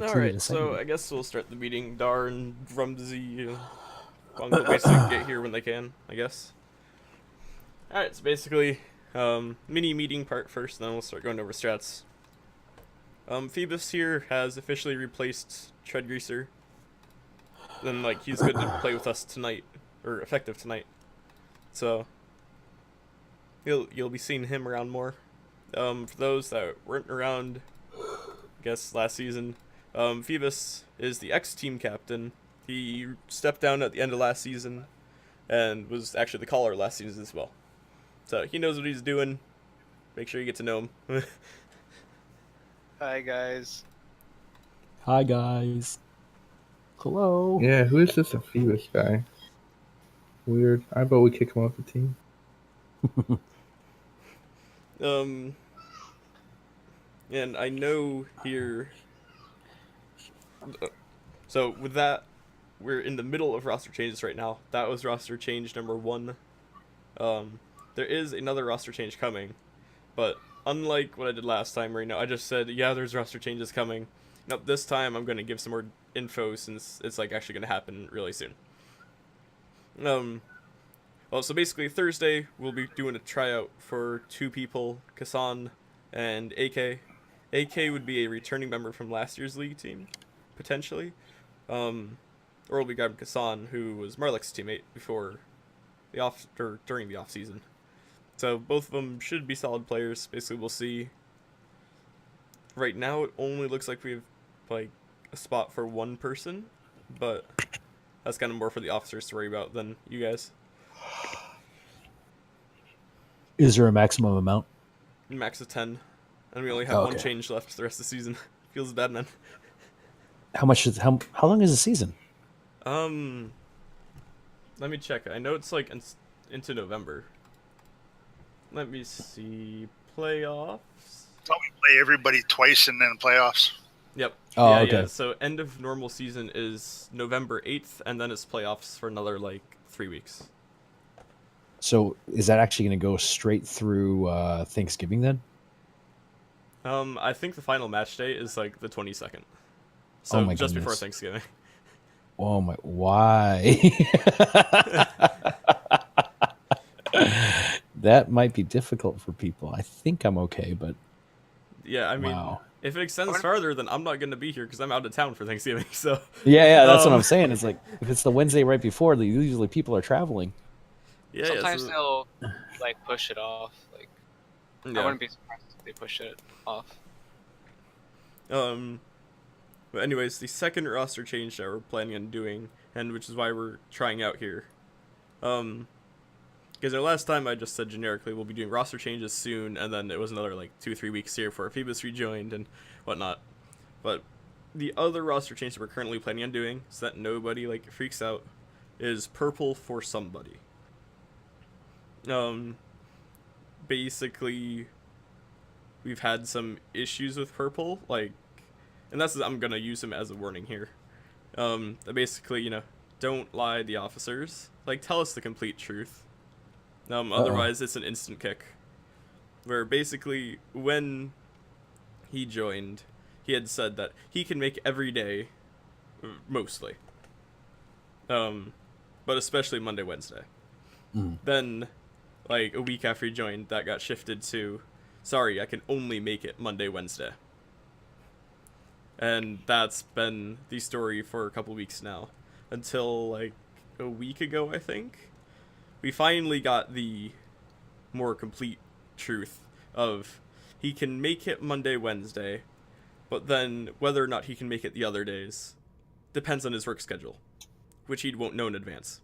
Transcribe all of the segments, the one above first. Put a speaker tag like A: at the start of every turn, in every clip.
A: Alright, so I guess we'll start the meeting. Dar and Rumsey, will basically get here when they can, I guess. Alright, so basically, mini meeting part first, then we'll start going over strats. Phoebus here has officially replaced Tread Greaser. Then, he's good to play with us tonight, or effective tonight. So, you'll be seeing him around more. For those that weren't around, I guess, last season, Phoebus is the ex-team captain. He stepped down at the end of last season and was actually the caller last season as well. So he knows what he's doing. Make sure you get to know him.
B: Hi, guys.
C: Hi, guys. Hello.
D: Yeah, who is this Phoebus guy? Weird. I bet we kick him off the team.
A: And I know here. So with that, we're in the middle of roster changes right now. That was roster change number 1. There is another roster change coming, but unlike what I did last time, right now I just said, yeah, there's roster changes coming. Nope, this time I'm gonna give some more info since it's actually gonna happen really soon. Well, so basically Thursday we'll be doing a tryout for 2 people, Kasan and AK. AK would be a returning member from last year's league team, potentially. Or we'll be grabbing Kasan, who was Marlik's teammate before during the off season. So both of them should be solid players. Basically, we'll see. Right now, it only looks like we have a spot for 1 person, but that's kind of more for the officers to worry about than you guys.
C: Is there a maximum amount?
A: Max of 10, and we only have 1 change left the rest of the season. Feels bad, man.
C: How long is the season?
A: Let me check. I know it's into November. Let me see. Playoffs.
B: Thought we play everybody twice and then playoffs.
A: Yep.
C: Oh,
A: yeah,
C: okay.
A: Yeah. So end of normal season is November 8th, and then it's playoffs for another 3 weeks.
C: So is that actually going to go straight through Thanksgiving then?
A: I think the final match day is the 22nd. So just
C: goodness.
A: before Thanksgiving.
C: Oh my! Why? That might be difficult for people. I think I'm okay, but
A: yeah, I mean,
C: wow.
A: If it extends farther, then I'm not going to be here because I'm out of town for Thanksgiving. So
C: yeah, that's what I'm saying. It's if it's the Wednesday right before, usually people are traveling.
A: Yeah,
E: sometimes they'll push it off. I wouldn't be surprised if they push it off.
A: But anyways, the second roster change that we're planning on doing, and which is why we're trying out here, because the last time I just said generically we'll be doing roster changes soon, and then it was another 2-3 weeks here for Phoebus rejoined and whatnot. But the other roster change that we're currently planning on doing, so that nobody freaks out, is purple for somebody. Basically, we've had some issues with purple, and I'm gonna use him as a warning here. Basically, don't lie to the officers. Tell us the complete truth. Otherwise, it's an instant kick. Where basically, when he joined, he had said that he can make every day, mostly. But especially Monday, Wednesday. Then, a week after he joined, that got shifted to, sorry, I can only make it Monday, Wednesday. And that's been the story for a couple weeks now. Until, a week ago, I think. We finally got the more complete truth of he can make it Monday, Wednesday, but then whether or not he can make it the other days depends on his work schedule, which he won't know in advance.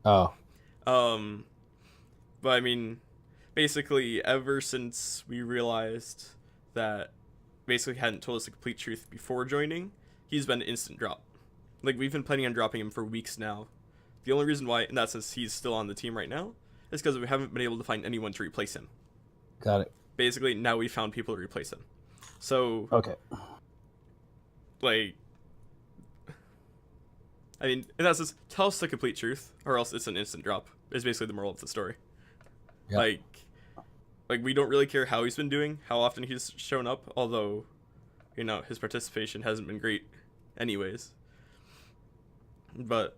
C: Oh.
A: But I mean, basically, ever since we realized that basically hadn't told us the complete truth before joining, he's been an instant drop. We've been planning on dropping him for weeks now. The only reason why, and that's since he's still on the team right now, is because we haven't been able to find anyone to replace him.
C: Got it.
A: Basically, now we found people to replace him. So,
C: okay.
A: I mean, in that sense, tell us the complete truth, or else it's an instant drop, is basically the moral of the story. Yep. We don't really care how he's been doing, how often he's shown up, although you know, his participation hasn't been great anyways. But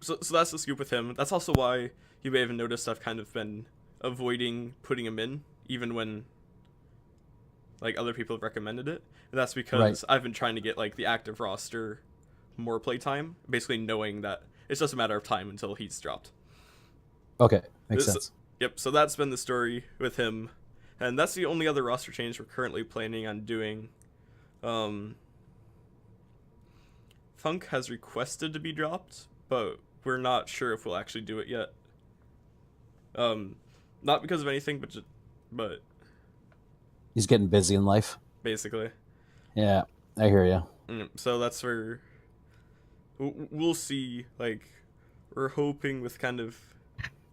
A: so that's the scoop with him. That's also why you may have noticed I've kind of been avoiding putting him in even when like other people have recommended it. And that's because I've been trying to get like the active roster more playtime, basically knowing that it's just a matter of time until he's dropped.
C: Okay, makes sense.
A: Yep, so that's been the story with him. And that's the only other roster change we're currently planning on doing. Funk has requested to be dropped, but we're not sure if we'll actually do it yet. Not because of anything, but
C: He's getting busy in life.
A: basically.
C: Yeah, I hear you.
A: So that's where we'll see. Like, we're hoping with kind of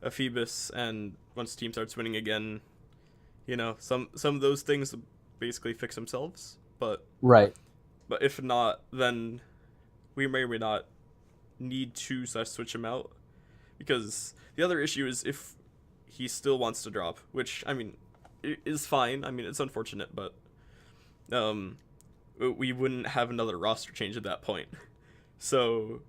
A: a Phoebus, and once the team starts winning again, you know, some of those things will basically fix themselves. But if not, then we may or may not need to switch him out, because the other issue is if he still wants to drop, which I mean is fine. I mean, it's unfortunate, but we wouldn't have another roster change at that point. So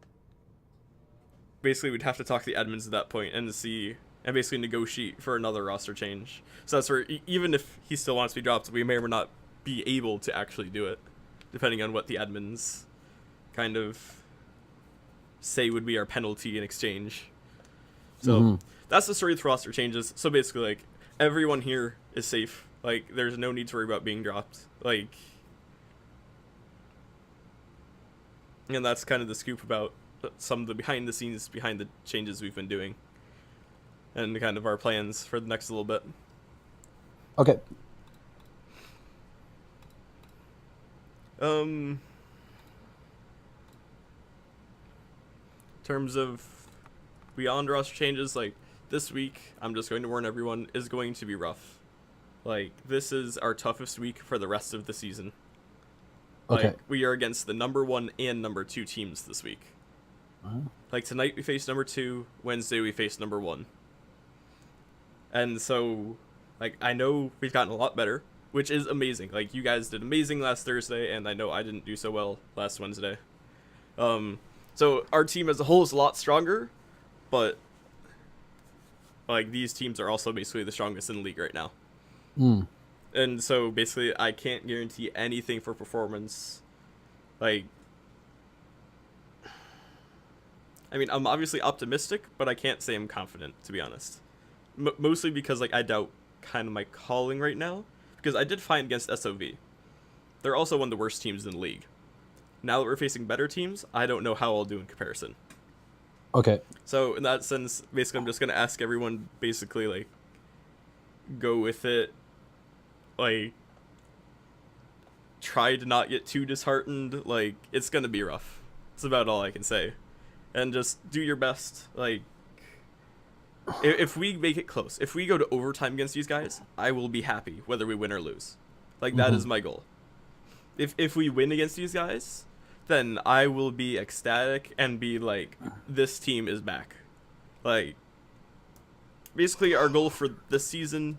A: basically we'd have to talk to the admins at that point and basically negotiate for another roster change. So that's where even if he still wants to be dropped, we may or may not be able to actually do it, depending on what the admins kind of say would be our penalty in exchange. So that's the story with roster changes. So basically, like, everyone here is safe. Like, there's no need to worry about being dropped. Like, and that's kind of the scoop about some of the behind the changes we've been doing, and kind of our plans for the next little bit.
C: Okay.
A: In terms of beyond roster changes, like, this week, I'm just going to warn everyone, is going to be rough. Like, this is our toughest week for the rest of the season.
C: Okay.
A: Like, we are against the number 1 and number 2 teams this week. Like, tonight we face number 2, Wednesday we face number 1. And so, like, I know we've gotten a lot better, which is amazing. Like, you guys did amazing last Thursday, and I know I didn't do so well last Wednesday. So our team as a whole is a lot stronger, but like, these teams are also basically the strongest in the league right now. And so basically I can't guarantee anything for performance. Like, I mean, I'm obviously optimistic, but I can't say I'm confident, to be honest. Mostly because, like, I doubt kind of my calling right now, because I did fine against SOV. They're also one of the worst teams in the league. Now that we're facing better teams, I don't know how I'll do in comparison.
C: Okay.
A: So in that sense, basically, I'm just going to ask everyone, basically, like, go with it. Like, try to not get too disheartened. Like, it's going to be rough. That's about all I can say. And just do your best. Like, if we make it close, if we go to overtime against these guys, I will be happy whether we win or lose. Like, that is my goal. If we win against these guys, then I will be ecstatic and be like, this team is back. Like, basically our goal for this season,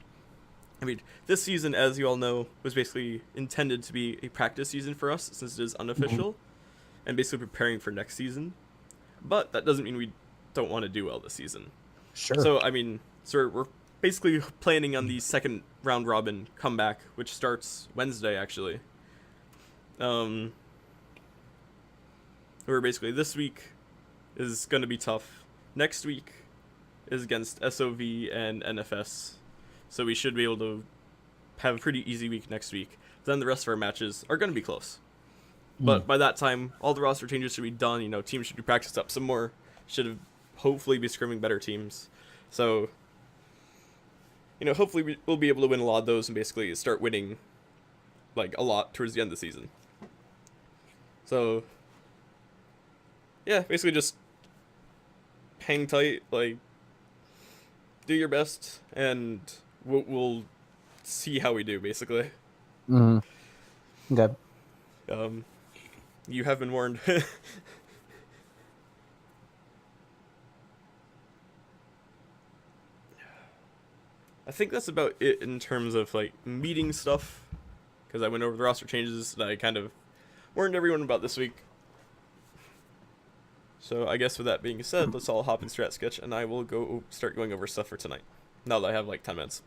A: I mean, this season, as you all know, was basically intended to be a practice season for us, since it is unofficial, and basically preparing for next season. But that doesn't mean we don't want to do well this season.
C: Sure.
A: So, I mean, so we're basically planning on the second round robin comeback, which starts Wednesday, actually. Where basically this week is going to be tough. Next week is against SOV and NFS. So we should be able to have a pretty easy week next week. Then the rest of our matches are going to be close. But by that time, all the roster changes should be done. You know, teams should be practiced up some more. Should have hopefully be scrimming better teams. So, you know, hopefully we'll be able to win a lot of those and basically start winning, like, a lot towards the end of the season. So, yeah, basically just hang tight, like, do your best, and we'll see how we do, basically.
C: Okay.
A: You have been warned. I think that's about it in terms of, like, meeting stuff, because I went over the roster changes that I kind of warned everyone about this week. So I guess with that being said, let's all hop in Strat Sketch, and I will go start going over stuff for tonight. Now that I have like 10 minutes.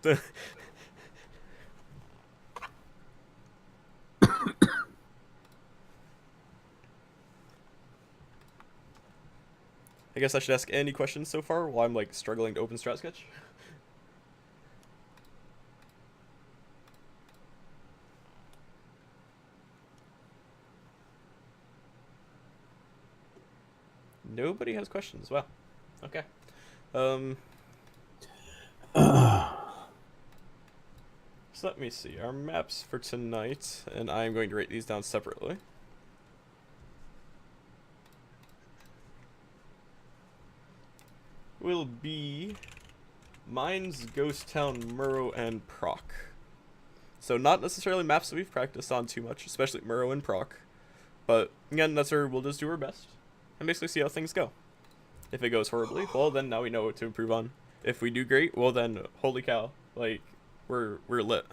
A: I guess I should ask any questions so far while I'm like struggling to open Strat Sketch. Nobody has questions. Wow. Okay. So let me see our maps for tonight, and I'm going to rate these down separately. Will be Mines, Ghost Town, Murrow, and Proc. So not necessarily maps that we've practiced on too much, especially Murrow and Proc. But again, that's where we'll just do our best and basically see how things go. If it goes horribly, well then now we know what to improve on. If we do great, well then holy cow, like we're lit.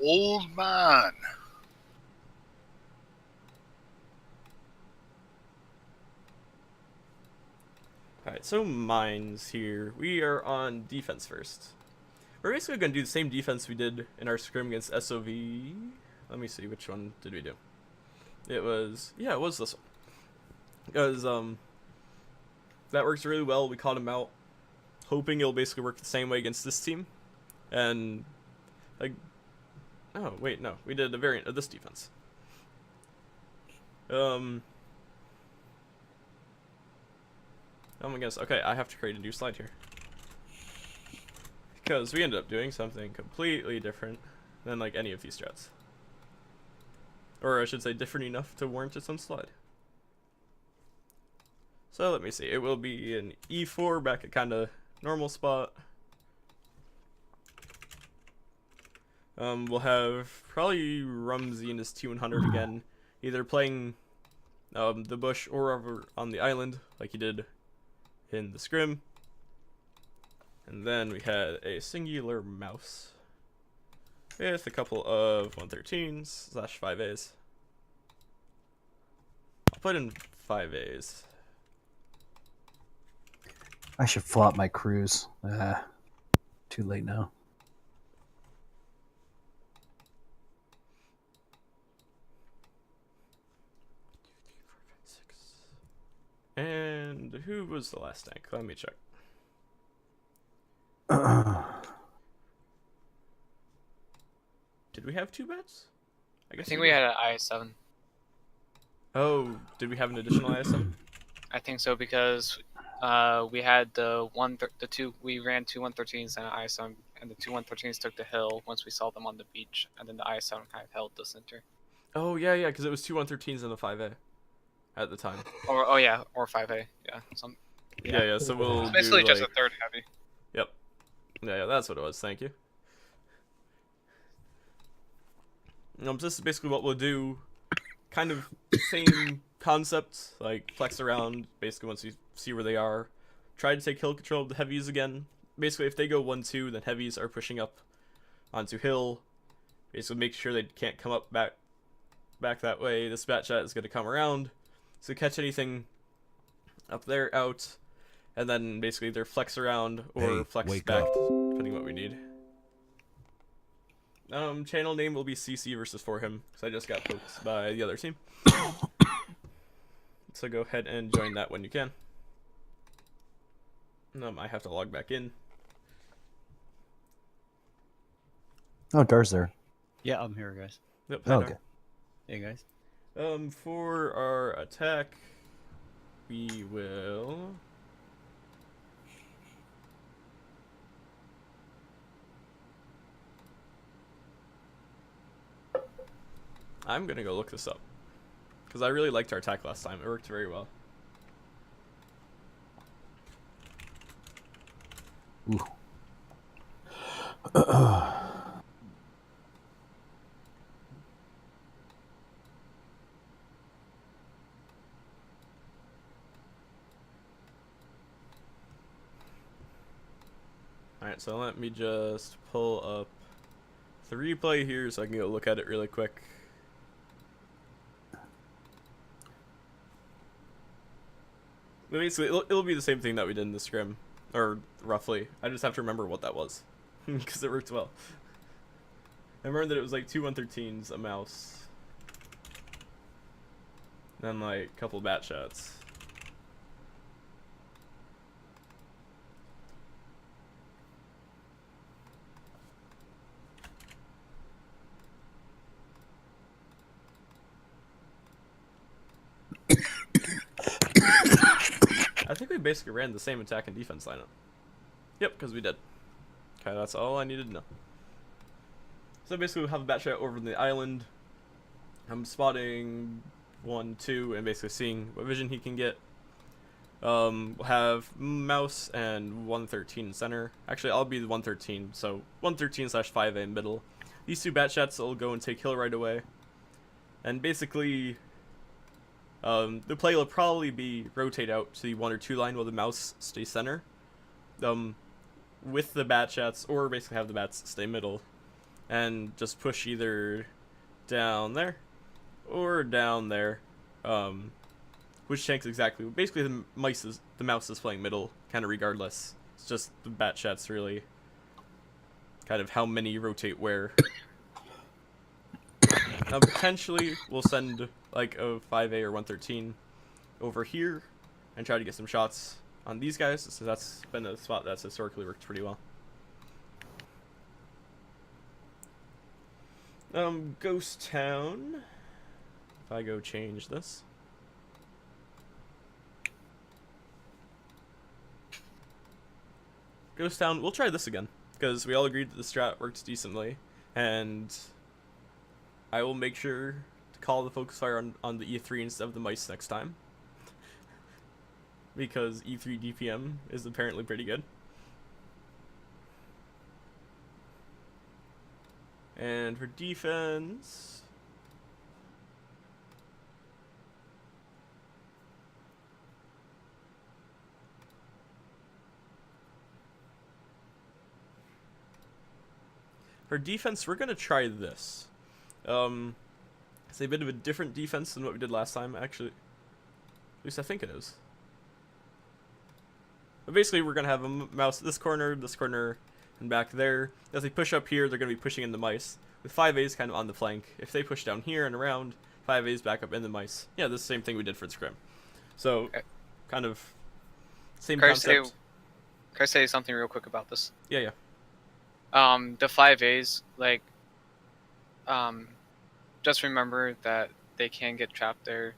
B: Old man.
A: Alright, so Mines here. We are on defense first. We're basically going to do the same defense we did in our scrim against SOV. Let me see, which one did we do? It was, yeah, it was this one. Because, that works really well. We caught him out, hoping it'll basically work the same way against this team. And, like, oh, wait, no. We did a variant of this defense. Oh my goodness. Okay, I have to create a new slide here. Because we ended up doing something completely different than, like, any of these strats. Or I should say different enough to warrant its own slide. So let me see. It will be an E4 back at kind of normal spot. We'll have probably Rumsey in his T100 again, either playing the bush or over on the island like he did in the scrim. And then we had a singular mouse with a couple of 113s/5As. I'll put in 5As.
C: I should flop my cruise. Too late now.
A: And who was the last tank? Let me check. Did we have two bats?
E: I think we had an IS-7.
A: Oh, did we have an additional ISM?
E: I think so because we had we ran two 113s and an IS-7, and the two 113s took the hill once we saw them on the beach, and then the IS-7 kind of held the center.
A: Oh yeah, because it was two 113s and a 5A at the time.
E: Or 5A, yeah.
A: Yeah. So we'll
E: it's basically
A: do,
E: just
A: like,
E: a third heavy.
A: Yep. Yeah, that's what it was. Thank you. This is basically what we'll do. Kind of same concept, like flex around. Basically, once you see where they are, try to take hill control of the heavies again. Basically, if they go 1-2, then heavies are pushing up onto hill. Basically, make sure they can't come up back that way. This bat chat is going to come around, so catch anything up there out, and then basically either flex around or flex back, depending on what we need. Channel name will be CC versus for him, because I just got poked by the other team. So go ahead and join that when you can. I have to log back in.
C: Oh, Dar's there.
F: Yeah, I'm here, guys.
A: Yep,
C: Oh, okay.
F: Hey, guys.
A: For our attack, we will... I'm gonna go look this up, because I really liked our attack last time. It worked very well.
C: Ooh.
A: Alright, so let me just pull up the replay here so I can go look at it really quick. But basically, it'll be the same thing that we did in the scrim, or roughly. I just have to remember what that was, because it worked well. I remember that it was like 2 113s, a mouse, and then like a couple bat shots. I think we basically ran the same attack and defense lineup. Yep, because we did. Okay, that's all I needed to know. So basically we have a bat shot over the island. I'm spotting 1, 2, and basically seeing what vision he can get. We'll have mouse and 113 in center. Actually, I'll be the 113, so 113/5A middle. These 2 bat shots will go and take hill right away. And basically, the play will probably be rotate out to the 1 or 2 line while the mouse stays center. With the bat shots, or basically have the bats stay middle. And just push either down there or down there. Which tanks exactly. Basically the mouse is playing middle, kind of regardless. It's just the bat shots really kind of how many rotate where. Now potentially we'll send like a 5A or 113 over here and try to get some shots on these guys, so that's been a spot that's historically worked pretty well. Ghost Town. If I go change this. Ghost Town, we'll try this again, because we all agreed that the strat works decently, and I will make sure to call the focus fire on the E3 instead of the mice next time. Because E3 DPM is apparently pretty good. And for defense, we're gonna try this. It's a bit of a different defense than what we did last time, actually. At least I think it is. But basically, we're gonna have a mouse this corner, and back there. As they push up here, they're gonna be pushing in the mice, with 5As kind of on the flank. If they push down here and around, 5As back up in the mice. Yeah, the same thing we did for the scrim. So, kind of same concept.
E: Can I say something real quick about this?
A: Yeah.
E: The 5As, like, just remember that they can get trapped there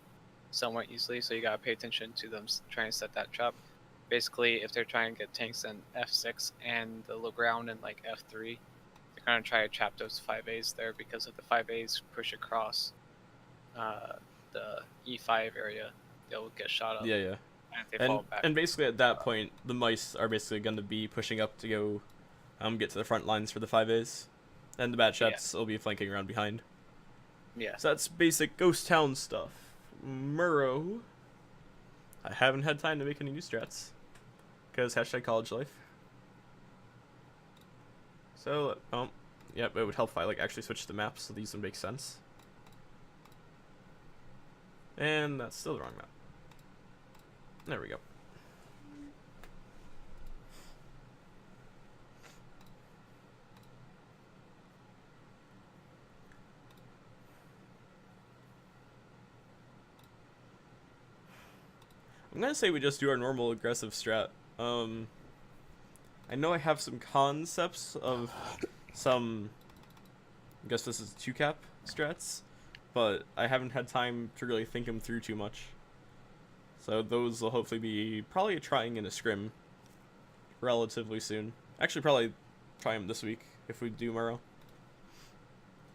E: somewhat easily, so you gotta pay attention to them trying to set that trap. Basically, if they're trying to get tanks in F6 and the low ground in like F3, they're gonna try to trap those 5As there, because if the 5As push across the E5 area, they'll get shot up.
A: Yeah.
E: And if they fall back.
A: And basically at that point, the mice are basically going to be pushing up to go get to the front lines for the 5As, and the bat shots will be flanking around behind.
E: Yeah.
A: So that's basic Ghost Town stuff. Murrow, I haven't had time to make any new strats, because #college life. So, yep, it would help if I like actually switch the maps, so these would make sense. And that's still the wrong map. There we go. I'm gonna say we just do our normal aggressive strat. I know I have some concepts of some, I guess this is 2-cap strats, but I haven't had time to really think them through too much. So those will hopefully be probably trying in a scrim relatively soon. Actually, probably try them this week if we do tomorrow.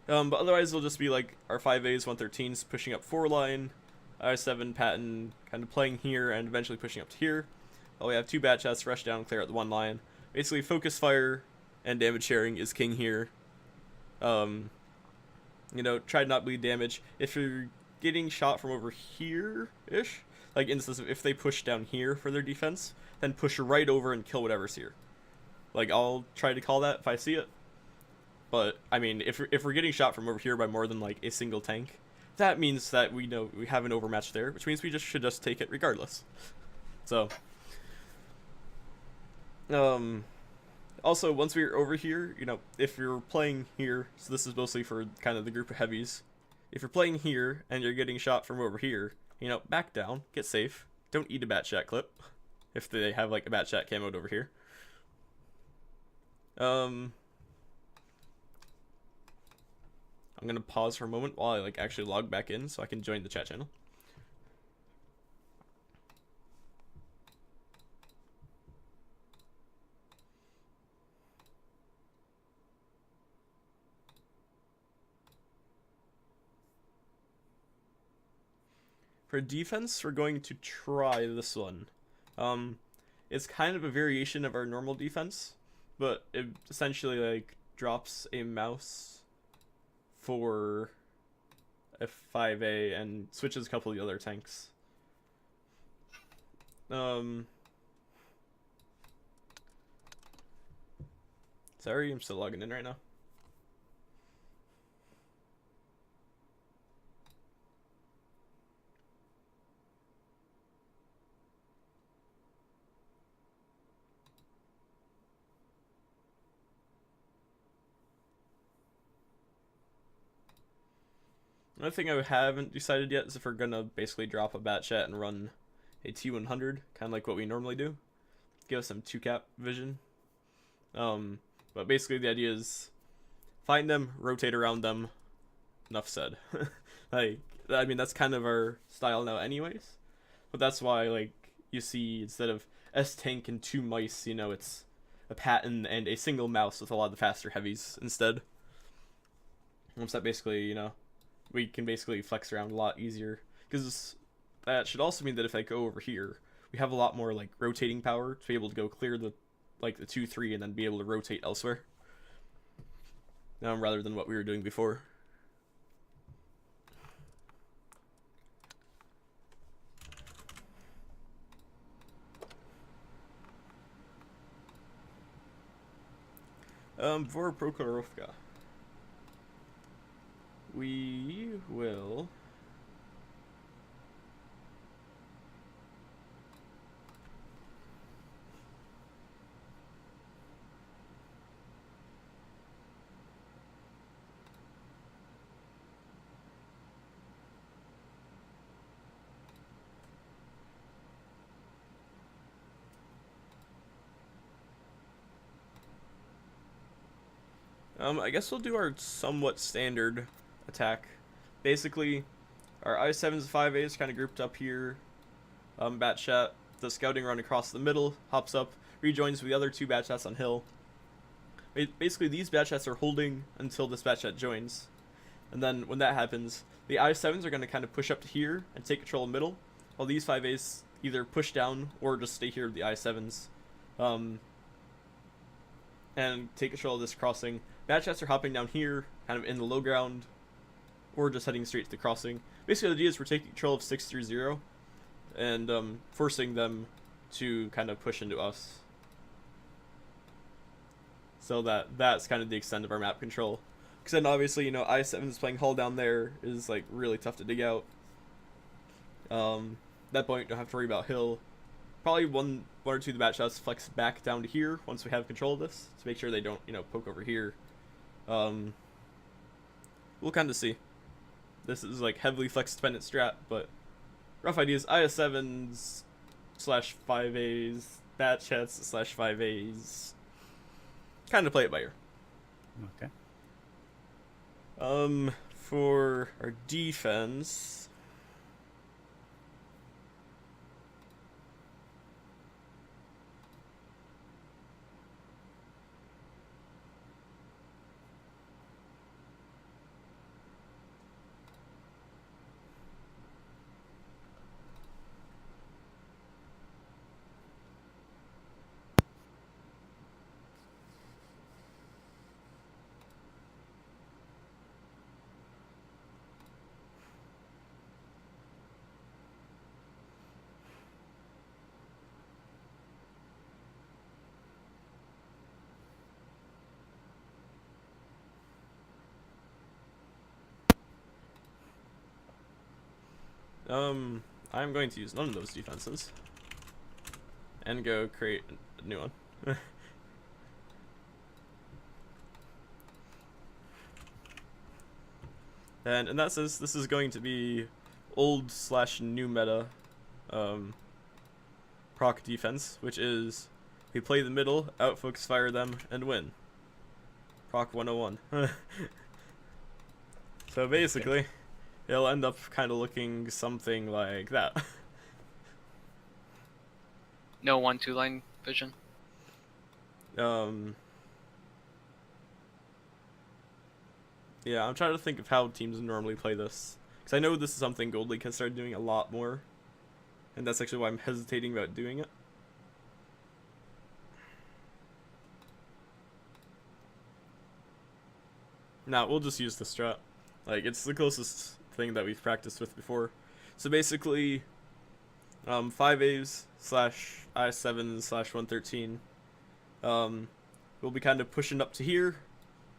A: But otherwise, it'll just be like our 5As, 113s pushing up 4 line, I7 Patton kind of playing here and eventually pushing up to here. We have 2 bat shots, rush down, clear out the 1 line. Basically, focus fire and damage sharing is king here. You know, try to not bleed damage. If you're getting shot from over here-ish, like instance of if they push down here for their defense, then push right over and kill whatever's here. Like, I'll try to call that if I see it. But I mean, if we're getting shot from over here by more than like a single tank, that means that we know we have an overmatch there, which means we should just take it regardless. So, also once we're over here, you know, if you're playing here, so this is mostly for kind of the group of heavies. If you're playing here and you're getting shot from over here, you know, back down, get safe. Don't eat a bat chat clip if they have like a bat chat camoed over here. I'm gonna pause for a moment while I like actually log back in so I can join the chat channel. For defense, we're going to try this one. It's kind of a variation of our normal defense, but it essentially like drops a mouse for a 5A and switches a couple of the other tanks. Sorry, I'm still logging in right now. Another thing I haven't decided yet is if we're gonna basically drop a bat chat and run a T100, kind of like what we normally do. Give us some 2-cap vision. But basically the idea is find them, rotate around them. Enough said. Like, I mean, that's kind of our style now anyways. But that's why, like, you see instead of S tank and 2 mice, you know, it's a Patton and a single mouse with a lot of the faster heavies instead. Once that basically, you know, we can basically flex around a lot easier, because that should also mean that if I go over here, we have a lot more like rotating power to be able to go clear the like the 2-3 and then be able to rotate elsewhere, rather than what we were doing before. For Prokhorovka, we will I guess we'll do our somewhat standard attack. Basically, our I7s and 5As kind of grouped up here. Bat chat, the scouting run across the middle, hops up, rejoins with the other 2 bat chats on hill. Basically, these bat chats are holding until this bat chat joins. And then when that happens, the I7s are going to kind of push up to here and take control of middle, while these 5As either push down or just stay here with the I7s. And take control of this crossing. Bat chats are hopping down here, kind of in the low ground, or just heading straight to the crossing. Basically, the idea is we're taking control of 6 through 0, and forcing them to kind of push into us. So that's kind of the extent of our map control. Because then obviously, you know, I7's playing hull down there is like really tough to dig out. That point, don't have to worry about hill. Probably one or two of the bat shots flex back down to here once we have control of this to make sure they don't, you know, poke over here. We'll kind of see. This is like heavily flex dependent strat, but rough idea is IS7s slash 5As, bat chats slash 5As. Kind of play it by ear.
F: Okay.
A: For our defense, I'm going to use none of those defenses. And go create a new one. And in that sense, this is going to be old/new meta proc defense, which is we play the middle, outfocus fire them, and win. Proc 101. So basically, it'll end up kind of looking something like that.
E: No 1-2 line vision.
A: Yeah, I'm trying to think of how teams normally play this. Because I know this is something Gold League has started doing a lot more. And that's actually why I'm hesitating about doing it. Nah, we'll just use the strat. Like, it's the closest thing that we've practiced with before. So basically, 5As / I7 / 113. We'll be kind of pushing up to here.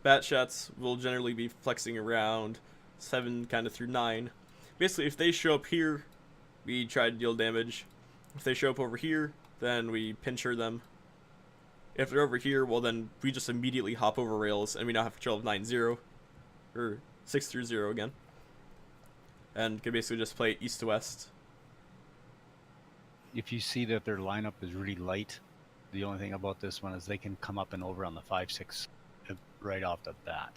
A: Bat shots will generally be flexing around 7 kind of through 9. Basically, if they show up here, we try to deal damage. If they show up over here, then we pincher them. If they're over here, well then we just immediately hop over rails and we now have control of 9-0. Or 6-0 again. And can basically just play east to west.
F: If you see that their lineup is really light, the only thing about this one is they can come up and over on the 5-6 right off the bat.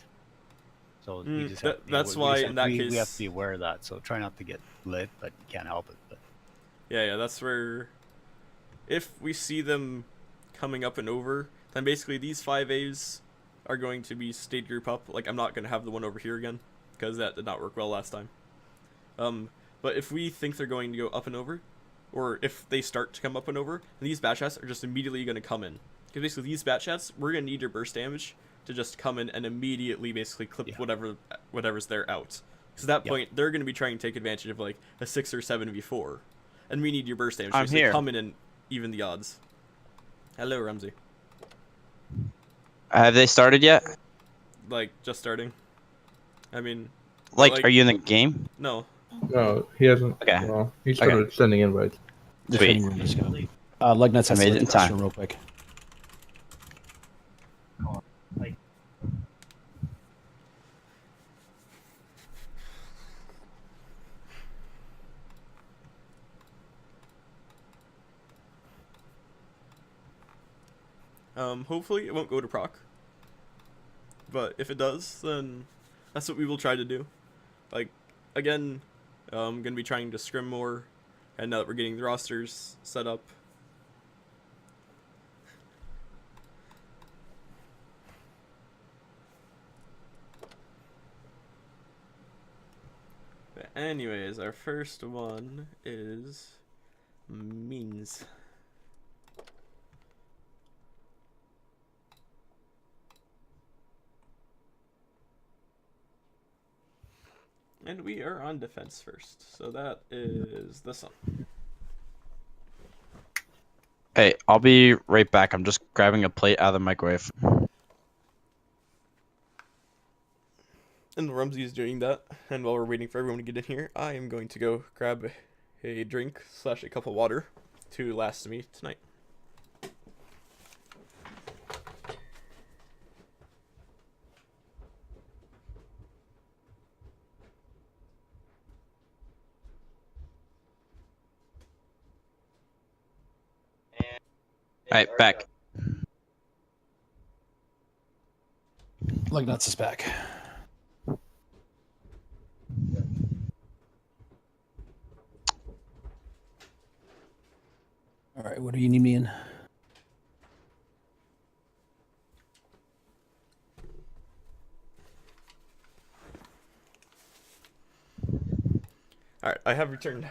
F: So we just have to be
A: that's
F: we
A: why
F: just
A: in that
F: we
A: case
F: have to be aware of that. So try not to get lit, but you can't help it. But
A: Yeah, that's where if we see them coming up and over, then basically these 5As are going to be stayed group up. Like, I'm not going to have the one over here again, because that did not work well last time. But if we think they're going to go up and over, or if they start to come up and over, then these bat shots are just immediately going to come in. Because basically these bat shots, we're going to need your burst damage to just come in and immediately basically clip whatever's there out. Because at that point, they're going to be trying to take advantage of like a 6 or 7 v4. And we need your burst damage to come in and even the odds. Hello, Ramsey.
G: Have they started yet?
A: Like, just starting. I mean...
G: Like, are you in the game?
A: No.
D: No, he hasn't.
G: Okay.
D: Well, he started sending invites.
C: The
G: Sweet.
C: training room is gonna leave. Lugnuts has
G: I made
C: to
G: it in
C: question
G: time.
C: real quick.
A: Hopefully it won't go to proc. But if it does, then that's what we will try to do. Like, again, I'm going to be trying to scrim more, and now that we're getting the rosters set up. But anyways, our first one is means. And we are on defense first, so that is this one.
G: Hey, I'll be right back. I'm just grabbing a plate out of the microwave.
A: And Rumsey is doing that, and while we're waiting for everyone to get in here, I am going to go grab a drink / a cup of water to last me tonight.
G: Alright, back.
C: Lugnuts is back. All right, what do you need me in?
A: Alright, I have returned.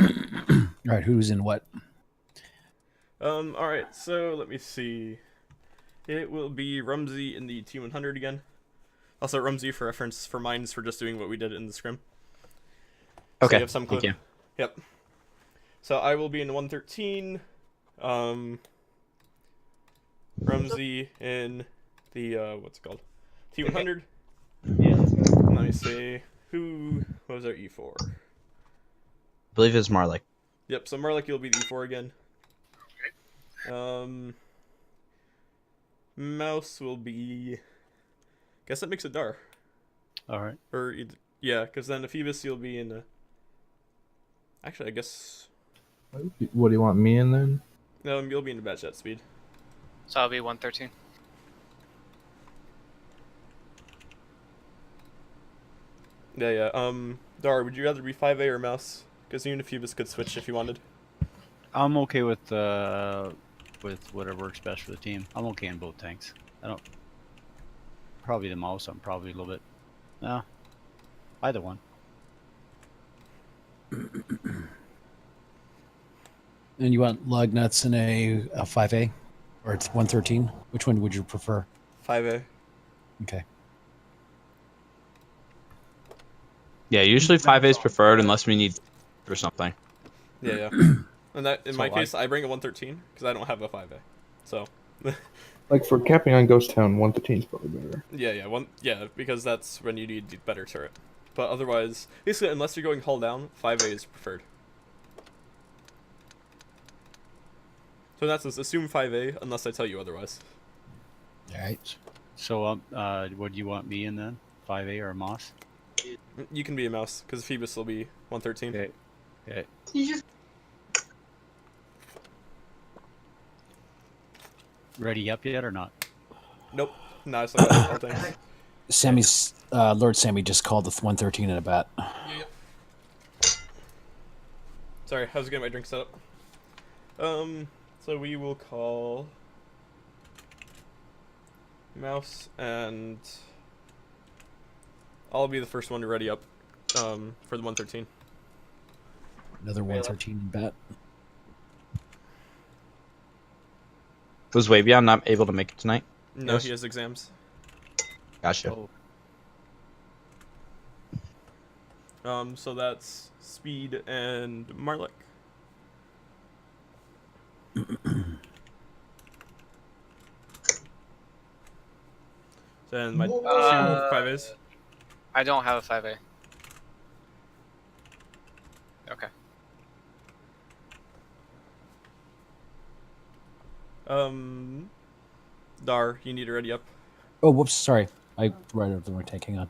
C: All right, who's in what?
A: Alright, so let me see. It will be Rumsey in the T100 again. Also, Rumsey, for reference, for mines for just doing what we did in the scrim. So
G: Okay,
A: you have some clue.
G: thank you.
A: Yep. So I will be in 113. Rumsey in the, what's it called? T100.
G: Yeah, let's go.
A: Let me see. What was our E4?
G: I believe it's Marlik.
A: Yep, so Marlik, you'll be the E4 again. Mouse will be... Guess that makes it Dar.
F: Alright.
A: Or, yeah, because then Phoebus, you'll be in... Actually, I guess...
D: What do you want me in then?
A: No, you'll be in the batch jet speed.
E: So I'll be 113.
A: Yeah. Dar, would you rather be 5A or Mouse? Because even if Phoebus could switch if you wanted.
F: I'm okay with whatever works best for the team. I'm okay in both tanks. I don't. Probably the mouse. I'm probably a little bit. No. Either one.
C: And you want lug nuts in a 5A? Or it's 113? Which one would you prefer?
A: 5A.
C: Okay.
G: Yeah, usually 5A is preferred unless we need or something.
A: Yeah. And that, in my case, I bring a 113 because I don't have a 5A. So.
D: Like for capping on Ghost Town, 113 is probably better.
A: Yeah, because that's when you need the better turret. But otherwise, basically, unless you're going hull down, 5A is preferred. So that's just assume 5A unless I tell you otherwise.
C: Alright.
F: So what do you want me in then? 5A or Moss?
A: You can be a Mouse because Phoebus will be 113.
F: Okay. Okay. Ready up yet or not?
A: Nope. No, I still got all things.
C: Sammy's Lord Sammy just called the 113 in a bat.
A: Sorry, I was getting my drink set up. So we will call Mouse, and I'll be the first one to ready up for the 113.
C: Another 113 in bat.
G: Was Wavion not able to make it tonight?
A: No,
G: Yes.
A: he has exams.
G: Gotcha.
F: Oh.
A: So that's Speed and Marlik. Then my 5As.
E: I don't have a 5A. Okay.
A: Dar, you need to ready up.
C: Oh, whoops, sorry. I right over the wrong tank. Hang on.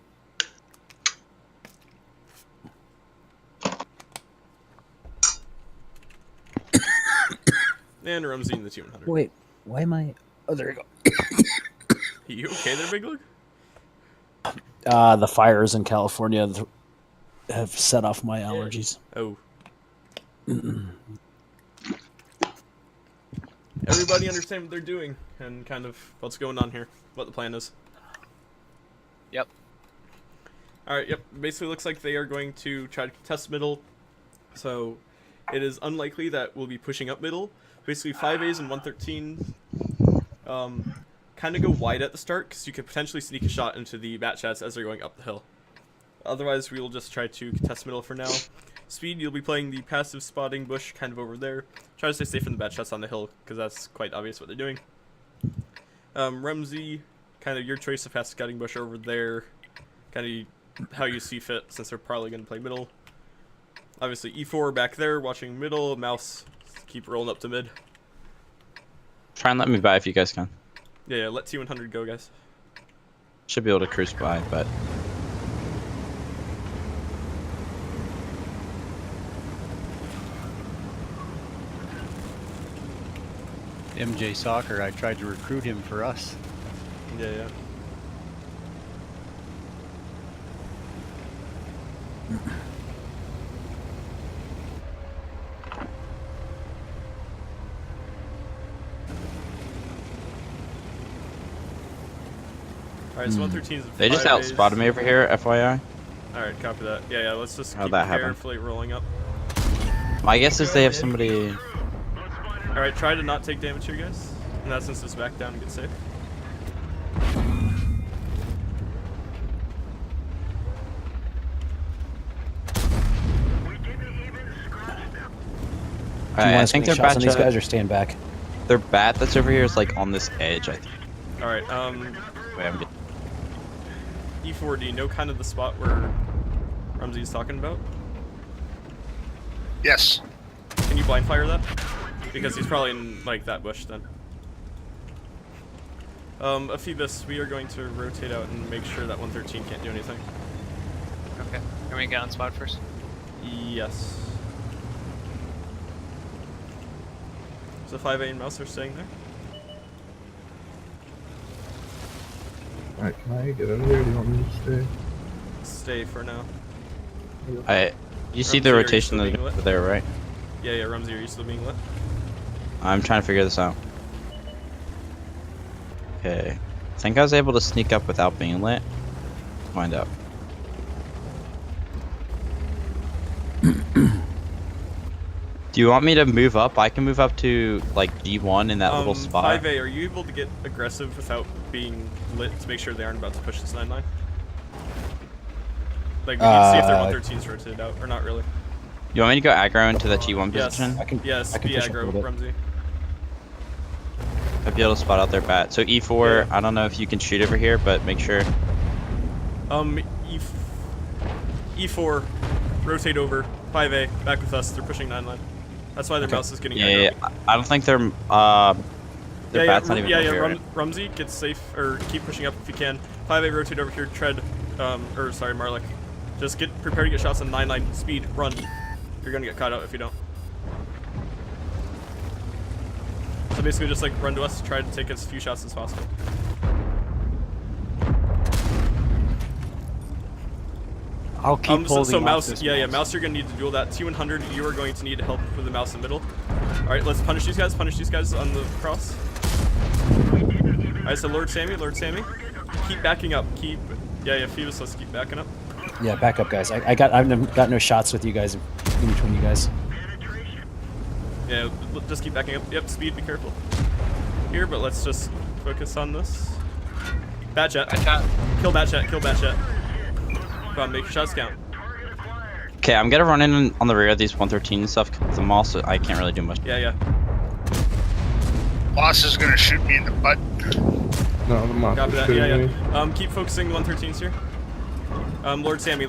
A: And Rumsey in the T100.
C: Wait, why am I... Oh, there you go.
A: You okay there, Big Lug?
C: The fires in California have set off my allergies.
A: Oh. Everybody understand what they're doing and kind of what's going on here, what the plan is.
E: Yep.
A: Alright, yep. Basically looks like they are going to try to contest middle. So it is unlikely that we'll be pushing up middle. Basically 5As and 113 kind of go wide at the start because you could potentially sneak a shot into the bat chats as they're going up the hill. Otherwise, we will just try to contest middle for now. Speed, you'll be playing the passive spotting bush kind of over there. Try to stay safe from the bat shots on the hill, because that's quite obvious what they're doing. Rumsey, kind of your choice of passive scouting bush over there. Kind of how you see fit, since they're probably going to play middle. Obviously, E4 back there, watching middle. Mouse, keep rolling up to mid.
G: Try and let me by if you guys can.
A: Yeah, let T100 go, guys.
G: Should be able to cruise by, but...
F: MJ Soccer, I tried to recruit him for us.
A: Yeah. Alright, so 113 is
G: They just
A: 5As.
G: outspotted me over here, FYI.
A: Alright, copy that. Yeah, let's just
G: How'd
A: keep
G: that happen?
A: carefully rolling up.
G: My guess is they have somebody...
A: Alright, try to not take damage here, guys. In that sense, just back down and get safe.
G: Alright, I think their bat,
C: these guys are staying back.
G: their bat that's over here is like on this edge, I think.
A: Alright,
G: Wait, I'm
A: E4D, know kind of the spot where Rumsey's talking about?
B: Yes.
A: Can you blind fire that? Because he's probably in like that bush then. Phoebus, we are going to rotate out and make sure that 113 can't do anything.
E: Okay. Can we get on spot first?
A: Yes. So 5A and Mouse are staying there.
D: Alright, can I get over there? Do you want me to stay?
A: Stay for now.
G: You see the
A: Rumsey, are you
G: rotation
A: still being
G: over
A: lit?
G: there, right?
A: Yeah, Rumsey, are you still being lit?
G: I'm trying to figure this out. Okay. I think I was able to sneak up without being lit. Find out. Do you want me to move up? I can move up to like G1 in that little spot.
A: 5A, are you able to get aggressive without being lit to make sure they aren't about to push this 9-9? Like, we need to see if their 113's rotated out, or not really.
G: You want me to go aggro into that G1
A: Yes,
G: position?
A: yes,
C: I can
A: be
C: push up a
A: aggro,
C: little bit.
A: Rumsey.
G: I'd be able to spot out their bat. So E4,
A: Yeah.
G: I don't know if you can shoot over here, but make sure.
A: E4, rotate over, 5A, back with us, they're pushing 9-9. That's why their mouse is getting
G: Yeah,
A: aggro.
G: yeah, I don't think their bat's not even over here, right?
A: Rumsey, get safe, or keep pushing up if you can. 5A, rotate over here, tread, Marlik. Just get prepared to get shots on 9-9, speed, run. You're gonna get caught out if you don't. So basically just like run to us, try to take as few shots as possible.
F: I'll keep holding
A: so
F: off
A: Mouse,
F: this
A: yeah,
F: mouse.
A: Mouse, you're gonna need to duel that. T100, you are going to need help with the mouse in the middle. Alright, let's punish these guys on the cross. Alright, so Lord Sammy, keep backing up, Phoebus, let's keep backing up.
C: Yeah, back up, guys. I've got no shots with you guys in between you guys.
A: Yeah, just keep backing up. Yep, speed, be careful. Here, but let's just focus on this. Batchat. Kill Batchat, Come on, make your shots count.
G: Okay, I'm gonna run in on the rear of these 113 and stuff. The mall, so I can't really do much.
A: Yeah.
B: Boss is gonna shoot me in the butt.
D: No, the monster's
A: Copy that,
D: shooting me.
A: yeah. Keep focusing the 113s here. Lord Sammy.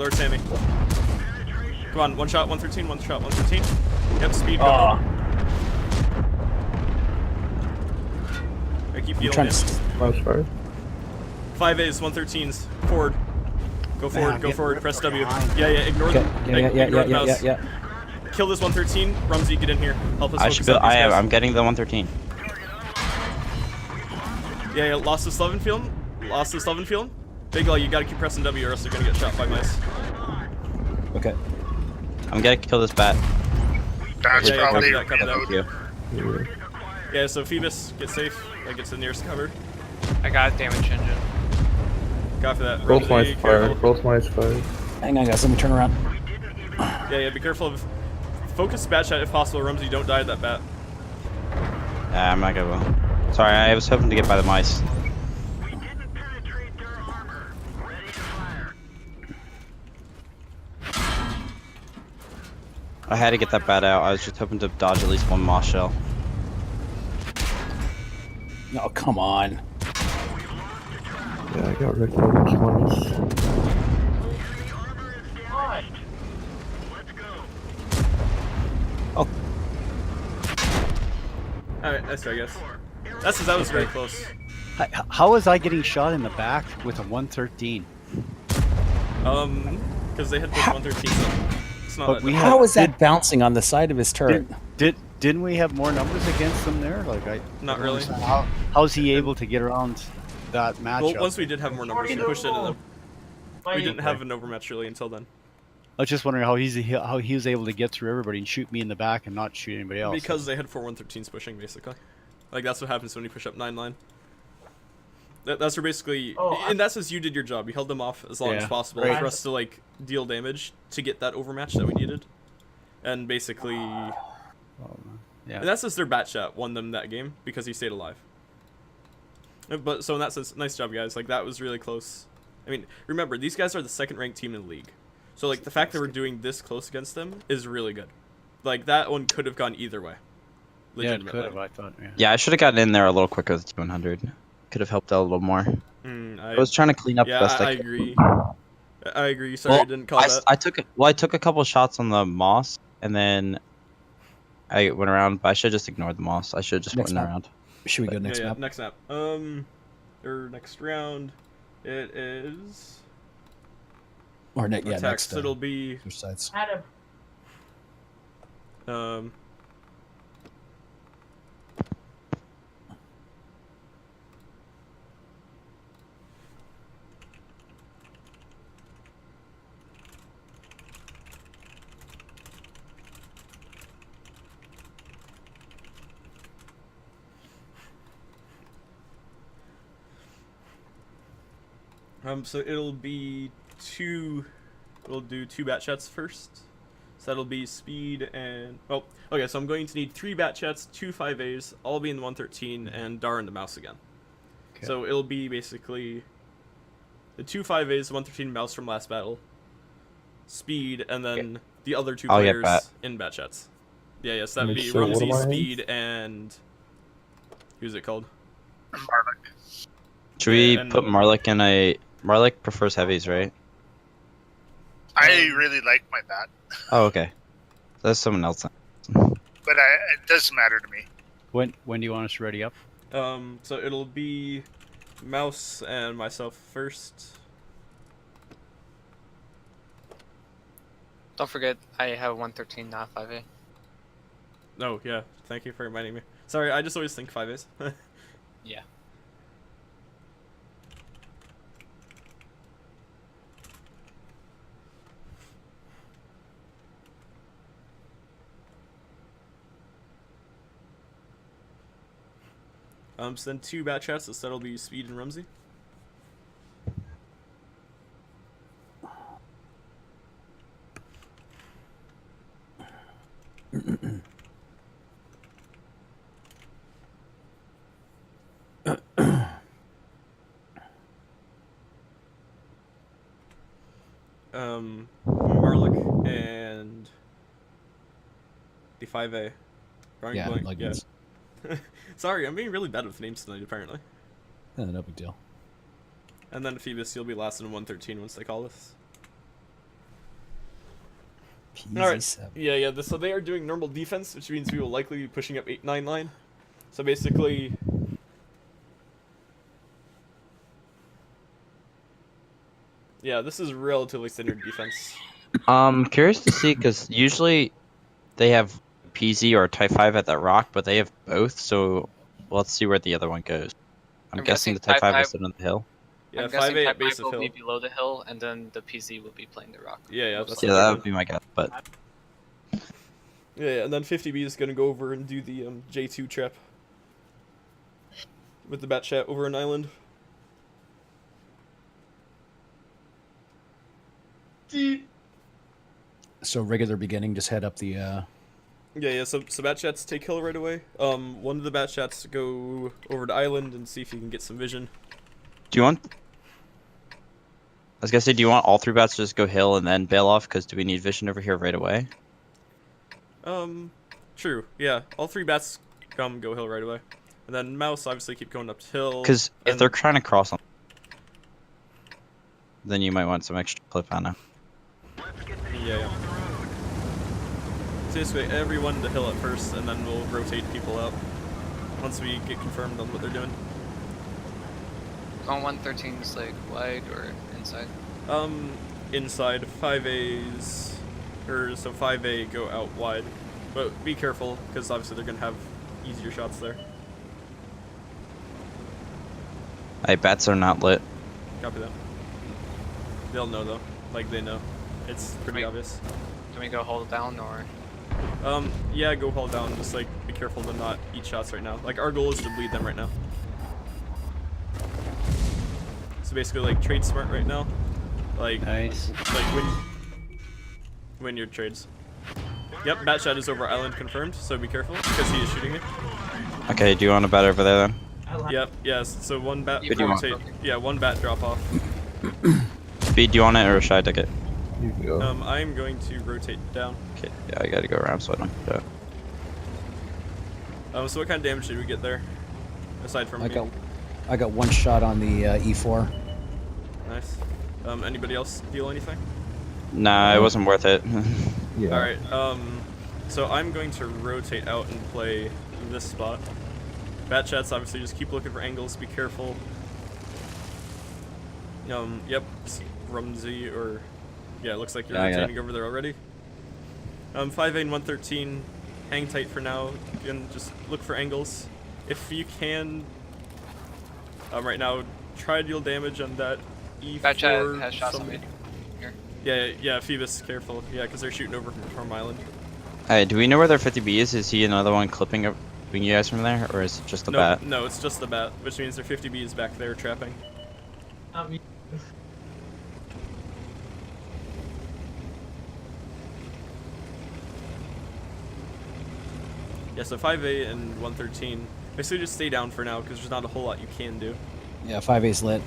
A: Come on, one shot, 113, one shot, 113. Yep, speed, go. I keep
C: I'm
A: healing
C: trying
A: it.
C: to.
D: Mouse fire.
A: 5A's, 113s, forward. Go forward,
F: get
A: press W.
F: behind.
A: Yeah, ignore
C: Okay.
A: them. Ignore the mouse.
C: Yeah.
A: Kill this 113. Rumsey, get in here. Help us
G: I
A: focus
G: should be.
A: on these guys.
G: I'm getting the 113.
A: Yeah, lost the Sloven feeling. Big L, you gotta keep pressing W or else you're gonna get shot by mice.
C: Okay.
G: I'm gonna kill this bat.
B: That's
A: Yeah,
B: probably
A: copy that.
G: Thank you.
D: Yeah.
A: Yeah, so Phoebus, get safe. Like, get to the nearest cover.
E: I got damage engine.
A: Copy that.
D: Both mice
A: Rumsey,
D: fire.
A: careful.
D: Both mice fire.
C: Hang on, guys. Let me turn around.
A: Yeah, be careful of... Focus bat shot if possible, Rumsey, don't die at that bat.
G: I'm not gonna. Sorry, I was hoping to get by the mice. I had to get that bat out. I was just hoping to dodge at least one moss shell.
C: No, come on.
D: Yeah, I got Rick Roberts once.
C: Oh,
A: Alright, nice try, guys. That was very close.
F: How was I getting shot in the back with a 113?
A: Because they had both 113, so it's not
F: But
A: that
F: we
A: difficult.
C: how is that bouncing on the side of his turret?
F: Didn't we have more numbers against them there? Like
A: Not really.
F: How's he able to get around that matchup?
A: Well, once we did have more numbers, we pushed into them. We didn't have an overmatch really until then.
F: I was just wondering how he was able to get through everybody and shoot me in the back and not shoot anybody else.
A: Because they had 4 113s pushing, basically. Like, that's what happens when you push up 9-9. That's where basically... and that's as you did your job. You held them off as long as
F: Yeah,
A: possible
F: right.
A: for us to, like, deal damage to get that overmatch that we needed. And basically...
F: yeah.
A: And that's just their bat shot won them that game because he stayed alive. But so in that sense, nice job, guys. Like, that was really close. I mean, remember, these guys are the second-ranked team in the league. So, like, the fact that we're doing this close against them is really good. Like, that one could have gone either way.
F: Yeah, it
A: Legitimately.
F: could have. I thought. Yeah.
G: Yeah, I should have gotten in there a little quicker with 200. Could have helped out a little more. I was trying to clean up
A: Yeah,
G: best
A: I
G: I could.
A: agree. I agree. Sorry, I didn't call that.
G: I took a couple shots on the moss, and then I went around, but I should just ignore the moss. I should just
C: Next
G: went
C: map.
G: around.
C: Should we go next
A: yeah,
C: map?
A: next map. Or next round. It is
C: Or yeah,
A: attacks.
C: next.
A: It'll be
C: Switch sides.
A: um. So it'll be we'll do 2 bat chats first. So that'll be speed and, oh, okay, so I'm going to need 3 bat chats, 2 5As, all be in the 113, and Dar in the mouse again.
F: Okay.
A: So it'll be basically the 2 5As, 113 mouse from last battle, speed, and then the other 2
G: I'll get
A: players
G: bat.
A: in bat chats. Yeah, yes, that'd be
D: So what
A: Rumsey,
D: am I in?
A: speed, and who's it called?
B: Marlick.
G: Should we
A: Yeah, and-
G: put Marlick in a... Marlick prefers heavies, right?
B: I really like my bat,
G: Oh, okay. There's someone else then.
B: but it doesn't matter to me.
F: When do you want us to ready up?
A: So it'll be mouse and myself first.
E: Don't forget, I have 113, not 5A.
A: Oh, yeah. Thank you for reminding me. Sorry, I just always think 5As.
E: Yeah.
A: So then 2 bat chats, so that'll be Speed and Rumsey. Marlick and the 5A. Drawing
C: Yeah,
A: blank,
C: like
A: yeah.
C: this.
A: Sorry, I'm being really bad with names tonight, apparently.
C: No big deal.
A: And then Phoebus, you'll be last in 113 once they call us. Alright.
C: PZ7.
A: Yeah. So they are doing normal defense, which means we will likely be pushing up 8-9 line. So basically, yeah, this is relatively standard defense.
G: Curious to see, because usually they have PZ or Type 5 at that rock, but they have both, so let's see where the other one goes. I'm guessing the Type 5 will sit on the hill.
A: Yeah,
E: I'm guessing
A: 5A
E: Type
A: at base
E: 5
A: of
E: will
A: hill.
E: be below the hill, and then the PZ will be playing the rock.
A: Yeah,
E: Most
A: that's
G: Yeah,
A: what
G: that
A: they're
G: would be my guess, but...
A: Yeah, and then 50B is gonna go over and do the J2 trap with the bat chat over an island.
C: So regular beginning, just head up the.
A: Yeah. So bat chats take hill right away. One of the bat chats go over to island and see if you can get some vision.
G: Do you want... I was gonna say, do you want all 3 bats to just go hill and then bail off? Because do we need vision over here right away?
A: True. Yeah, all 3 bats go hill right away, and then mouse obviously keep going up hill.
G: Because if
A: and-
G: they're trying to cross on... then you might want some extra clip on it.
A: Yeah. So basically, everyone to hill at first, and then we'll rotate people out once we get confirmed on what they're doing.
E: On 113 is like wide or inside?
A: Inside 5As, or so 5A go out wide, but be careful because obviously they're gonna have easier shots there.
G: Hey, bats are not lit.
A: Copy that. They'll know though, like they know. It's pretty
E: Wait.
A: obvious.
E: Can we go hold down or?
A: Yeah, go hold down. Just like be careful to not eat shots right now. Like our goal is to bleed them right now. So basically, like trade smart right now. Like
F: Nice.
A: like win your trades. Yep, bat shot is over island confirmed. So be careful because he is shooting me.
G: Okay, do you want a bat over there then?
A: Yep. Yes. So one bat.
E: Good, you want-
A: rotate. Yeah, one bat drop off.
G: Speed, do you want it or should I take it?
D: You can go.
A: I'm going to rotate down.
G: Okay, yeah, I gotta go around so I don't do it.
A: So what kind of damage did we get there? Aside from
C: I
A: me?
C: got 1 shot on the E4.
A: Nice. Anybody else feel anything?
G: Nah, it wasn't worth it.
D: Yeah.
A: All right. So I'm going to rotate out and play this spot. Bat chats, obviously, just keep looking for angles. Be careful. Yep. Rumsey or yeah, it looks like you're
G: Yeah, I got
A: rotating over there already. 5A and 113. Hang tight for now. Again, just look for angles. If you can, right now, try to deal damage on that E4.
E: Bat chat has shots on
A: somebody.
E: me. Here.
A: Yeah, Phoebus, careful. Yeah, because they're shooting over from Torm Island.
G: Hey, do we know where their 50B is? Is he another one clipping up you guys from there, or is it just the bat?
A: No, it's just the bat, which means their 50B is back there trapping. Yeah, so 5A and 113. Basically just stay down for now, because there's not a whole lot you can do.
C: Yeah, 5A's lit.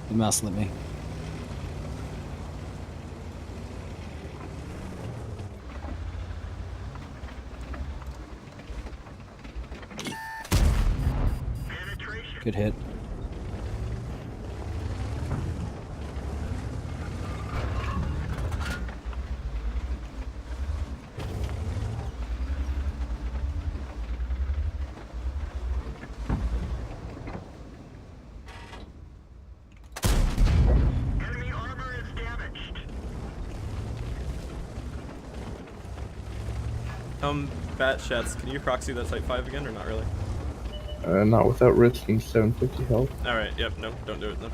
C: The mouse lit me. Good hit.
A: Bat chats, can you proxy that Type 5 again, or not really?
D: Not without risking 750 health.
A: Alright, yep, no, don't do it then.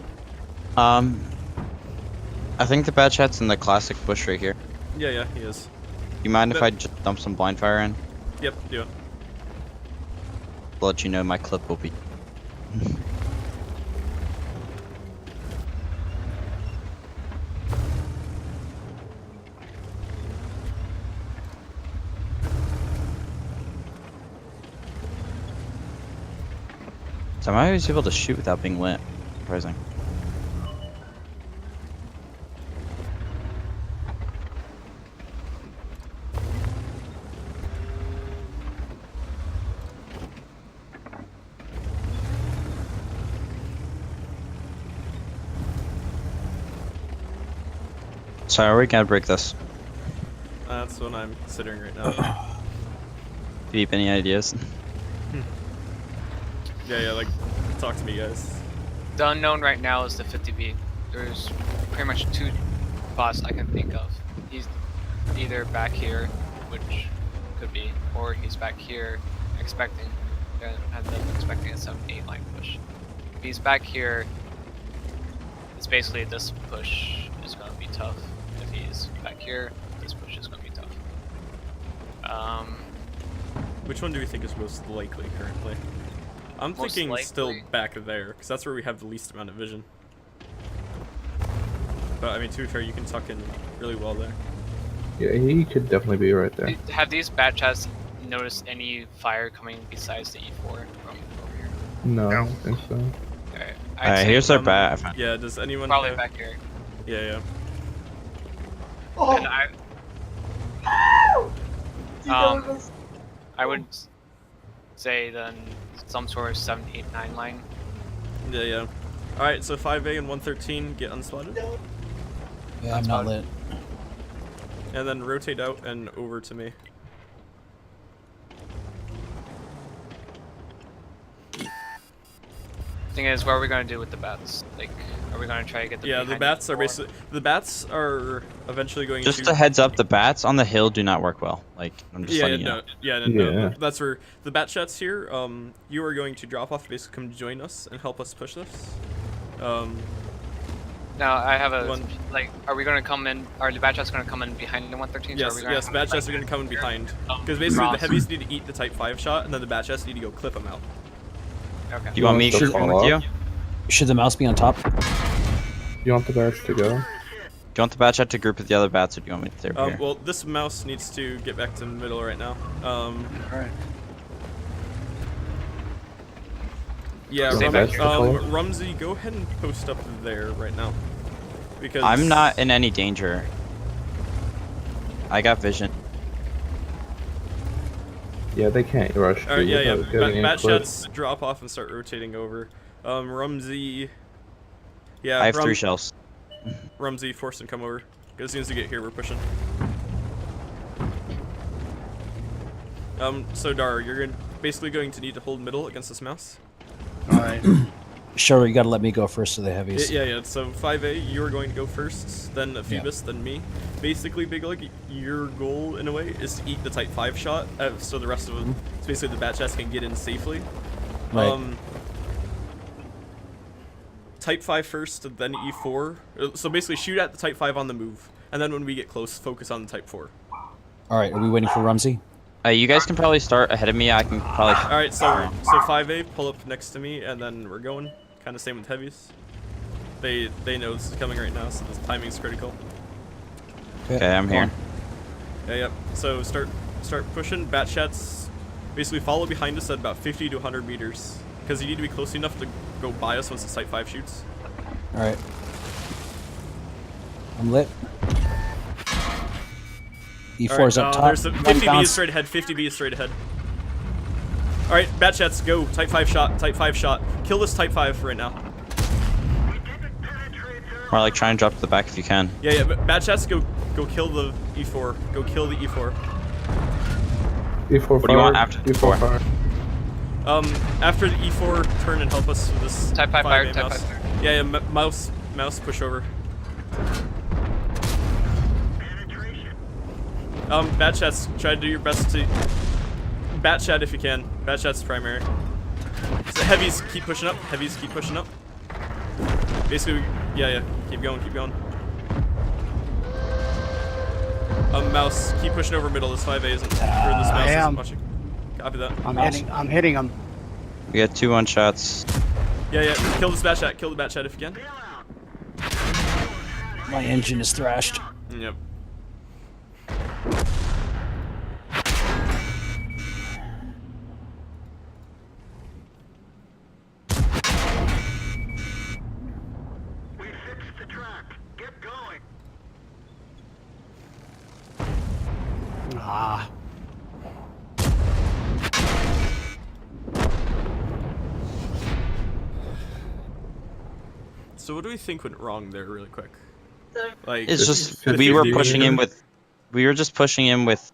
G: I think the bat chat's in the classic bush right here.
A: Yeah, he is.
G: You mind if
A: But-
G: I just dump some blind fire in?
A: Yep, do it.
G: I'll let you know my clip will be. So I'm always able to shoot without being lit. Surprising. So are we gonna break this?
A: That's what I'm considering right now.
G: Deep, any ideas?
A: Yeah, like, talk to me, guys.
E: The unknown right now is the 50B. There's pretty much two spots I can think of. He's either back here, which could be, or he's back here expecting, and then expecting a 7-8 line push. If he's back here, it's basically this push is going to be tough. If he's back here, this push is going to be tough.
A: Which one do we think is most likely currently? I'm
E: Most
A: thinking still
E: likely.
A: back there, because that's where we have the least amount of vision. But I mean, to be fair, you can tuck in really well there.
D: Yeah, he could definitely be right there.
E: Have these bat chats noticed any fire coming besides the E4 from over here?
D: No, I
B: No.
D: don't think so.
E: Alright,
G: Alright, here's their
A: um,
G: bat. I found.
A: Yeah, does anyone
E: probably
A: have-
E: back here.
A: Yeah.
E: And I would say then some sort of 7, 8, 9 line.
A: Yeah. Alright, so 5A and 113 get unspotted.
C: Yeah, I'm not lit.
A: And then rotate out and over to me.
E: Thing is, what are we gonna do with the bats? Like, are we gonna try to get them
A: Yeah, the
E: behind
A: bats
E: the
A: are
E: wall?
A: basically... The bats are eventually going
G: Just
A: to...
G: a heads up, the bats on the hill do not work well. Like, I'm just
A: Yeah,
G: letting you know.
A: no.
D: Yeah.
A: That's where the bat chats here. You are going to drop off, basically come join us and help us push this.
E: Now, I have a
A: One-
E: like. Are we gonna come in? Are the bat chats gonna come in behind the 113?
A: Yes, bat chats are going to come in behind. Because basically the heavies need to eat the Type 5 shot, and then the bat chats need to go clip them out.
E: Okay.
G: Do you want me
D: Should-
G: to come with you?
C: Should the mouse be on top?
D: You want the bats to go?
G: Do you want the bat chat to group with the other bats, or do you want me to stay over here?
A: Well, this mouse needs to get back to the middle right now.
C: Alright.
A: Yeah,
E: Stay back here.
A: Rumsey, go ahead and post up there right now. Because
G: I'm not in any danger. I got vision.
D: Yeah, they can't rush
A: Alright,
D: you
A: yeah.
D: without getting
A: Bat
D: a clip.
A: chats drop off and start rotating over. Rumsey. Yeah,
G: I have 3 shells.
A: Rumsey, force and come over. 'Cause as soon as you get here, we're pushing. So Dar, you're basically going to need to hold middle against this mouse.
F: Alright.
C: Sure, you got to let me go first to the heavies.
A: Yeah. So 5A, you're going to go first, then Phoebus, then me. Basically, Big Leg, your goal in a way is to eat the Type 5 shot, so the rest of them, so basically the bat chest can get in safely.
C: Right.
A: Type 5 first, then E4. So basically, shoot at the Type 5 on the move, and then when we get close, focus on the Type 4.
C: All right, are we waiting for Rumsey?
G: You guys can probably start ahead of me. I can probably.
A: All right, so 5A, pull up next to me, and then we're going. Kind of same with heavies. They know this is coming right now, so this timing's critical.
G: Okay, I'm here.
A: Yep. So start pushing. Bat chats basically follow behind us at about 50 to 100 meters, because you need to be close enough to go by us once the Type 5 shoots.
C: All right. I'm lit. E4's up top.
A: There's 50B
C: bounce.
A: is straight ahead. 50B is straight ahead. All right, bat chats, go. Type 5 shot. Type 5 shot. Kill this Type 5 right now.
G: Or like try and drop to the back if you can.
A: Yeah. But bat chats, go kill the E4. Go kill the E4.
D: E4
G: What do you want after the
D: E4
G: E4?
D: fire.
A: After the E4, turn and help us with this
E: Type 5 fire,
A: 5A
E: Type
A: mouse.
E: 5 fire.
A: Yeah, mouse push over. Bat chats, try to do your best to bat chat if you can. Bat chat's primary. So heavies keep pushing up. Heavies keep pushing up. Basically, yeah. Keep going. Mouse, keep pushing over middle. This 5A isn't. Or this mouse
F: I
A: isn't
F: am.
A: watching. Copy that.
F: I'm hitting him.
G: We got 2 1-shots.
A: Yeah. Kill this bat chat. Kill the bat chat if you can.
C: My engine is thrashed.
A: Yep.
F: Ah.
A: So what do we think went wrong there, really quick? Like
G: It's just
A: the
G: we were
A: 50
G: pushing in
A: meter-
G: with. We were just pushing in with,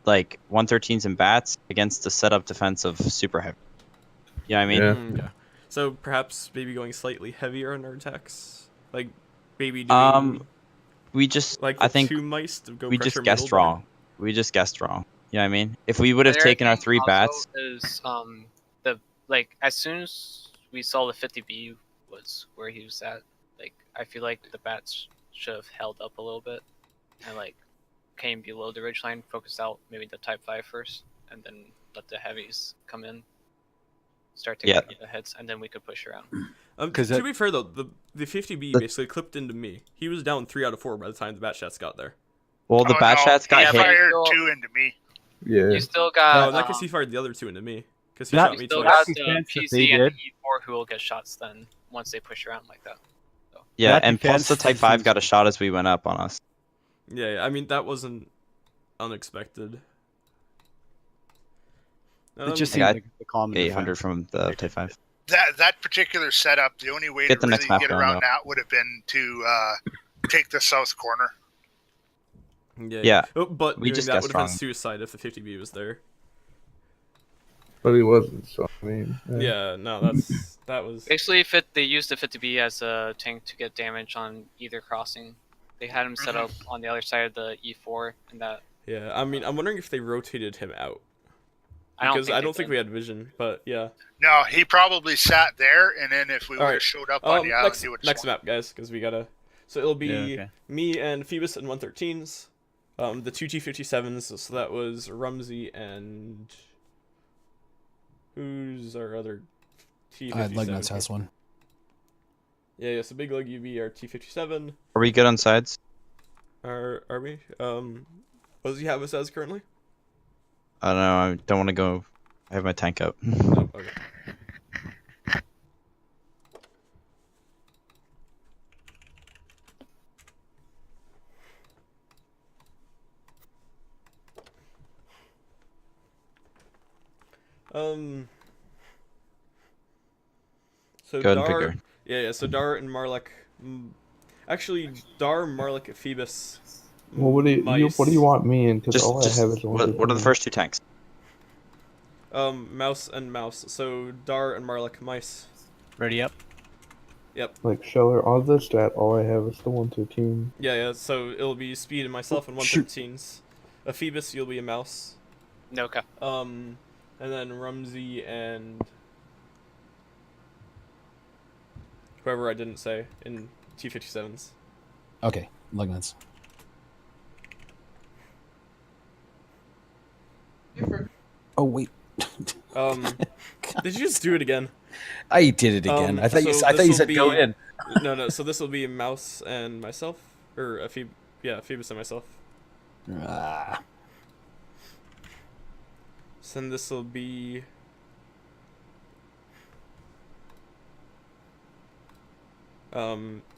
G: like 113s and bats against the setup defense of super heavy. Yeah, I mean.
D: Yeah.
A: Yeah. So perhaps maybe going slightly heavier on our attacks, like maybe doing
G: We just.
A: like
G: I
A: the
G: think
A: 2 mice to go
G: we
A: pressure
G: just guessed
A: middle
G: wrong. We just guessed wrong. You know what I mean? If we would have
E: Another
G: taken our
E: thing
G: 3
E: also
G: bats.
E: Is the like as soon as we saw the 50B was where he was at, like I feel like the bats should have held up a little bit and like came below the ridgeline, focused out maybe the Type 5 first, and then let the heavies come in, start taking the hits, and then we could push around.
A: To be fair though, the 50B basically clipped into me. He was down 3 out of 4 by the time the bat shots got there.
G: Well, the bat shots
B: He
G: got hit.
B: fired
E: Still-
B: 2 into me.
D: Yeah.
E: You still
A: No,
E: got
A: in that case he fired the other 2 into me because he
F: That-
A: shot me
E: you still
A: twice.
E: got the
F: defense that they
E: PC and the
F: did.
E: E4 who will get shots then once they push around like that.
G: Yeah,
F: That
G: and plus the
F: defense
G: Type 5
F: is-
G: got a shot as we went up on us.
A: Yeah. I mean that wasn't unexpected.
F: It just
G: I
F: seems
G: got
F: like the common
G: 800
F: defense.
G: from the Type 5.
B: That particular setup, the only way
G: Get
B: to
G: the
B: really
G: next map
B: get
G: going,
B: around
G: though.
B: that would have been to take the south corner.
A: Yeah. Oh, but
G: We
A: doing
G: just
A: that
G: guessed
A: would have
G: wrong.
A: been suicide if the 50B was there.
D: But he wasn't, so I mean.
A: Yeah. No, that was.
E: Basically, they used the 50B as a tank to get damage on either crossing. They had him set up on the other side of the E4, and that
A: Yeah. I mean, I'm wondering if they rotated him out
E: I
A: because I
E: they
A: don't think
E: did.
A: we had vision. But yeah.
B: No, he probably sat there, and then if we would have
A: Alright,
B: showed up on the island,
A: next
B: he would have
A: next map, guys, because we gotta. So it'll be
F: Yeah, okay.
A: me and Phoebus and 113s, the 2 T57s. So that was Rumsey and who's our other T57?
C: Legnuts has one.
A: Yeah. So Big Leg UV our T57.
G: Are we good on sides?
A: Are we? What does he have us as currently?
G: I don't know. I don't want to go. I have my tank up.
A: Oh, okay. So
G: Go ahead and pick
A: Dar,
G: your-
A: yeah. So Dar and Marlek. Actually, Dar, Marlik, Phoebus.
D: Well, what do you
A: Mice.
D: what do you want me in? Because
G: Just,
D: all I have is one.
G: what are the first 2 tanks?
A: Mouse and mouse. So Dar and Marlik, mice.
F: Ready up.
D: Like Scheller on the stat. All I have is the 113.
A: Yeah. So it'll be speed and myself and
C: shoot.
A: 113s. A Phoebus, you'll be a mouse.
E: Noka.
A: And then Rumsey and whoever I didn't say in T57s.
C: Okay, Lignans. Oh wait,
A: Did you just do it again?
C: I did it again. I thought you.
A: so
C: I thought you
A: this'll
C: said go
A: be-
C: in.
A: No. So this will be mouse and myself, or a Phoebus and myself.
C: Ah,
A: So then this will be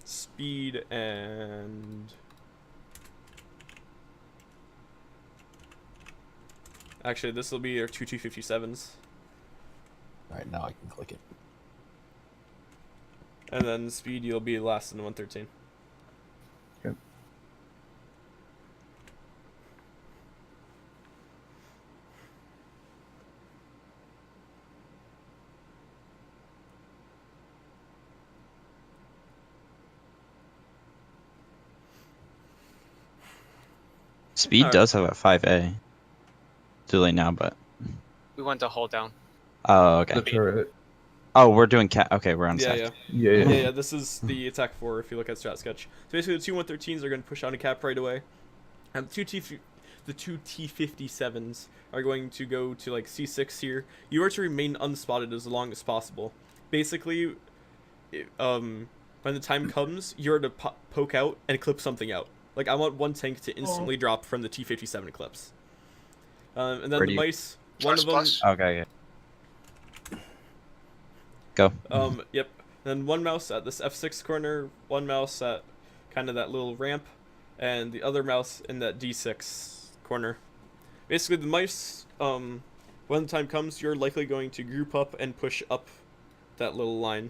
A: speed and actually this will be our 2 T57s,
C: all right, now I can click it.
A: and then speed you'll be last in the 113.
D: Yep.
G: Speed
A: Alright.
G: does have a 5A. Too late now, but.
E: We went to hold down.
G: Oh, okay.
D: The turret.
G: Oh, we're doing cat. Okay, we're on
A: Yeah,
G: sec.
A: yeah.
D: Yeah.
A: This is the attack 4 if you look at strat sketch. So basically the 2 113s are going to push on a cap right away. And the two T57s are going to go to like C6 here. You are to remain unspotted as long as possible. Basically, when the time comes, you're to poke out and clip something out. Like I want one tank to instantly drop from the T57 clips. And then
G: Where
A: the
G: do you-
A: mice, one of them.
B: Plus.
G: Okay, yeah. Go.
A: Yep. Then one mouse at this F6 corner, one mouse at kind of that little ramp, and the other mouse in that D6 corner. Basically, the mice, when the time comes, you're likely going to group up and push up that little line.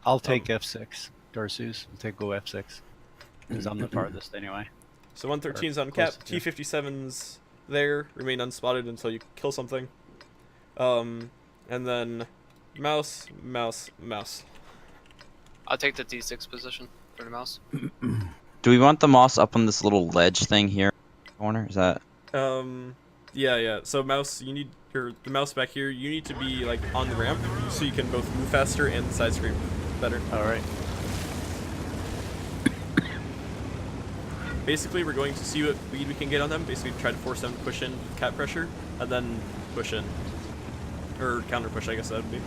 F: I'll take F6. Darsus, I'll take go F6. Because I'm the farthest anyway.
A: So 113's on
F: close,
A: cap,
F: yeah.
A: T57's there, remain unspotted until you kill something. And then mouse, mouse, mouse.
E: I'll take the D6 position for the mouse.
G: Do we want the moss up on this little ledge thing here? Corner? Is that?
A: Yeah. So mouse, the mouse back here, you need to be like on the ramp so you can both move faster and side scream better.
F: Alright.
A: Basically, we're going to see what lead we can get on them. Basically, try to force them to push in with cap pressure and then push in, or counter push, I guess that would be.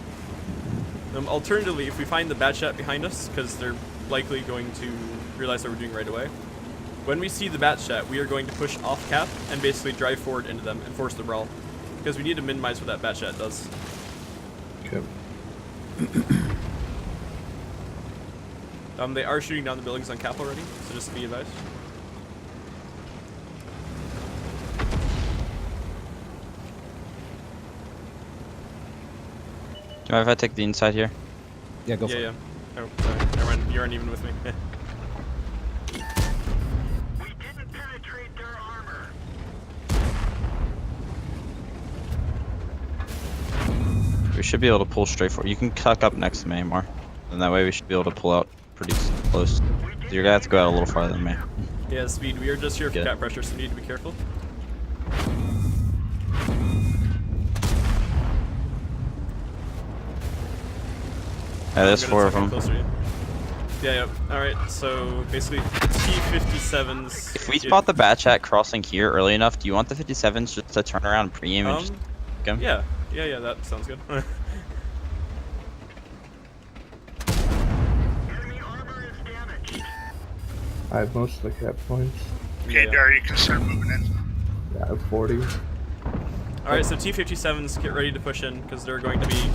A: Alternatively, if we find the bad shot behind us, because they're likely going to realize what we're doing right away, when we see the bat shot, we are going to push off cap and basically drive forward into them and force the brawl, because we need to minimize what that bat shot does.
D: Okay.
A: They are shooting down the buildings on cap already, so just be advised.
G: Do you mind if I take the inside here?
C: Yeah, go for
A: Yeah.
C: it.
A: Oh, sorry. Never mind. You aren't even with me.
G: We should be able to pull straight forward. You can tuck up next to me more. And that way we should be able to pull out pretty close. You're gonna have to go out a little farther than me.
A: Yeah, speed. We are just here for
G: Yeah.
A: cap pressure, so we need to be careful.
G: Yeah, there's
A: I'm
G: 4
A: gonna
G: of
A: tuck in
G: them.
A: closer to you. Yeah. Alright, so basically, T57s.
G: If we spot the bat chat crossing here early enough, do you want the 57s just to turn around and pre-aim and just pick 'em?
A: Yeah, that sounds good.
D: I have most of the cap points.
B: Okay,
A: Yeah.
B: Dar, you can start moving in.
D: Yeah, I have 40.
A: Alright, so T57s, get ready to push in, because they're going to be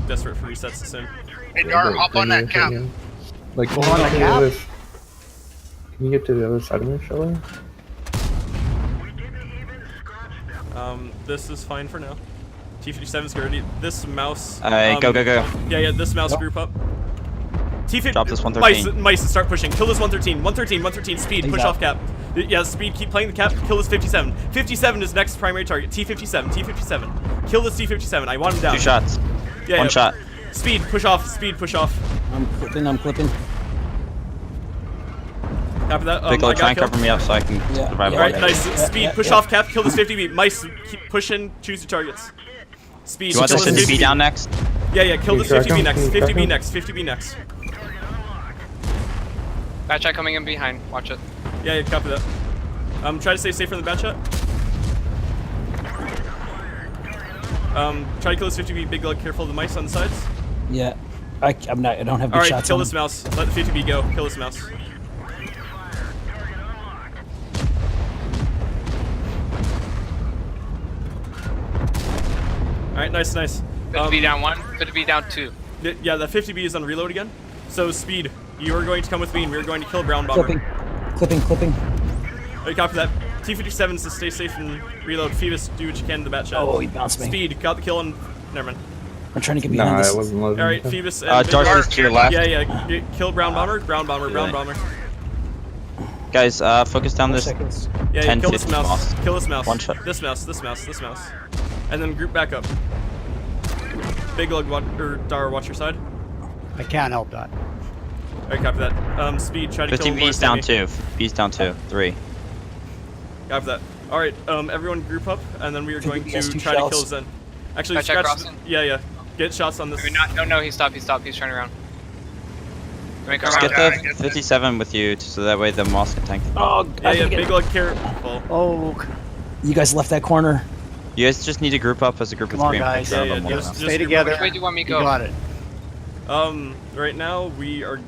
A: desperate for resets soon.
B: Hey, Dar, hop on that cap.
D: Like,
F: Go on the
D: can you
F: cap?
D: get to Can you get to the other side of me, Scheller?
A: This is fine for now. T57's get ready. This mouse.
G: Alright, go.
A: Yeah, this mouse
C: Yep.
A: group up. T50.
G: Drop this 113.
A: Mice, start pushing. Kill this 113. 113, 113, speed.
C: He's
A: Push
C: out.
A: off cap. Yeah, speed. Keep playing the cap. Kill this 57. 57 is next primary target. T57. T57. Kill this T57. I want him down.
G: 2 shots.
A: Yeah,
G: One
A: yeah.
G: shot.
A: Speed. Push off. Speed. Push off.
H: I'm clipping.
A: Copy that.
G: Big
A: I
G: Lug, try
A: got
G: and cover me up so I can
H: Yeah.
G: survive.
A: All right,
H: Yeah,
A: nice.
H: yeah,
A: Speed.
H: yeah,
A: Push
H: yeah.
A: off cap. Kill this 50B. Mice. Keep pushing. Choose your targets. Speed.
G: Do you want
A: kill
G: this 50B
A: 50B.
G: down next?
A: Yeah, yeah. Kill
D: Can
A: this
D: you track
A: 50B
D: him?
A: next.
D: Can you track
A: 50B
D: him?
A: next. 50B next.
E: Bad shot coming in behind. Watch it.
A: Yeah, yeah. Copy that. Try to stay safe from the bad shot. Try to kill this 50B. Big Lug. Careful of the mice on the sides.
H: Yeah. I'm not. I don't have good
A: All right,
H: shots
A: kill
H: on
A: this
H: him.
A: mouse. Let the 50B go. Kill this mouse. All right, nice, nice.
E: 50B down 1. 50B down 2.
A: Yeah, the 50B is on reload again. So speed, you are going to come with me, and we are going to kill Brown Bomber.
H: Clipping.
A: All right, copy that. T57 to stay safe and reload. Phoebus, do what you can to the bat shot.
H: Oh, he bounced me.
A: Speed, got the kill and never mind.
H: I'm trying to get behind
D: Nah,
H: this.
D: I wasn't loading.
A: All right,
D: him.
A: Phoebus. And
G: Darcy
A: Big
G: is to your left.
A: Yeah, yeah. Kill Brown Bomber. Brown Bomber. Brown
G: Really?
A: Bomber.
G: Guys, focus down
H: 4
G: this.
H: seconds.
A: Yeah,
G: 10,
A: kill this
G: 50
A: mouse.
G: mouse.
A: Kill this mouse.
G: One shot.
A: This mouse. This mouse. This mouse. And then group back up. Big Lug, Dar, watch your side.
F: I can't help that.
A: All right, copy that. Speed, try to kill
G: 50B's
A: Lord
G: down
A: Sammy.
G: 2. B's down 2. 3.
A: Copy that. All right, everyone group up, and then we are going
H: 50B
A: to
H: has 2
A: try to kill
H: shells.
A: Zen. Actually,
E: Can I check
A: scratch.
E: crossing?
A: Yeah, yeah. Get shots on this.
E: No, he stopped. He's turning around. Let me come
G: Just
E: around.
G: get
B: Yeah, I
G: the
B: get that.
G: 57 with you so that way the moss can tank.
H: Oh,
A: Yeah,
H: I
A: yeah.
H: can get
A: Big
H: it.
A: Lug, careful.
F: Oh,
H: You guys left that corner.
G: You guys just need to group up as a group
F: Come
G: of
F: on,
G: 3 and
F: guys.
G: push around
A: Yeah,
G: on
A: yeah,
G: one
A: just-
G: of them.
F: stay
A: group
F: together.
E: Which way do you want me to
F: You
E: go?
F: got it.
A: Right now we are.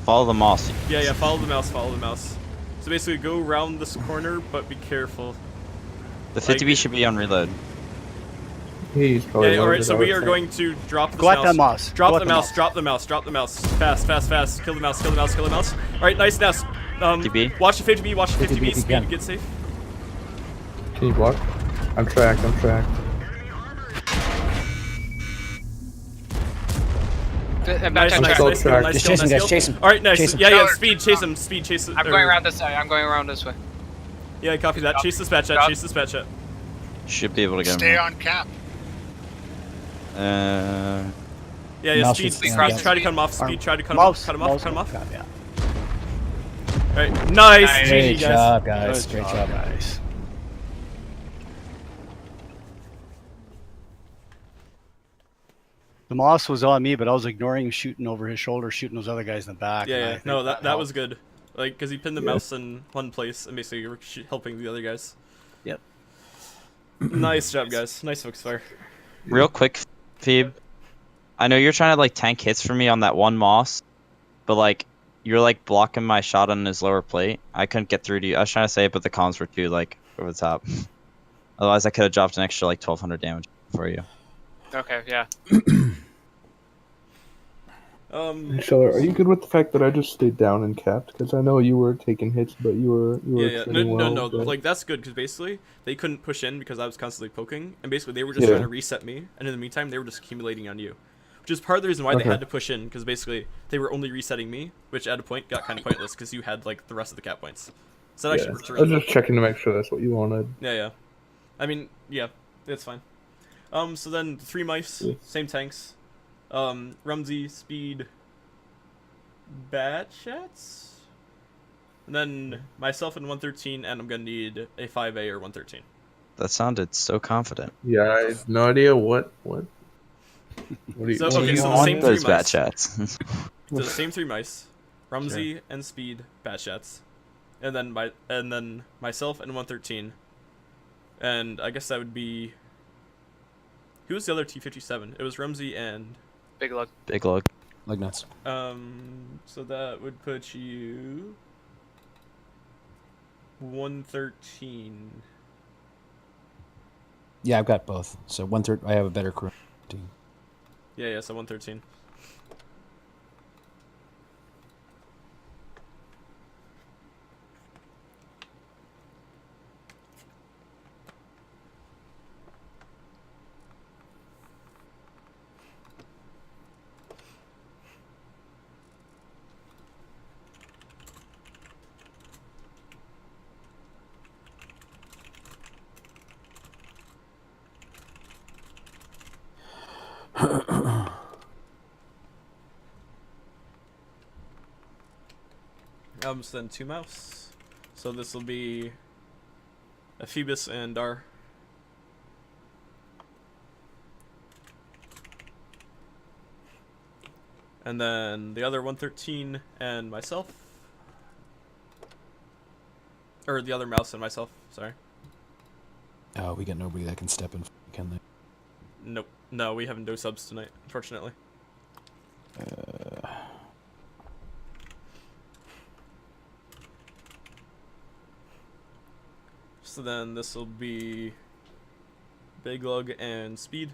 G: Follow the moss.
A: Yeah, follow the mouse. Follow the mouse. So basically, go around this corner, but be careful.
G: The 50B should be on reload.
D: He's probably
A: Yeah, all right.
D: loaded,
A: So
D: I
A: we
D: would
A: are
D: say.
A: going to drop this
F: Go at
A: mouse.
F: that mouse.
A: Drop
F: Go
A: the
F: at
A: mouse. Drop the mouse. Drop the mouse. Fast, fast, fast. Kill the mouse. Kill the mouse. Kill the mouse. All right, nice mouse.
G: 50B.
A: Watch the 50B. Watch the
H: 50B
A: 50B.
H: if you
A: Speed.
H: can.
A: Get safe.
D: Can you block? I'm tracked.
E: Back
A: Nice,
E: check,
A: nice,
E: check.
D: still
A: nice kill,
D: tracked.
A: nice
H: Just
A: kill,
H: chase him,
A: nice
H: guys,
A: kill.
H: chase him.
A: All right, nice.
H: Chase him.
A: Yeah, yeah.
E: No,
A: Speed. Chase him. Speed. Chase him.
E: I'm going around this side. I'm going around this way.
A: Yeah, copy that. Chase this bat shot.
E: Drop.
A: Chase this bat shot.
G: Should be able to get
B: Stay
G: him.
B: on cap.
A: Yeah, yeah.
H: Mouse
A: Speed.
H: is-
A: Speed.
H: yeah.
A: Try to cut him off. Speed. Try to cut him
F: Mouse.
A: off. Cut him off. Cut him off.
F: God, yeah.
A: All right. Nice.
E: Nice.
H: Great
A: GG, guys.
H: job, guys.
F: Good
H: Great
F: job,
H: job.
F: guys. The moss was on me, but I was ignoring him, shooting over his shoulder, shooting those other guys in the back. and I
A: Yeah, yeah.
F: think
A: No, that
F: helped.
A: was good. Like, cause he pinned the mouse in one place, and basically you were helping the other guys.
F: Yep.
A: Nice job, guys. Nice focus fire.
G: Real quick, Phoebe. I know you're trying to like tank hits for me on that one moss, but like you're like blocking my shot on his lower plate. I couldn't get through to you. I was trying to say it, but the comms were too like over the top. Otherwise, I could have dropped an extra like 1200 damage for you.
E: Okay, yeah.
D: Scheller, are you good with the fact that I just stayed down and capped? Because I know you were taking hits, but you were
A: Yeah, yeah.
D: extending well,
A: No.
D: but-
A: Like that's good because basically they couldn't push in because I was constantly poking, and basically they were just
D: Yeah.
A: trying to reset me, and in the meantime they were just accumulating on you, which is part of the reason why they
D: Okay.
A: had to push in because basically they were only resetting me, which at a point got kind of pointless because you had like the rest of the cap points. So that
D: yeah.
A: actually worked
D: I
A: really
D: was
A: well.
D: just checking to make sure that's what you wanted.
A: Yeah, yeah. I mean, yeah, it's fine. So then 3 mice,
D: Yeah.
A: same tanks. Rumsey, Speed, Batchats, and then myself in 113, and I'm gonna need a 5A or 113.
G: That sounded so confident.
D: Yeah, I have no idea what do you,
A: So,
D: what
A: okay,
D: do you
A: so the
D: want?
A: same three
G: Those bad
A: mice.
G: chats.
A: So the same 3 mice, Rumsey and Speed, Batchats, and then myself and 113, and I guess that would be. Who was the other T57? It was Rumsey and.
E: Big luck.
G: Big look.
H: Like nuts.
A: So that would put you 113.
H: Yeah, I've got both. So 1/3. I have a better crew. Team.
A: Yeah, so 113. So then 2 mouse. So this will be a Phoebus and Dar. And then the other 113 and myself. Or the other mouse and myself, sorry.
H: We got nobody that can step in, can they?
A: Nope. No, we have no subs tonight, unfortunately. So then this will be Big Lug and Speed.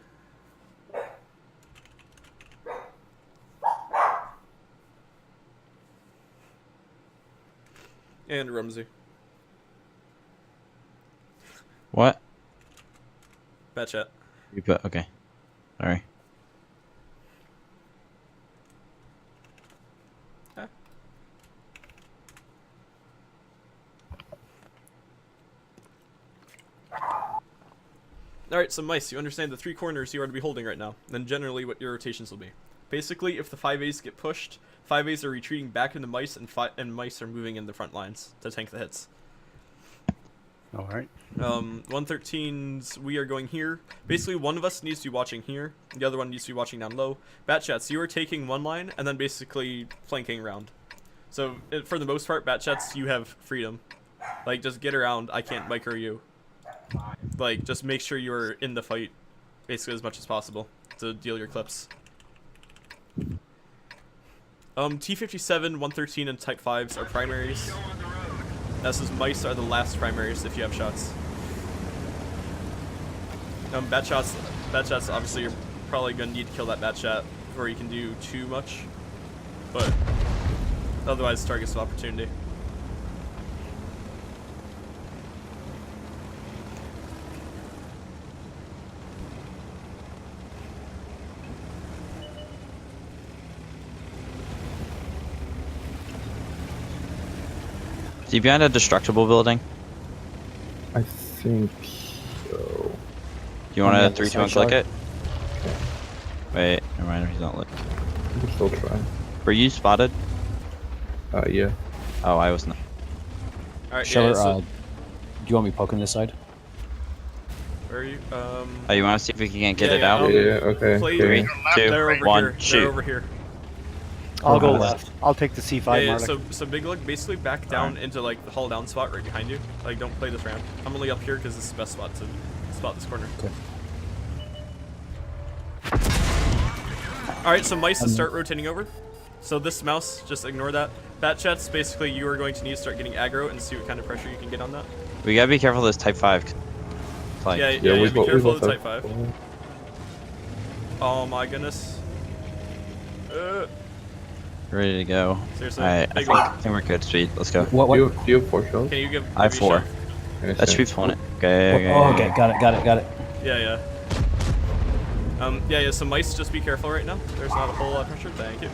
A: And Rumsey.
G: What?
A: Bat chat.
G: You put okay. Sorry.
A: Alright, so mice, you understand the 3 corners you are to be holding right now, then generally what your rotations will be. Basically, if the 5As get pushed, 5As are retreating back into mice, and mice are moving in the front lines to tank the hits.
F: Alright.
A: 113s, we are going here. Basically, one of us needs to be watching here, the other one needs to be watching down low. Bat chats, you are taking one line, and then basically flanking around. So, for the most part, bat chats, you have freedom. Like, just get around, I can't micro you. Like, just make sure you're in the fight, basically as much as possible, to deal your clips. T57, 113, and Type 5s are primaries. As mice are the last primaries if you have shots. Bat shots, obviously you're probably going to need to kill that bat chat before you can do too much. But, otherwise targets of opportunity.
G: Is he behind a destructible building?
D: I think so.
G: Do you want to 3, 2, 1 click it? Wait, never mind, he's not lit.
D: We can still try.
G: Were you spotted?
D: Yeah.
G: Oh, I was not.
A: Alright,
H: Sheller,
A: yeah, so,
H: do you want me poking this side?
A: where are you?
G: Oh, you want to see if we can get it out?
D: Yeah, okay.
A: Play,
D: okay.
G: 3, 2,
A: they're over
G: 1,
A: here.
G: shoot.
A: They're over here.
F: I'll go
H: Okay.
F: left. I'll take the C5
A: Yeah,
F: Marlick.
A: so Big Lug, basically back down into like the hull down spot right behind you. Like, don't play this round. I'm only up here because this is the best spot to spot this corner.
H: Okay.
A: Alright, so mice to start rotating over. So this mouse, just ignore that. Bat chats, basically you are going to need to start getting aggro and see what kind of pressure you can get on that.
G: We gotta be careful of this Type 5. Like,
A: Yeah,
D: we
A: be
D: both-
A: careful
D: we
A: of the
D: both
A: Type
D: have-
A: 5. Oh my goodness.
G: ready to go.
A: Seriously,
G: Alright, I
A: Big
G: think,
A: Lug.
G: I think we're good, Speed. Let's go.
H: What?
D: Do you have 4 shells?
A: Can you give
G: I have
A: give me a
G: 4.
A: shot?
G: That should be fun. Okay,
H: Oh, okay, got it.
A: Yeah. Yeah, so mice, just be careful right now. There's not a whole lot of pressure. Thank you.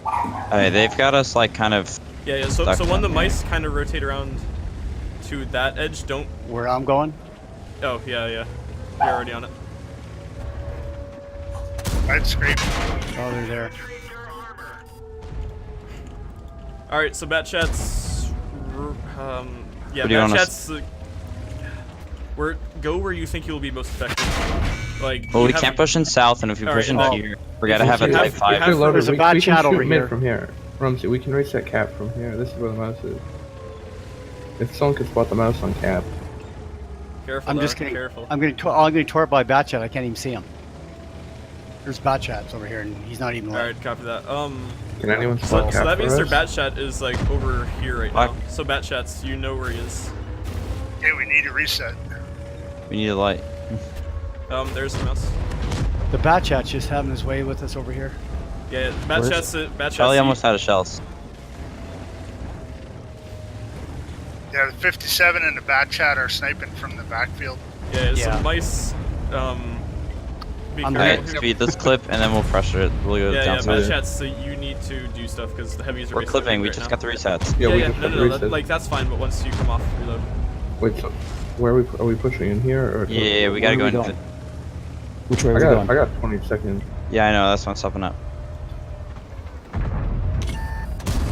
G: Alright, they've got us like kind of.
A: Yeah, so
G: Stuck
A: when the
G: down
A: mice kind of rotate around to that edge, don't...
F: Where I'm going?
A: Oh, yeah. You're already on it.
B: I'd scrape.
F: Oh, they're there.
A: Alright, so bat chats... yeah,
G: What do you
A: bat
G: want us-
A: chats... go where you think you'll be most effective. Like,
G: Well,
A: you
G: we
A: have-
G: can't push in south, and if we
A: Alright,
G: push in
A: well,
G: here, we gotta have a
A: you
G: Type
A: have-
G: 5.
A: you have-
F: There's a
D: we
F: bad
D: can
F: chat
D: shoot
F: over
D: mid
F: here.
D: from here. Rumsey, we can race that cap from here. This is where the mouse is. If someone could spot the mouse on cap.
A: Careful,
F: I'm
A: though,
F: just getting.
A: careful.
F: I'm getting torqued by Batchat. I can't even see him. There's Batchats over here, and he's not even.
A: Alright, copy that.
D: Can anyone
A: So
D: spot cap
A: that
D: for
A: means their
D: us?
A: bat chat is like over here right
G: Fuck.
A: now. So bat chats, you know where he is.
B: Okay, we need a reset.
G: We need a light.
A: There's the mouse.
F: The Batchat's just having his way with us over here.
A: Yeah, bat
H: Where's-
A: chats. Bat
G: Charlie
A: chats.
G: almost out of shells.
B: Yeah, the 57 and the bat chat are sniping from the backfield.
A: Yeah,
F: Yeah.
A: so mice. Be
F: I'm
A: careful
G: Alright,
A: here.
G: Speed, let's clip, and then we'll pressure it. We'll go
A: Yeah,
G: down
A: bat
G: south.
A: chats. So you need to do stuff because the heavies are.
G: We're
A: basically
G: clipping, we
A: right
G: just
A: now.
G: got the resets.
D: Yeah, we
A: Yeah,
D: can
A: no,
D: put
A: no,
D: reset.
A: like that's fine. But once you come off reload.
D: Wait, so where are we pushing in here or?
G: Yeah, we gotta
C: Where
G: go
C: are we
G: in.
C: going? Which way are
D: I
C: we
D: got
C: going?
D: I got 20 seconds.
G: Yeah, I know. That's what's stopping up.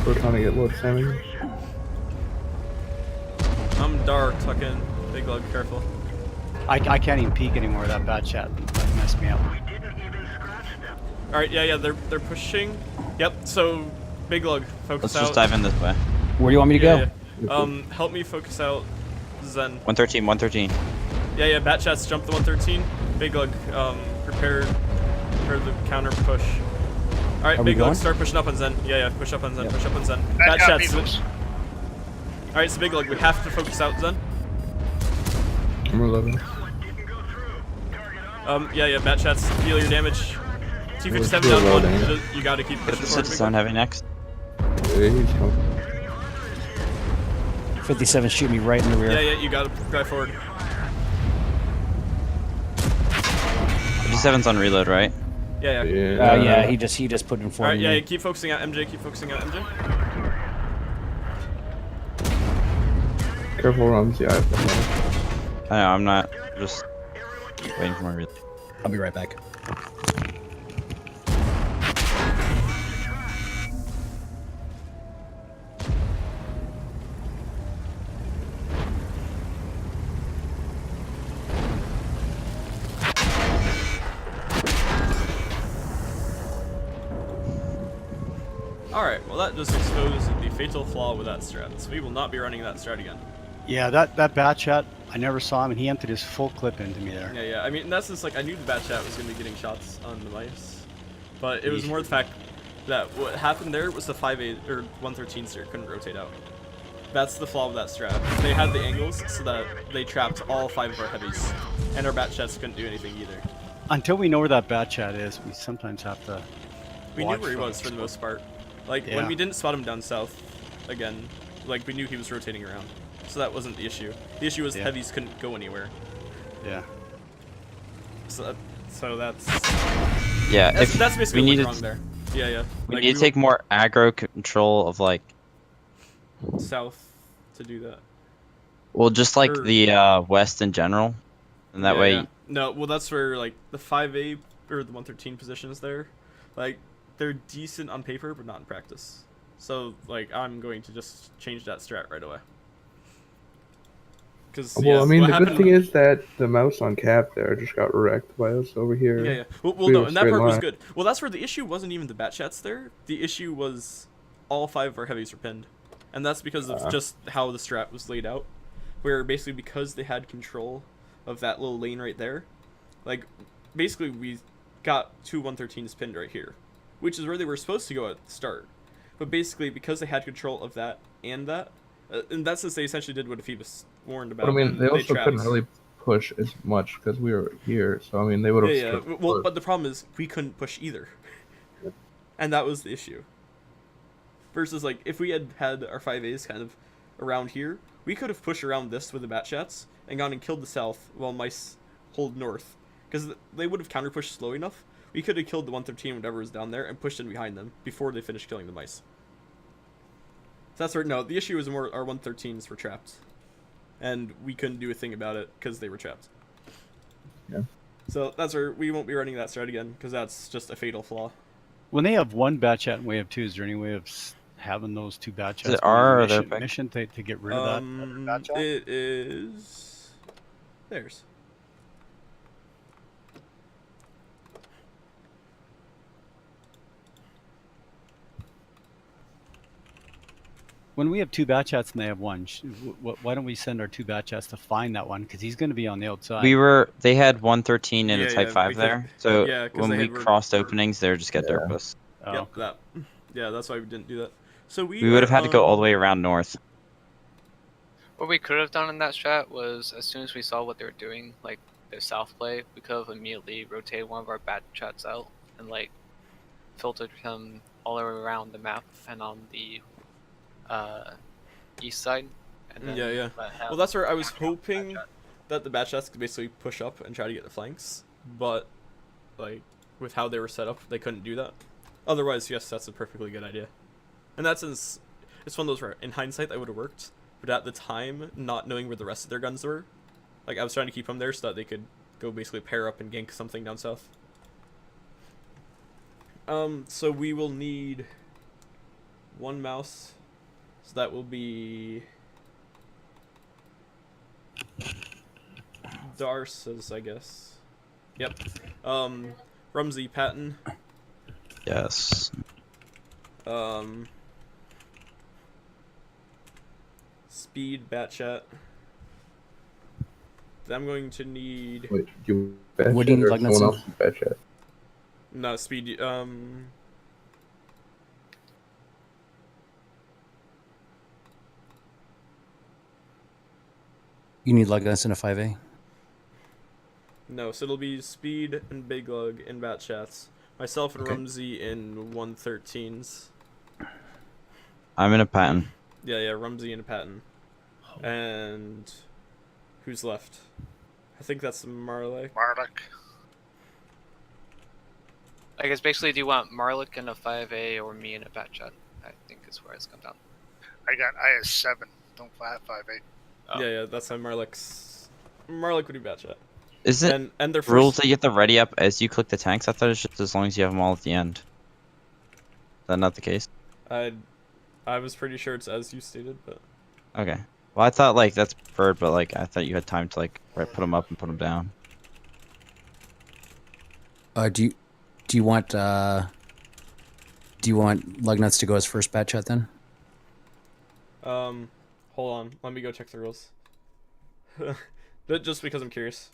D: We're trying to get load salmon.
A: I'm dark, fucking big lug, careful.
F: I can't even peek anymore. That bad chat messed me up.
A: All right, yeah, they're pushing. Yep. So big lug, focus
G: Let's
A: out.
G: just dive in this way.
C: Where do you want me to
A: Yeah,
C: go?
A: yeah. Help me focus out. Zen.
G: 113, 113.
A: Yeah, bat chats, jump the 113. Big lug, prepare for the counter push. All right,
C: Are we
A: big lug,
C: going?
A: start pushing up on Zen. Yeah, push up on Zen,
C: Yep.
A: push up on Zen.
B: Bat
A: Bat
B: chat
A: chats.
B: peoples.
A: All right, so big lug, we have to focus out Zen.
D: I'm reloading.
A: Yeah, bat chats, deal your damage. T57
D: We're
A: down one.
D: reloading.
A: You gotta keep
G: Get
A: pushing
G: the
A: forward. Big
G: citizen
A: lug.
G: heavy next.
D: Yeah, he's coming.
C: 57 shoot me right in the rear.
A: Yeah, you gotta drive forward.
G: 57's on reload, right?
A: Yeah.
C: Yeah, he just put in for
A: All right,
C: me.
A: yeah, keep focusing out MJ. Keep focusing out MJ.
D: Careful, Ramsey. I have to
G: I know. I'm not just waiting for my reload.
C: I'll be right back.
A: Alright, well that just exposed the fatal flaw with that strat, so we will not be running that strat again.
F: Yeah, that bad chat. I never saw him, and he emptied his full clip into me there.
A: Yeah, I mean, that's just like, I knew the bat chat was going to be getting shots on the mice, but it was more the fact that what happened there was the 5-8, or 113 steer couldn't rotate out. That's the flaw with that strat. They had the angles so that they trapped all 5 of our heavies, and our bat chats couldn't do anything either.
F: Until we know where that bad chat is, we sometimes have to.
A: We knew
F: watch
A: where he
F: for
A: was
F: it.
A: for the most part. Like,
F: Yeah.
A: when we didn't spot him down south, again, like, we knew he was rotating around. So that wasn't the issue. The issue was
F: Yeah.
A: heavies couldn't go anywhere.
F: Yeah.
A: So that's
G: Yeah,
A: that's basically
G: we
A: what
G: needed,
A: went wrong there. Yeah.
G: we
A: Like,
G: need to take more aggro control of like,
A: went south to do that.
G: well, just like
A: Or-
G: the west in general, and that way.
A: Yeah. No, well, that's where like the 5A or the 113 positions there, like they're decent on paper but not in practice. So like I'm going to just change that strat right away. Because
D: Well, I mean, the good thing is that the mouse on cap there just got wrecked by us over here.
A: Yeah. Well,
D: We
A: no,
D: were
A: and that
D: straight
A: part was
D: line.
A: good. Well, that's where the issue wasn't even the bat chats there. The issue was all 5 of our heavies were pinned. And that's because of just how the strat was laid out. Where basically because they had control of that little lane right there, like basically we got 2 113s pinned right here, which is where they were supposed to go at the start. But basically because they had control of that, and that's since they essentially did what Phoebus warned about.
D: But I mean, they also
A: trapped.
D: couldn't really push as much because we were here. So I mean, they would have.
A: Yeah. Well, but the problem is we couldn't push either, and that was the issue. Versus like if we had our 5As kind of around here, we could have pushed around this with the bat chats and gone and killed the south while mice hold north, because they would have counter pushed slow enough. We could have killed the 113 whatever was down there and pushed in behind them before they finished killing the mice. So that's where no, the issue was more our 113s were trapped, and we couldn't do a thing about it because they were trapped.
D: Yeah.
A: So that's where we won't be running that strat again, because that's just a fatal flaw.
F: When they have one bad chat and we have two, is there any way of having those two bad chats?
G: it R or their
F: mission to get rid of that bad chat?
A: It is theirs.
F: When we have two bad chats and they have one, why don't we send our two bad chats to find that one? Because he's going to be on the outside.
G: They had 113 and a Type 5
A: we
G: there,
A: could-
G: so
A: yeah, 'cause
G: when
A: they
G: we
A: had-
G: crossed openings, they would just get derp us.
F: Oh.
A: Yep, that. Yeah, that's why we didn't do that. So we
G: We would have had to go all the way around north.
E: What we could have done in that strat was, as soon as we saw what they were doing, like their south play, we could have immediately rotated one of our bad chats out and like filtered him all the way around the map and on the east side. And then
A: Yeah.
E: let him
A: Well, that's where I was
E: capture the bad
A: hoping
E: chat.
A: that the bat chats could basically push up and try to get the flanks, but like with how they were set up, they couldn't do that. Otherwise, yes, that's a perfectly good idea. And that's it's one of those where in hindsight that would have worked, but at the time, not knowing where the rest of their guns were, like I was trying to keep them there so that they could go basically pair up and gank something down south. So we will need 1 mouse, so that will be Darce's, I guess. Yep. Rumsey, Patton.
G: Yes.
A: Speed, Batchat. Then I'm going to need
D: Wait, you bad
C: What do you
D: chat
C: need,
D: or
C: like,
D: someone
C: Nutson?
D: else's bad chat?
A: no speed.
C: You need lug nuts in a 5A.
A: No, so it'll be Speed and Big Lug in Batchats. Myself and
C: Okay.
A: Rumsey in 113s.
G: I'm in a pattern.
A: Yeah, Rumsey and Patton. And who's left? I think that's Marley.
B: Marlick.
E: I guess basically, do you want Marlick in a 5A or me in a Batchat? I think is where it's come down.
B: I have 7. Don't have 5-8.
E: Oh.
A: Yeah, that's how Marlick's. Marlick would do Batchat.
G: Is it
A: And their
G: rules
A: first.
G: that you get the ready up as you click the tanks? I thought it's just as long as you have them all at the end. Is that not the case?
A: I was pretty sure it's as you stated, but
G: Okay. Well, I thought like that's preferred, but like I thought you had time to like put them up and put them down.
C: Do you want lug nuts to go as first batch shot then?
A: hold on, let me go check the rules. Just because I'm curious.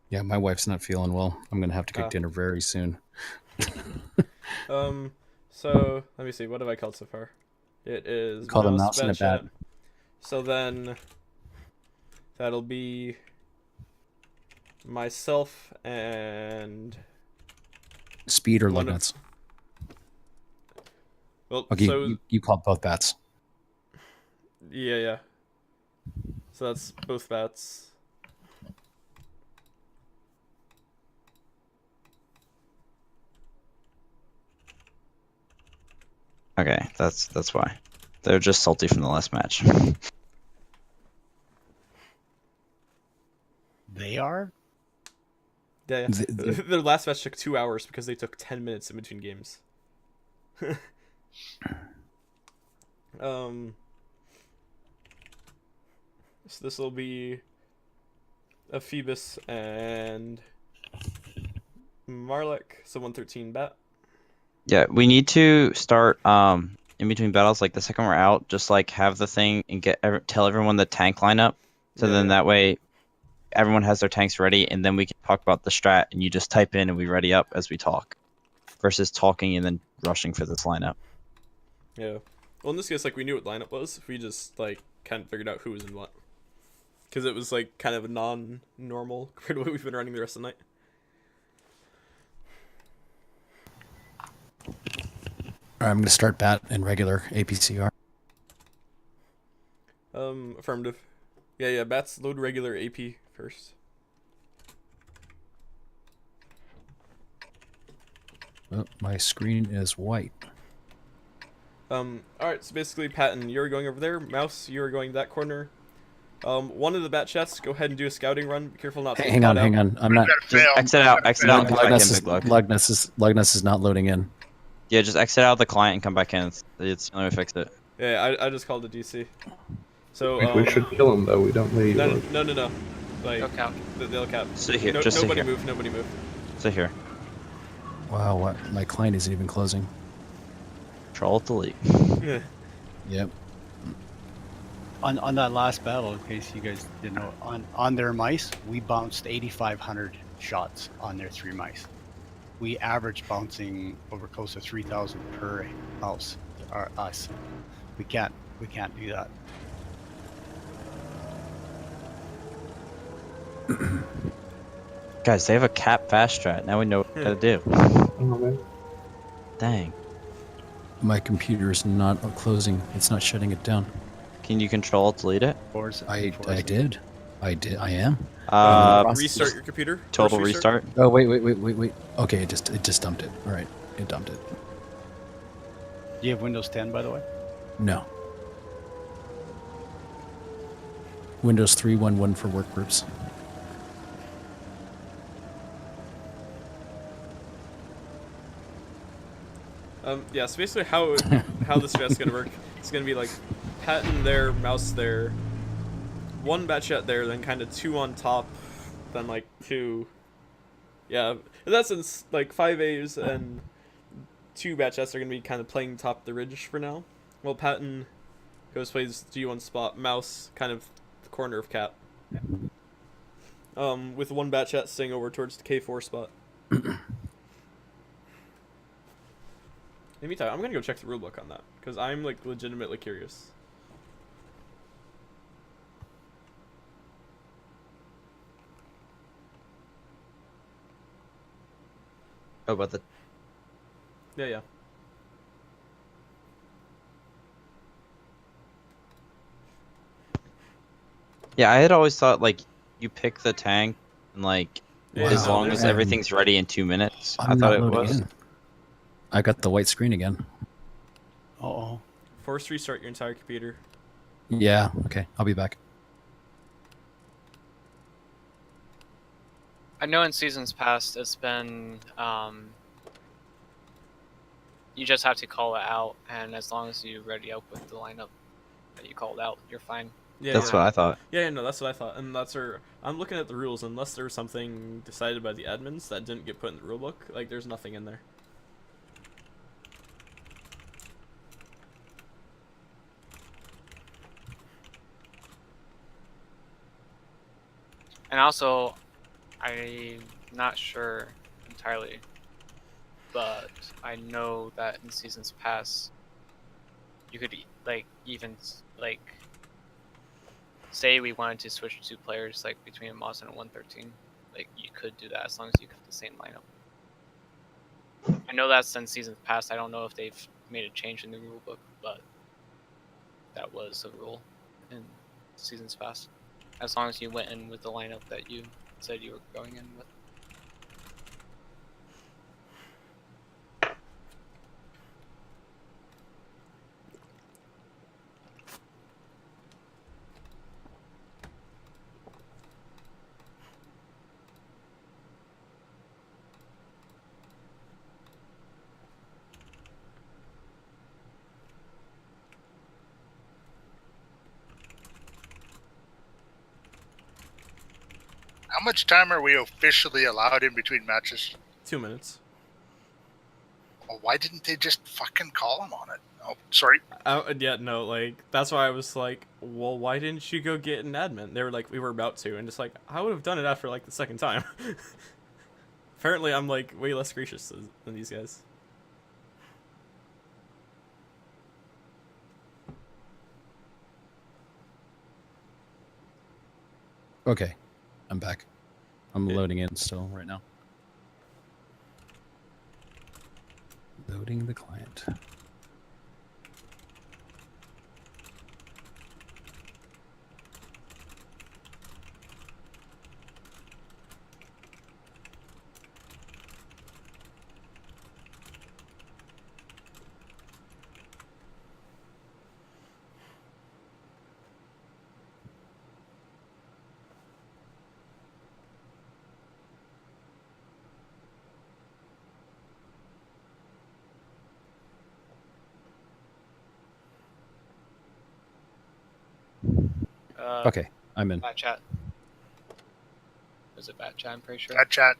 C: Yeah, my wife's not feeling well. I'm gonna have to cook
A: Ah.
C: dinner very soon.
A: So let me see. What have I called so far? It is
C: Call the mouse and a bat.
A: So then that'll be myself and
C: Speed or lug
A: One of-
C: nuts?
A: well.
C: Okay,
A: So
C: you called both bats.
A: yeah. So that's both bats.
G: Okay, that's why. They're just salty from the last match.
F: They are?
A: Yeah. Their last match took 2 hours because they took 10 minutes in between games. So this will be a Phoebus and Marlick, so 113 bat.
G: Yeah, we need to start in between battles, like the second we're out, just like have the thing and tell everyone the tank lineup. So then that way everyone has their tanks ready, and then we can talk about the strat, and you just type in and we ready up as we talk, versus talking and then rushing for this lineup.
A: Yeah. Well, in this case, like we knew what lineup was. We just like kind of figured out who was in what, because it was like kind of a non-normal compared to what we've been running the rest of the night.
C: All right, I'm gonna start bat and regular APCR.
A: Affirmative. Yeah. Bats load regular AP first.
C: Oh, my screen is white.
A: Alright, so basically, Patton, you're going over there. Mouse, you're going that corner. One of the bat chats, go ahead and do a scouting run. Be careful not to
C: Hang on. I'm not.
B: Gotta
G: Just
B: fail.
G: exit out,
B: Gotta
G: exit
B: fail.
G: out, and come back in, Big Lug.
C: Lugness is not loading in.
G: Yeah, just exit out of the client and come back in. It's the only way to fix it.
A: Yeah, I just called a DC. So,
D: We should kill him though. We don't need.
A: no. Like,
E: Go count.
A: they'll cap.
G: Sit here, just sit
A: nobody
G: here.
A: move, nobody move.
G: Sit here.
C: Wow, what? My client isn't even closing.
G: Control delete.
C: Yep.
F: On that last battle, in case you guys didn't know, on their mice, we bounced 8,500 shots on their 3 mice. We average bouncing over close to 3,000 per mouse. Us. We can't do that.
G: Guys, they have a cap fast strat. Now we know what to do.
D: Oh, man.
G: Dang.
H: My computer is not closing. It's not shutting it down.
G: Can you control delete it?
H: I did. I am.
A: Restart your computer.
G: Total
A: Force
G: restart.
H: Oh wait. Okay, it just dumped it. All right, it dumped it.
F: Do you have Windows 10, by the way?
H: No. Windows 3.1.1 for workgroups.
A: Yeah, so basically how this strat's gonna work, it's gonna be like patent there, mouse there, one bat chat there, then kind of two on top, then like two. Yeah, in that sense, like 5 A's and 2 bat chats are gonna be kind of playing top the ridge for now. While Patton plays G1 spot, mouse kind of the corner of cap. With one bat chat staying over towards the K4 spot. In the meantime, I'm gonna go check the rulebook on that because I'm like legitimately curious.
G: Oh, but the
A: Yeah.
G: yeah, I had always thought like you pick the tank and like
A: Yeah,
G: as long as
H: man.
G: everything's ready in 2 minutes. I
H: I'm
G: thought
H: not
G: it
H: loading
G: was.
H: in. I got the white screen again.
F: Uh-oh.
A: Force restart your entire computer.
H: Yeah. Okay, I'll be back.
E: I know in seasons past it's been you just have to call it out, and as long as you ready up with the lineup that you called out, you're fine.
A: Yeah,
G: That's what I thought.
A: Yeah, no, that's what I thought, and that's where I'm looking at the rules. Unless there's something decided by the admins that didn't get put in the rulebook, like there's nothing in there.
E: And also, I'm not sure entirely, but I know that in seasons past, you could like even like say we wanted to switch 2 players like between a Moss and a 113, like you could do that as long as you kept the same lineup. I know that's in seasons past. I don't know if they've made a change in the rulebook, but that was a rule in seasons past. As long as you went in with the lineup that you said you were going in with.
B: How much time are we officially allowed in between matches?
A: 2 minutes.
B: Well, why didn't they just fucking call him on it? Oh, sorry.
A: Yeah, no, like that's why I was like, well, why didn't you go get an admin? They were like, we were about to, and just like I would have done it after like the second time. Apparently, I'm like way less gracious than these guys.
H: Okay, I'm back. I'm
A: Yeah.
H: loading in still right now. Loading the client. Okay, I'm in.
E: Bat chat. Was it bat chat? I'm pretty sure.
B: That chat.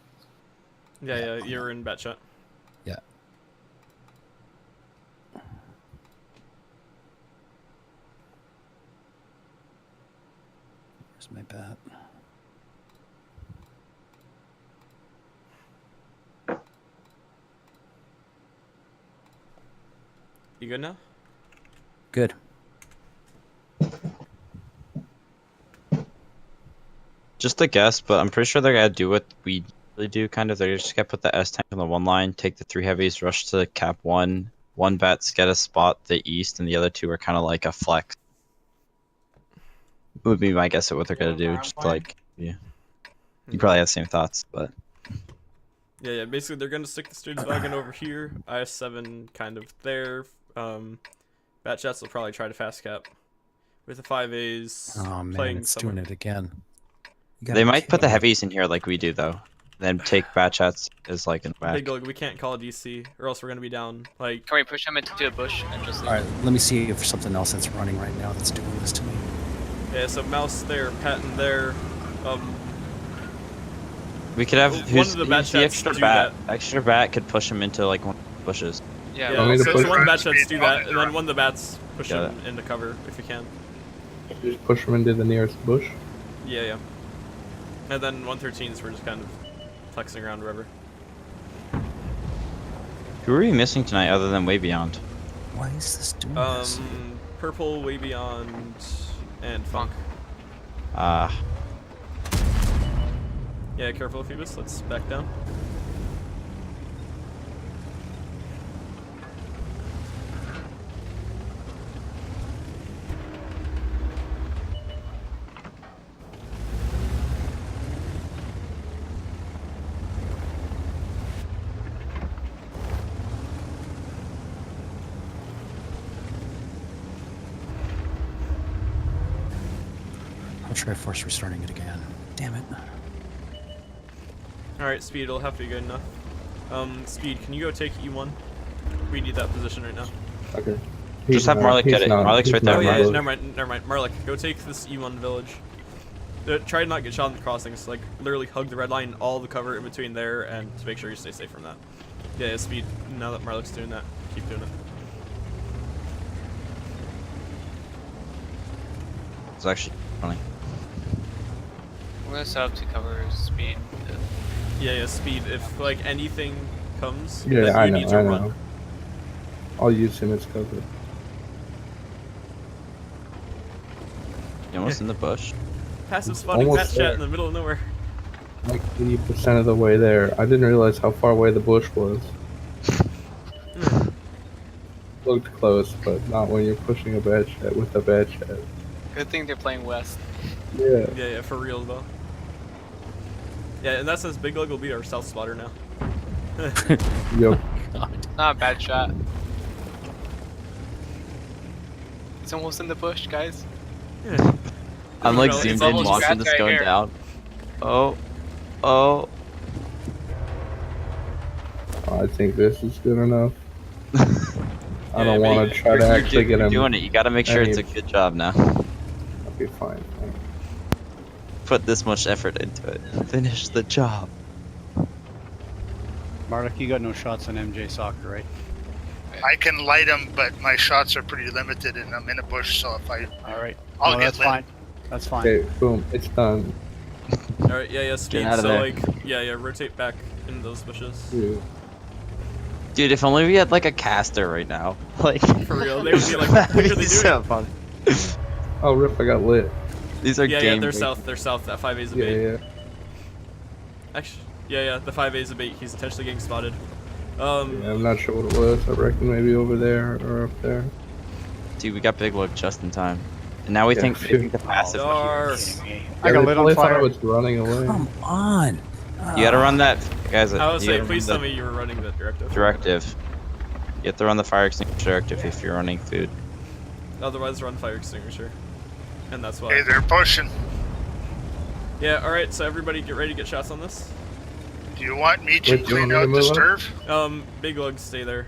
A: Yeah, you're in bat chat.
H: Yeah. Where's my bat?
A: You good now?
H: Good.
G: Just a guess, but I'm pretty sure they're gonna do what we really do kind of. They just got to put the S tank on the one line, take the 3 heavies, rush to cap 1. 1 bats get a spot the east, and the other 2 are kind of like a flex. Would be my guess at what they're gonna do. Just like, yeah, you probably have the same thoughts, but
A: Yeah. Basically, they're gonna stick the student wagon over here. IS-7 kind of there. Bat Jets will probably try to fast cap with the 5As
H: Oh man,
A: playing
H: it's
A: somewhere.
H: doing it again. You gotta
G: they
H: be
G: might put the
H: kidding me.
G: heavies in here like we do though. Then take bat chats as like in the back.
A: Big Lug, we can't call a DC, or else we're gonna be down. Like,
E: Can we push him into the bush and just leave
H: All right,
E: him?
H: let me see if there's something else that's running right now that's doing this to me.
A: yeah. So Mouse there, Patton there.
G: We could have
A: One
G: who's,
A: of the bat
G: who's the
A: chats
G: extra
A: do
G: bat.
A: that.
G: Extra bat could push him into like one of the bushes.
E: Yeah.
A: Yeah.
D: Want me to
A: So
D: push
A: one of the
B: him?
A: bat chats do that, and then
B: Run.
A: one of the bats push
G: Got
A: him into cover if you can.
D: Just push them into the nearest bush.
A: Yeah. And then 113s we're just kind of flexing around wherever.
G: Who are we missing tonight other than Way Beyond?
H: Why is this doing this?
A: Purple, Way Beyond, and Funk. Yeah, careful, Phoebus. Let's back down.
H: I'll try force restarting it again. Damn it.
A: Alright, Speed, it'll have to be good enough. Speed, can you go take E1? We need that position right now.
D: Okay.
G: Just have Marlik get it. Marlik's right there.
A: Oh, yeah,
G: Marlik.
A: never mind. Marlik, go take this E1 village. Try to not get shot in the crossings. Like, literally hug the red line, all the cover in between there, and to make sure you stay safe from that. Yeah, Speed, now that Marlik's doing that, keep doing it.
G: It's actually funny.
E: I'm gonna set up to cover speed.
A: Yeah, Speed, if, like, anything comes,
D: Yeah,
A: then
D: I
A: you
D: know,
A: need to
D: I
A: run.
D: know. I'll use him as cover.
G: You almost in the bush.
A: Passive spotting
D: Almost
A: Pat chat
D: there.
A: in the middle of nowhere.
D: Like 80% of the way there. I didn't realize how far away the bush was. Looked close, but not when you're pushing a bad chat with a bad chat.
E: Good thing they're playing west.
D: Yeah.
A: Yeah, for real though. Yeah, in that sense, Big Lug will be our south spotter now.
D: Yep.
H: God.
E: Not a bad shot. It's almost in the bush, guys.
G: I'm like
A: It's
G: zoomed in
E: almost
G: watching
E: bad
G: this
E: right
G: going
E: here.
G: down. Oh. Oh.
D: I think this is good enough. I
A: Yeah,
D: don't
A: but
D: want to try to actually get
G: You're
D: him.
G: doing it. You gotta make sure it's a
D: any-
G: good job now.
D: Okay, fine.
G: Put this much effort into it. Finish the job.
F: Marlik, you got no shots on MJ soccer, right?
B: I can light them, but my shots are pretty limited, and I'm in a bush. So if I,
F: All right.
B: I'll
F: no,
B: get
F: that's
B: lit.
F: fine. That's fine.
D: Okay, boom, it's done.
A: Alright, yeah, Speed.
G: out of
A: So,
G: there.
A: like, yeah, rotate back into those bushes.
D: Dude.
G: Dude, if only we had like a caster right now. Like
A: For real, they would be like, what are they
G: That'd be
A: doing?
G: so funny.
D: Oh, rip, I got lit.
G: These are
A: Yeah,
G: game
A: they're
G: break-
A: south, that 5A's a
D: Yeah,
A: bait.
D: yeah.
A: Actually, yeah, the 5A's a bait, he's intentionally getting spotted.
D: Yeah, I'm not sure what it was. I reckon maybe over there or up there.
G: Dude, we got big look just in time. And now we
D: Yeah,
G: think
D: shoot.
G: the passive.
A: Dar.
F: I got lit on
D: I thought I
F: fire.
D: was running away.
H: Come on.
G: You gotta run that, guys.
A: I was
G: you
A: saying,
G: gotta
A: please
G: run
A: tell me you were running that directive.
G: the directive. You have to run the fire extinguisher directive if you're running food.
A: Otherwise, run fire extinguisher. And that's why.
B: hey, they're pushing.
A: Yeah, alright, so everybody get ready to get shots on this.
B: Do you want me to
D: Wait, do you
B: clean
D: want me
B: out
D: to
B: the
D: move
B: stirve?
A: Big Lug, stay there.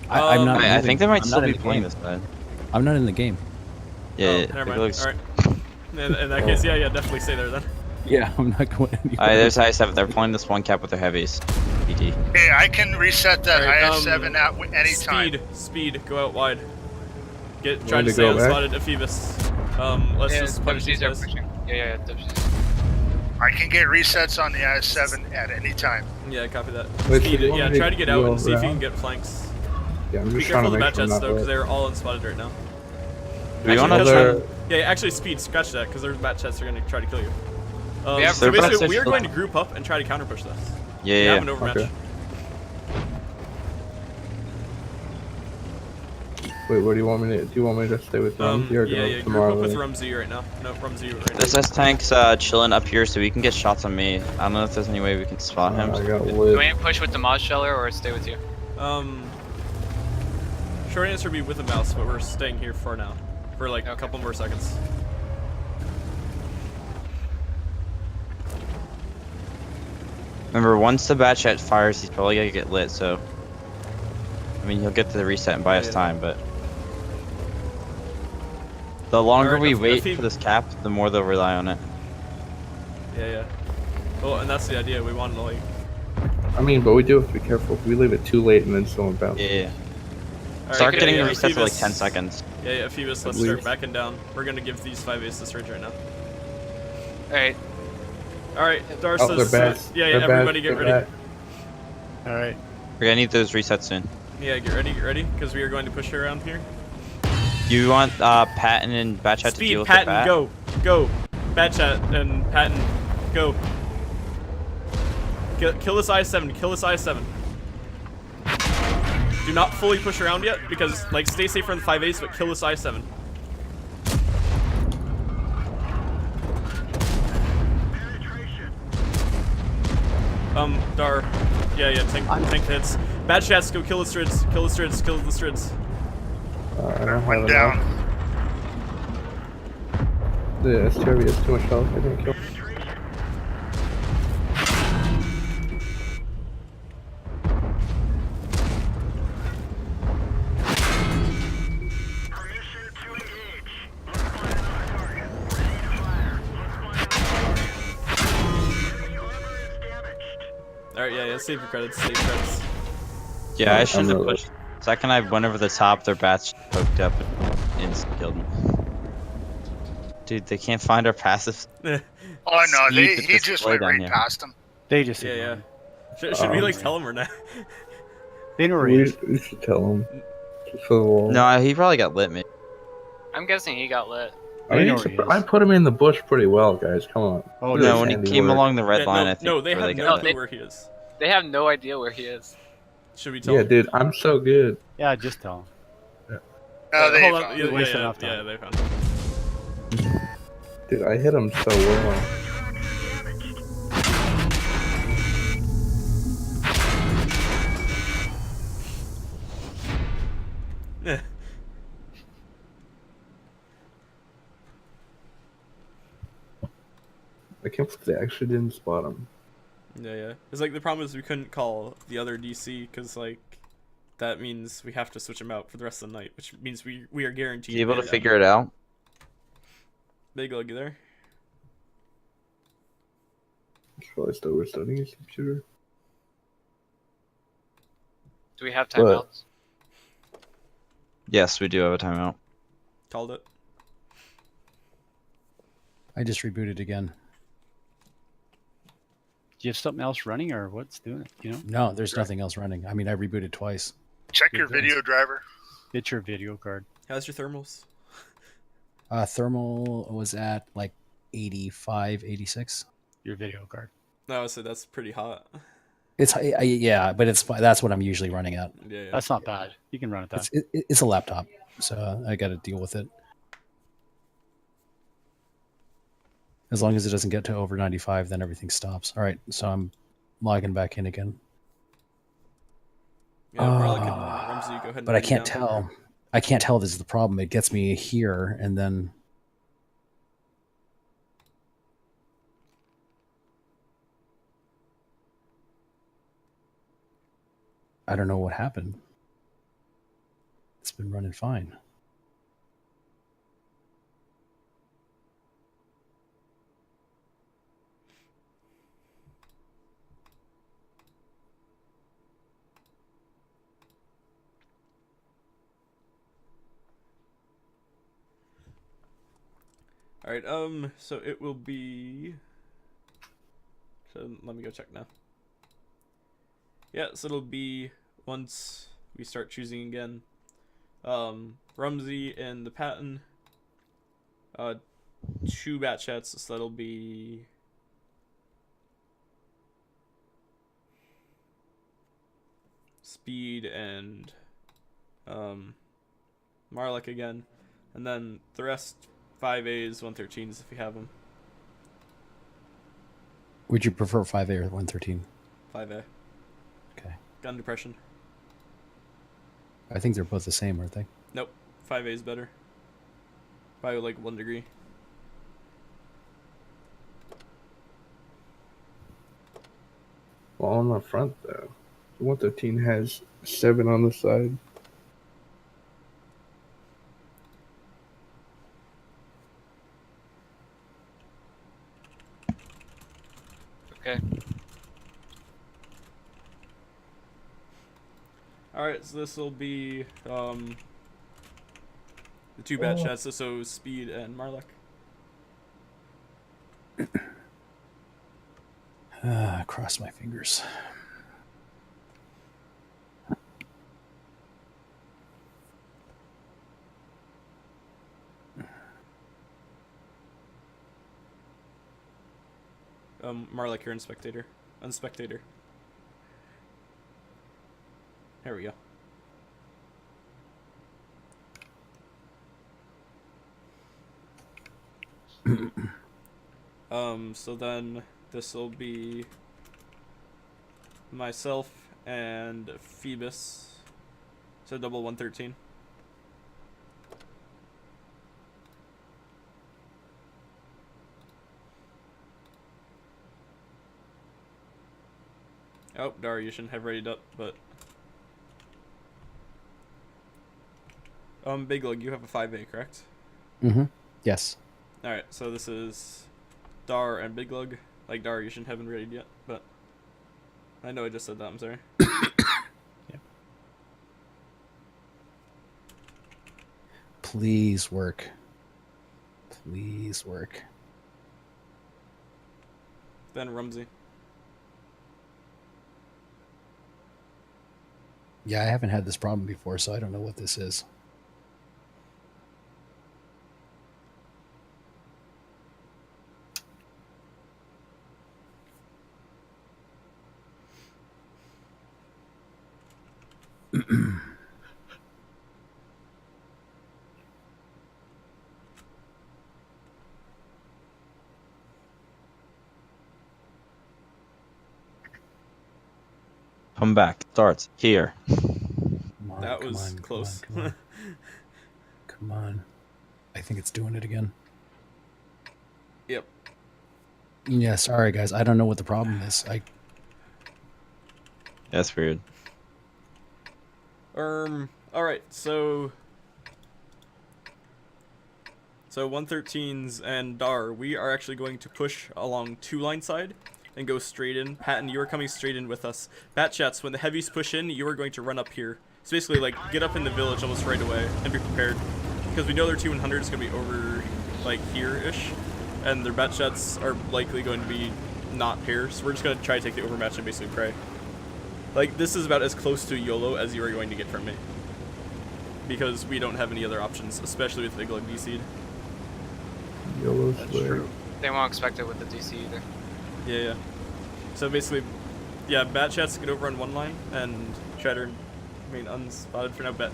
H: I'm not.
G: I
H: moving.
G: think they might
H: I'm
G: still
H: not in
G: be
H: the
G: playing
H: game.
G: this side.
H: I'm not in the game.
G: Yeah,
A: Oh,
G: yeah,
A: never
G: big
A: mind.
G: looks.
A: Alright. In that case, yeah, definitely stay there then.
H: Yeah, I'm not going anywhere.
G: Alright, there's IS-7. They're playing this one cap with their heavies. PD.
B: Hey, I can reset that
A: Alright,
B: IS-7 at any time.
A: Speed, go out wide. Try
D: Want
A: to
D: to
A: stay
D: go back?
A: unspotted, Phoebus. Let's just punish these
E: WCs are
A: guys.
E: pushing. Yeah, WCs.
B: I can get resets on the IS-7 at any time.
A: Yeah, copy that.
D: Wait,
A: Speed,
D: so you
A: yeah,
D: want me
A: try
D: to
A: to get out
D: go
A: and see if you
D: around?
A: can get flanks.
D: Yeah, I'm
A: Be
D: just trying
A: careful
D: to
A: of the
D: make
A: bat
D: sure I'm
A: jets
D: not
A: though, because
D: lit.
A: they're all unspotted right now.
G: Do we
A: Actually,
G: want
A: catch
G: to?
A: them. Yeah, actually, Speed, scratch that, because their bat jets are going to try to kill you.
E: We have-
A: So
G: They're
A: basically,
G: both
A: we are
G: social-
A: going to group up and try to counter push this.
G: Yeah,
A: We
G: yeah.
A: have an overmatch.
D: Okay. Wait, what do you want me to? Do you want me to stay with Rumsey or
A: Yeah,
D: go
A: yeah. Group
D: tomorrow?
A: up with
D: Lily?
A: Rumsey right now. No, Rumsey right now.
G: This S tank's chilling up here, so we can get shots on me. I don't know if there's any way we can spot him.
D: I got
E: Do
D: lit.
E: we need to push with the mod sheller or stay with you?
A: Short answer would be with a mouse, but we're staying here for now, for like a
E: Okay.
A: couple more seconds.
G: Remember, once the bat chat fires, he's probably gonna get lit. So, I mean, he'll get to the reset and buy us
A: Yeah.
G: time, but the longer
A: Alright,
G: we
A: if
G: wait
A: he-
G: for this cap, the more they'll rely on it.
A: Yeah, yeah. Well, and that's the idea. We want to like.
D: I mean, but we do have to be careful. If we leave it too late and then someone bounces.
G: Yeah.
A: Alright,
G: Start
A: yeah,
G: getting
A: yeah,
G: the reset for like
A: Phoebus.
G: 10 seconds.
A: Yeah, yeah. Phoebus, let's
D: At
A: start
D: least.
A: backing down. We're gonna give these 5 aces ridge right now.
E: Alright,
A: All right, Dar
D: Oh,
A: says.
D: they're bad.
A: Yeah, yeah.
D: They're bad.
A: Everybody get
D: They're
A: ready.
D: bad.
F: All right.
G: We're gonna need those resets soon.
A: Yeah, get ready, because we are going to push around here.
G: You want Patton and bat chat to deal
A: Speed,
G: with
A: Patton,
G: the bat?
A: go. Bad chat and Patton, go. Kill this I-7, kill this I-7. Do not fully push around yet, because, like, stay safe from the 5 ace, but kill this I-7. Dar. Yeah, tank hits. Bad chats, go kill the strids, kill the strids.
D: I don't
B: Went
D: have
B: down.
D: enough. The STRV has too much health. I didn't kill.
A: Alright, yeah, save your credits, save your credits.
G: Yeah, I
D: I'm
G: shouldn't have
D: really-
G: pushed. Second I went over the top, their bats poked up and instant killed me. Dude, they can't find our passive.
B: Oh no,
G: Speed with
B: he
G: this
B: just
G: play
B: went
G: down
B: right
G: here.
B: past him.
F: They just
A: Yeah,
F: ignore
A: yeah.
F: me.
A: Should we, like,
D: man.
A: tell him or not?
F: They know where he is.
D: We should tell him. Just for the wall.
G: No, he probably got lit, man.
E: I'm guessing he got lit.
D: I mean,
F: know where he is.
D: I put him in the bush pretty well, guys. Come on.
F: Oh,
D: Look at
G: No,
D: his
G: when he
D: handiwork.
G: came along the red
A: Yeah,
G: line,
A: no,
G: I think.
A: no, they
G: where
A: have
G: got
A: no
G: lit.
A: clue where he is.
E: They have no idea where he is.
A: Should we tell
D: Yeah,
A: him?
D: dude, I'm so good.
F: Yeah, just tell him.
B: No, they
A: Hold on,
B: found
A: yeah,
B: him.
F: wasted
A: yeah,
F: enough
A: yeah,
F: time.
A: they found him.
D: Dude, I hit him so well.
A: Yeah.
D: I can't believe they actually didn't spot him.
A: Yeah. It's like the problem is we couldn't call the other DC because like that means we have to switch him out for the rest of the night, which means we are guaranteed.
G: You able to
A: big-
G: figure it out?
A: Big lug, you there?
D: It's probably still restarting his computer.
E: Do we have
D: What?
E: timeouts?
G: Yes, we do have a timeout.
A: Called it.
C: I just rebooted again.
F: Do you have something else running or what's doing it? You know,
C: No, there's nothing else running. I mean, I rebooted twice.
B: Check your video driver.
F: get your video card.
A: How's your thermals?
C: Thermal was at like 85, 86.
F: Your video card.
A: No, so that's pretty hot.
C: It's yeah, but that's what I'm usually running at.
A: Yeah.
F: That's not bad. You can run it that.
C: It's a laptop, so I got to deal with it. As long as it doesn't get to over 95, then everything stops. All right, so I'm logging back in again.
A: Yeah, Barlick and Rumsey, go ahead. And
C: But I
A: read
C: can't
A: down.
C: tell. I can't tell this is the problem. It gets me here, and then I don't know what happened. It's been running fine.
A: All right. So it will be. So let me go check now. Yeah. So it'll be once we start choosing again. Rumsey and the Patton. 2 bat chats. So that'll be Speed and Marlick again, and then the rest 5As, 113s if you have them.
C: Would you prefer 5A or 113?
A: 5A.
C: Okay.
A: Gun depression.
C: I think they're both the same, aren't they?
A: Nope. 5A is better. By like 1 degree.
D: Well, on the front though, 113 has 7 on the side.
E: Okay.
A: Alright, so this will be the 2 bat chats, so Speed and Marlick.
C: Cross my fingers.
A: Marlick, you're in spectator. Unspectator. There we go. So then this will be myself and Phoebus. So double 113. Oh, Dara, you shouldn't have readied up, but Big Lug, you have a 5A, correct?
C: Mm-hmm. Yes.
A: Alright, so this is Dar and Big Lug. Like Dar, you shouldn't have been readied yet, but I know I just said that, I'm sorry.
C: Yeah. Please work. Please work.
A: Then Rumsey.
C: Yeah, I haven't had this problem before, so I don't know what this is.
G: Come back. Starts here.
C: Come on,
A: That
C: come
A: was
C: on,
A: close.
C: Come on, come on. I think it's doing it again.
A: Yep.
C: Yeah, sorry guys. I don't know what the problem is.
G: That's weird.
A: Alright, so 113s and Dar, we are actually going to push along 2-line side and go straight in. Patton, you are coming straight in with us. Bat chats, when the heavies push in, you are going to run up here. So basically, like, get up in the village almost right away and be prepared. Because we know their T-100 is going to be over, like, here-ish. And their bat chats are likely going to be not here. So we're just going to try to take the overmatch and basically pray. Like, this is about as close to YOLO as you are going to get from me. Because we don't have any other options, especially with Big Lug DC'd.
D: Yellow
F: That's
D: flare.
F: true.
E: They won't expect it with the DC either.
A: Yeah. So basically, yeah, bat chats get over on 1 line, and Cheddar, I mean, unspotted for now, bet.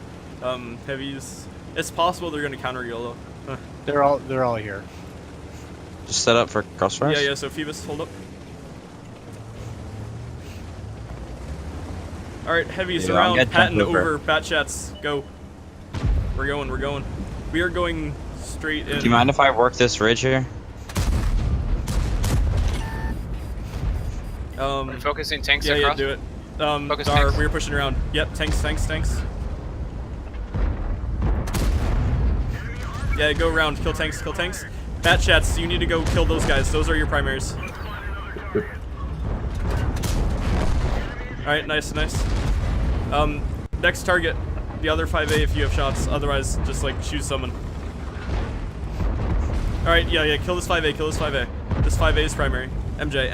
A: Heavies, it's possible they're going to counter YOLO. Huh.
F: They're all here.
G: Just set up for crossfires?
A: Yeah, so Phoebus, hold up. Alright, heavies
G: Yeah, I'm
A: around,
G: getting
A: Patton
G: jumped over.
A: over, bat chats, go. We're going. We are going straight in.
G: Do you mind if I work this ridge here?
E: We're focusing tanks
A: Yeah,
E: across.
A: do it.
E: Focus
A: Dar,
E: tanks.
A: we're pushing around. Yep, tanks. Yeah, go around, kill tanks. Bat chats, you need to go kill those guys. Those are your primaries. Alright, nice. Next target, the other 5A if you have shots. Otherwise, just like choose someone. Alright, yeah, kill this 5A. This 5A is primary. MJ.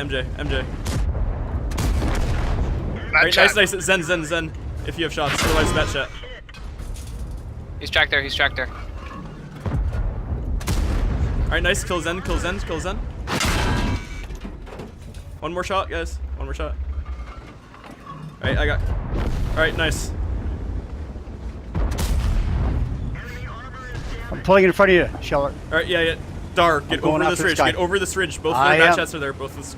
A: Alright, nice. Zen. If you have shots, otherwise bat chat.
E: He's tracked there.
A: Alright, nice. Kill Zen. One more shot, guys. Alright, Alright, I got. Alright, nice.
I: I'm pulling in front of you, Sheller.
A: Alright, yeah. Dar, get
I: going
A: over this
I: after this
A: ridge.
I: guy.
A: Get over this ridge. Both of
I: I
A: the
I: am.
A: batch chats are there. Both of this.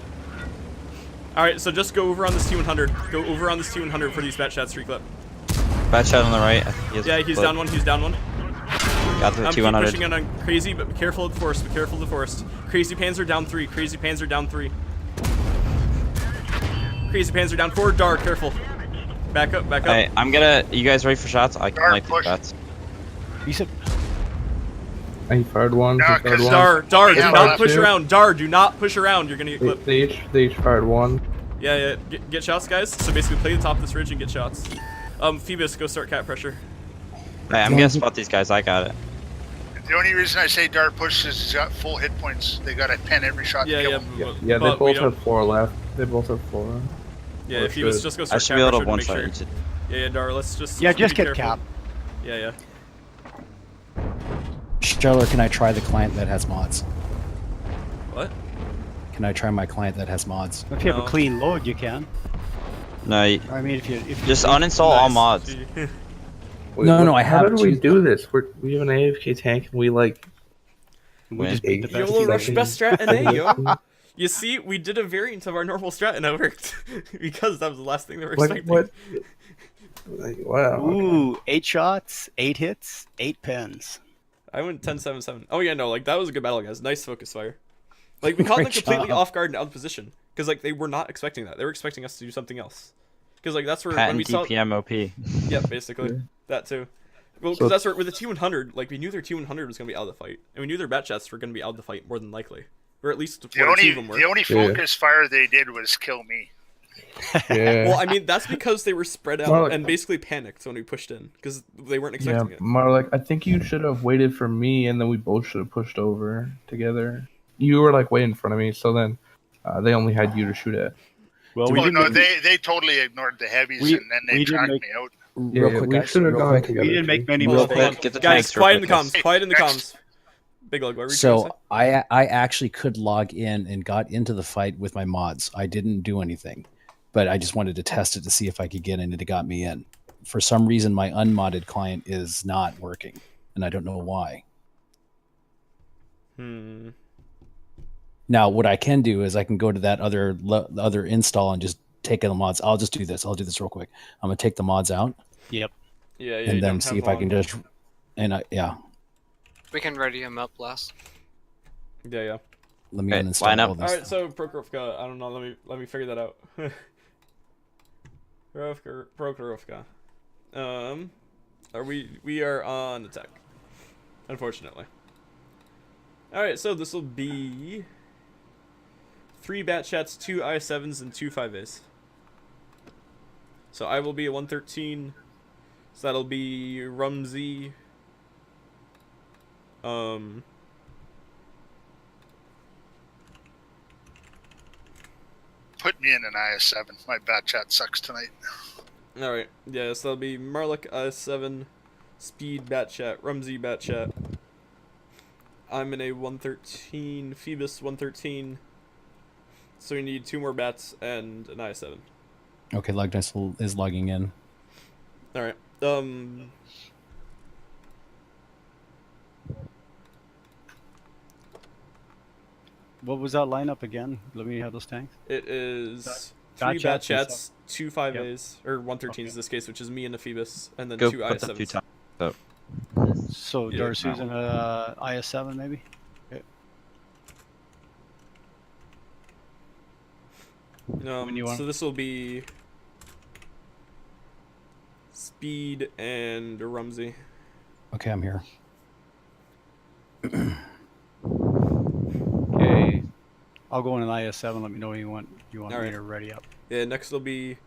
A: Alright, so just go over on this T100. Go over on this T100 for these batch chats to reclip.
G: Bad shot on the right. I think he has
A: Yeah,
G: a
A: he's
G: clip.
A: down one. He's down one.
G: Got the
A: Keep
G: 200.
A: pushing it on Crazy, but be careful of the forest. Be careful of the forest. Crazy Panzer down 3. Crazy Panzer down 3. Crazy Panzer down 4. Dar, careful. Back up, back up.
G: Hey, I'm gonna. You guys ready for shots? I can
B: Dar,
G: light these
B: push.
G: shots.
I: You said
D: He fired one.
B: No,
D: he fired
B: 'cause
D: one.
A: Dar, do
B: Yeah,
A: not
B: left.
A: push around. Dar, do not push around. You're gonna get clipped.
D: They each fired one.
A: Yeah. Get shots, guys. So basically, play the top of this ridge and get shots. Phoebus, go start cat pressure.
G: Hey, I'm gonna spot these guys. I got it.
B: The only reason I say Dart push is he's got full hit points. They got to pen every shot
A: Yeah,
B: to kill
A: yeah.
B: him.
D: Yeah, they
A: but we
D: both
A: don't-
D: have 4 left. They both have 4.
A: Yeah,
D: Or
A: if Phoebus
D: should.
A: just go
G: I
A: start
G: should
A: cat
G: be able to
A: pressure
G: one
A: make
G: shot
A: sure.
G: each.
A: Yeah, Dar, let's just.
I: yeah,
A: be
I: just get
A: careful.
I: cap.
A: Yeah.
C: Sheller, can I try the client that has mods?
A: What?
C: Can I try my client that has mods?
I: If you have
A: No.
I: a clean load, you can.
G: No,
I: I mean, if you
G: just uninstall all
A: Nice.
G: mods.
A: Gee.
D: Wait,
C: No, I
D: How
C: have
D: did we
C: two.
D: do this? We have an AFK tank and we like.
I: we just
D: Win.
I: beat the best.
A: YOLO
I: team.
A: rush best strat in A, yo. You see, we did a variant of our normal strat and it worked. Because that was the last thing they were
D: Like
A: expecting.
D: what? Like, wow. okay.
I: Ooh, 8 shots, 8 hits, 8 pens.
A: I went 10-7-7. Oh yeah, no, like that was a good battle, guys. Nice focus fire. Like we caught them
C: Great
A: completely
C: job.
A: off guard and out of position. Because like they were not expecting that. They were expecting us to do something else. Because like that's where when we
G: Patent
A: saw.
G: DPM OP.
A: Yep, basically.
D: Yeah.
A: That too. Well,
D: So-
A: because that's where with the T100, like we knew their T100 was gonna be out of the fight, and we knew their bat chats were gonna be out of the fight more than likely, or at least
B: The
A: one or
B: only
A: two of them were.
B: the only
D: Yeah.
B: focus fire they did was kill me.
D: Yeah.
A: Well, I mean that's because they were spread out
D: More like-
A: and basically panicked when we pushed in because they weren't
D: Yeah,
A: expecting it.
D: Marlek, I think you should have waited for me, and then we both should have pushed over together. You were like way in front of me, so then they only had you to shoot at.
I: Well, we
B: Oh,
I: didn't.
B: no, they totally ignored the heavies
I: We-
B: and then they
I: we didn't
B: tracked
I: make-
B: me out.
C: Real
D: Yeah,
C: quick,
D: we
C: guys.
D: should have
C: Real
D: gone
C: quick.
D: together.
I: we didn't make many
A: Hold
G: Real
A: on,
I: moves.
A: hold
G: quick,
A: on.
G: get the
A: Guys,
G: tanks real
A: quiet in the
G: quick,
A: comms. Quiet in the
B: Next.
A: comms. Big Lug, what were you trying to say?
C: So I actually could log in and got into the fight with my mods. I didn't do anything, but I just wanted to test it to see if I could get in, and it got me in. For some reason, my unmodded client is not working, and I don't know why. Now, what I can do is I can go to that other install and just take the mods. I'll just do this. I'll do this real quick. I'm gonna take the mods out
I: Yep.
A: Yeah, you
C: and then
A: don't
C: see
A: have
C: if I can
A: long.
C: just yeah.
E: We can ready him up last.
A: Yeah.
C: Let me
G: Okay,
C: uninstall
G: line up.
C: all this.
A: All right, so Prokhorovka, I don't know. Let me figure that out. Prokhorovka. We are on attack, unfortunately. All right, so this will be 3 bat chats, 2 I7s, and 2 5As. So I will be a 113. So that'll be Rumsey.
B: Put me in an IS-7. My bat chat sucks tonight.
A: All right, yeah. So that'll be Marlik I7, Speed bat chat, Rumsey bat chat. I'm in a 113, Phoebus 113. So we need 2 more bats and an I7.
C: Okay, Lugdice is logging in.
A: All right.
I: What was that lineup again? Let me have those tanks.
A: It is
I: Bat
A: 3 bat
I: chats and
A: chats, 2 5As, or 113s in this case, which is me and a Phoebus, and then
G: Go
A: 2
G: put the 2
A: I7s.
G: times up.
I: So
A: Yeah,
I: Darcy's in a IS7 maybe. When you want.
A: So this will be Speed and Rumsey.
C: Okay, I'm here.
I: Okay. I'll go in an IS7. Let me know when you want me
A: Alright.
I: to ready up.
A: Yeah, next will be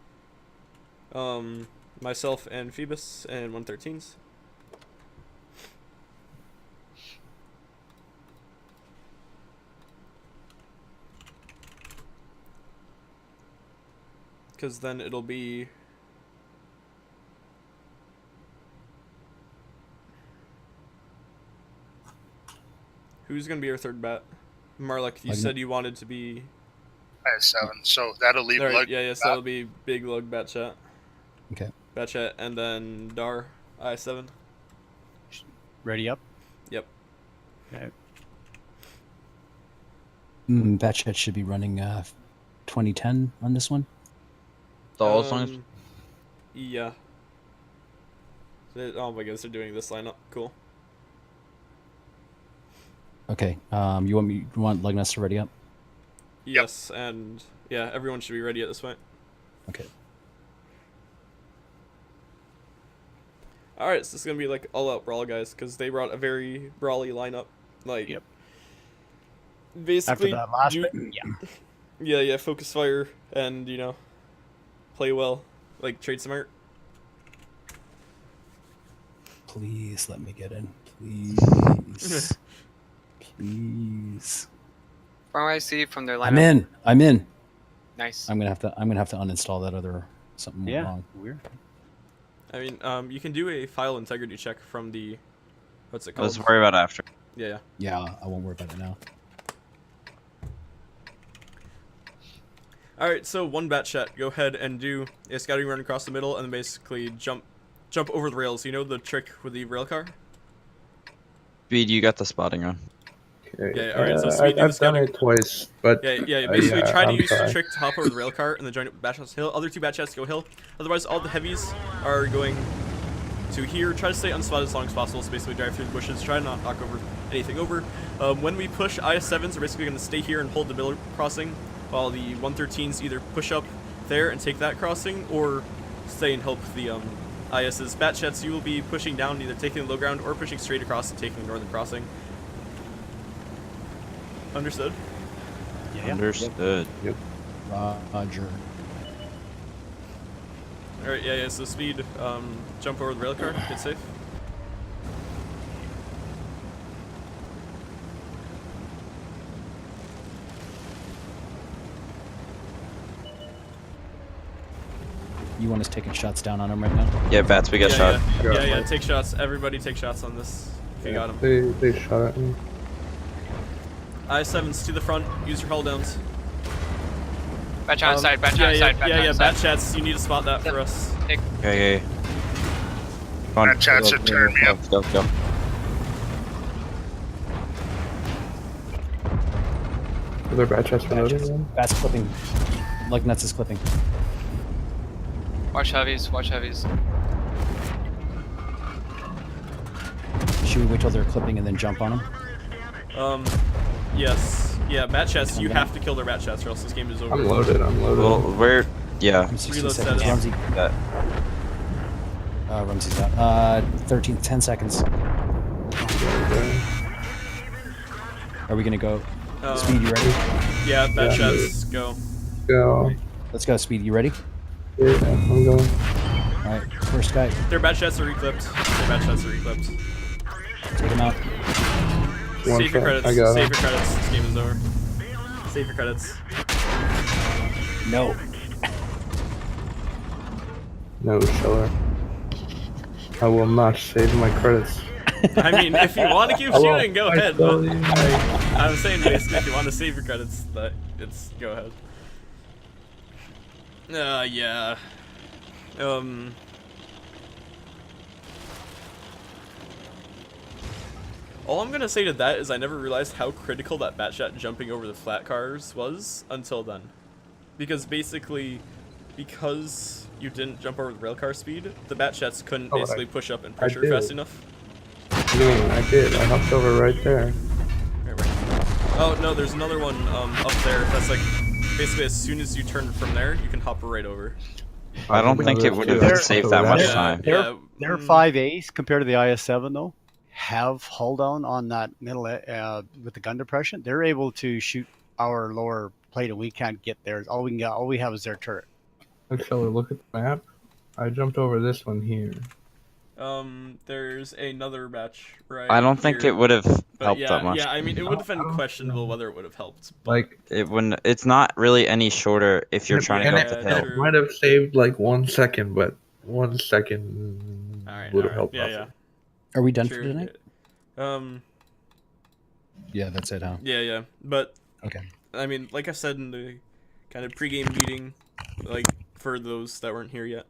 A: myself and Phoebus and 113s. Because then it'll be who's gonna be our third bat? Marlik, you
C: Like-
A: said you wanted to be
B: IS-7. So that'll leave
A: Alright,
B: Lug.
A: yeah, so that'll be big lug bat chat.
C: Okay.
A: Batchat, and then Dar, I7.
I: Ready up?
A: Yep.
I: Okay.
C: Batchat should be running 2010 on this one.
G: So as long as
A: Yeah. Oh my goodness, they're doing this lineup. Cool.
C: Okay. You want Lugness to ready up?
A: Yes, and yeah, everyone should be ready at this point.
C: Okay.
A: Alright, so this is gonna be like all out brawl, guys, because they brought a very brawly lineup. Like,
I: Yep.
A: basically,
I: After that last bit, yeah.
A: yeah, focus fire, and, you know, play well, like, trade smart.
C: Please let me get in. Please. Please.
E: From what I see from their lineup.
C: I'm in.
E: Nice.
C: I'm gonna have to uninstall that other something
I: Yeah.
C: wrong.
I: Weird.
A: I mean, you can do a file integrity check from the, what's it called?
G: let's worry about it after.
A: Yeah.
C: Yeah, I won't worry about it now.
A: Alright, so one Batchat, go ahead and do a scouting run across the middle, and then basically jump over the rails. You know the trick with the rail car?
G: Speed, you got the spotting run.
B: Okay.
A: Yeah, alright, so Speed, do the
B: I've done
A: scouting.
B: it twice, but
A: Yeah, basically try to
B: I'm
A: use the
B: sorry.
A: trick to hop over the rail car and then join Batchat's hill. Other two Batchats go hill. Otherwise, all the heavies are going to here. Try to stay unspotted as long as possible, so basically drive through the bushes. Try to not knock over anything over. When we push, IS-7s are basically going to stay here and hold the middle crossing, while the 113s either push up there and take that crossing, or stay and help the ISs. Batchats, you will be pushing down, either taking the low ground or pushing straight across and taking the northern crossing. Understood?
I: Yeah.
G: Understood.
C: Roger.
A: Alright, yeah, so Speed, jump over the rail car, get safe.
C: You want us taking shots down on him right now?
G: Yeah, Bats, we got shot.
A: Yeah, take shots. Everybody take shots on this, if you got him.
B: They shot at me.
A: I-7s to the front, use your hull downs.
E: Batchat on side, Batchat on side, Batchat on side.
A: Batchats, you need to spot that for us.
G: Okay. Come on.
B: Batchats are turning me up.
G: Go.
B: Are there Batchats reloading then?
C: Bats clipping. Lugness is clipping.
E: Watch heavies, watch heavies.
C: Should we wait till they're clipping and then jump on them?
A: Yes. Yeah, Batchats, you have to kill their Batchats or else this game is over.
B: I'm loaded.
G: Well, we're yeah.
C: I'm 16
A: Reload
C: seconds.
A: status.
C: Rumsey.
G: That.
C: Rumsey's out. 10 seconds. Are we gonna go? Speed, you ready?
A: Yeah, Batchats, go.
B: Go.
C: Let's go, Speed. You ready?
B: Yeah, I'm going.
C: All right, first guy.
A: Their Batchats are reclipped.
C: Take him out.
B: One
A: Save your
B: shot.
A: credits.
B: I got
A: Save
B: him.
A: your credits. This game is over. Save your credits.
C: No.
B: No, Sheller. I will not save my credits.
A: I mean, if you want to keep
B: I won't.
A: shooting, go
B: I
A: ahead.
B: told
A: But
B: you.
A: I'm saying basically, if you want to save your credits, go ahead. Yeah. All I'm gonna say to that is I never realized how critical that Batchat jumping over the flat cars was until then. Because basically, because you didn't jump over the railcar speed, the Batchats couldn't
B: Oh,
A: basically push up and
B: I
A: pressure
B: did.
A: fast enough.
B: No, I did. I hopped over right there.
A: Right. Oh no, there's another one up there. That's like basically as soon as you turn from there, you can hop right over.
G: I don't think it would have
I: They're-
G: saved that much
I: Yeah.
G: time.
I: Their 5As compared to the IS-7 though have hull down on that middle with the gun depression. They're able to shoot our lower plate and we can't get theirs. All we have is their turret.
B: Look, Sheller, look at the map. I jumped over this one here.
A: There's another batch right.
G: I don't think
A: here.
G: it would have
A: But
G: helped
A: yeah,
G: that much.
A: Yeah, I mean, it would have been questionable whether it would have helped. But
B: Like,
G: It wouldn't. It's not really any shorter if you're trying to go
B: and
G: up the
A: Yeah,
G: hill.
A: true.
B: it might have saved like 1 second, but 1 second
A: Alright,
B: would have
A: alright.
B: helped.
A: Yeah,
B: nothing.
C: Are we done for
A: true.
C: tonight? Yeah, that's it, huh?
A: Yeah. But
C: Okay.
A: I mean, like I said in the kind of pregame meeting, like for those that weren't here yet,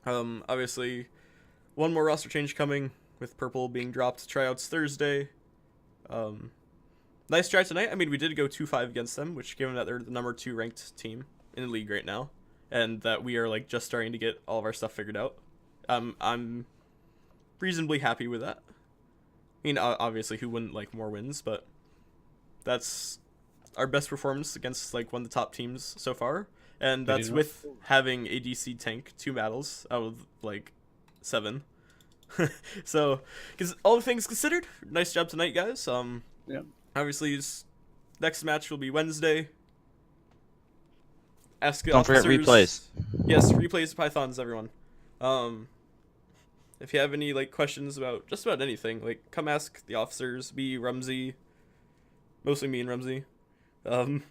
A: Obviously, one more roster change coming with Purple being dropped. Tryouts Thursday. Nice try tonight. I mean, we did go 2-5 against them, which given that they're the number 2 ranked team in the league right now, and that we are like just starting to get all of our stuff figured out. I'm reasonably happy with that. I mean, obviously, who wouldn't like more wins, but that's our best performance against like one of the top teams so far, and that's with having a DC tank 2 battles out of like 7. So, because all things considered, nice job tonight, guys.
I: Yeah.
A: Obviously, next match will be Wednesday. Ask the
G: Don't forget
A: officers.
G: replays.
A: Yes, replays, Pythons, everyone. If you have any like questions about just about anything, like come ask the officers. Me, Rumsey, mostly me and Rumsey. You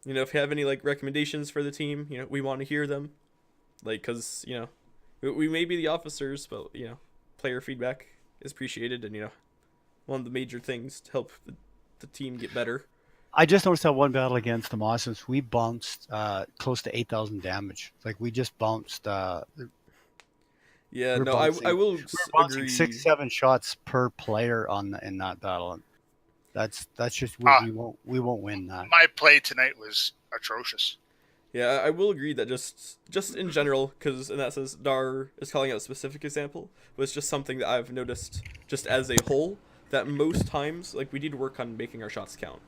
A: know, if you have any like recommendations for the team, you know, we want to hear them. Like, cause you know, we may be the officers, but you know, player feedback is appreciated, and you know, one of the major things to help the team get better.
I: I just noticed that one battle against the Mosses, we bounced close to 8,000 damage. Like we just bounced.
A: Yeah, no, I will agree.
I: 6-7 shots per player in that battle. And that's just we won't win that.
B: My play tonight was atrocious.
A: Yeah, I will agree that just in general, because in that sense, Dar is calling out a specific example, but it's just something that I've noticed just as a whole, that most times, like, we need to work on making our shots count.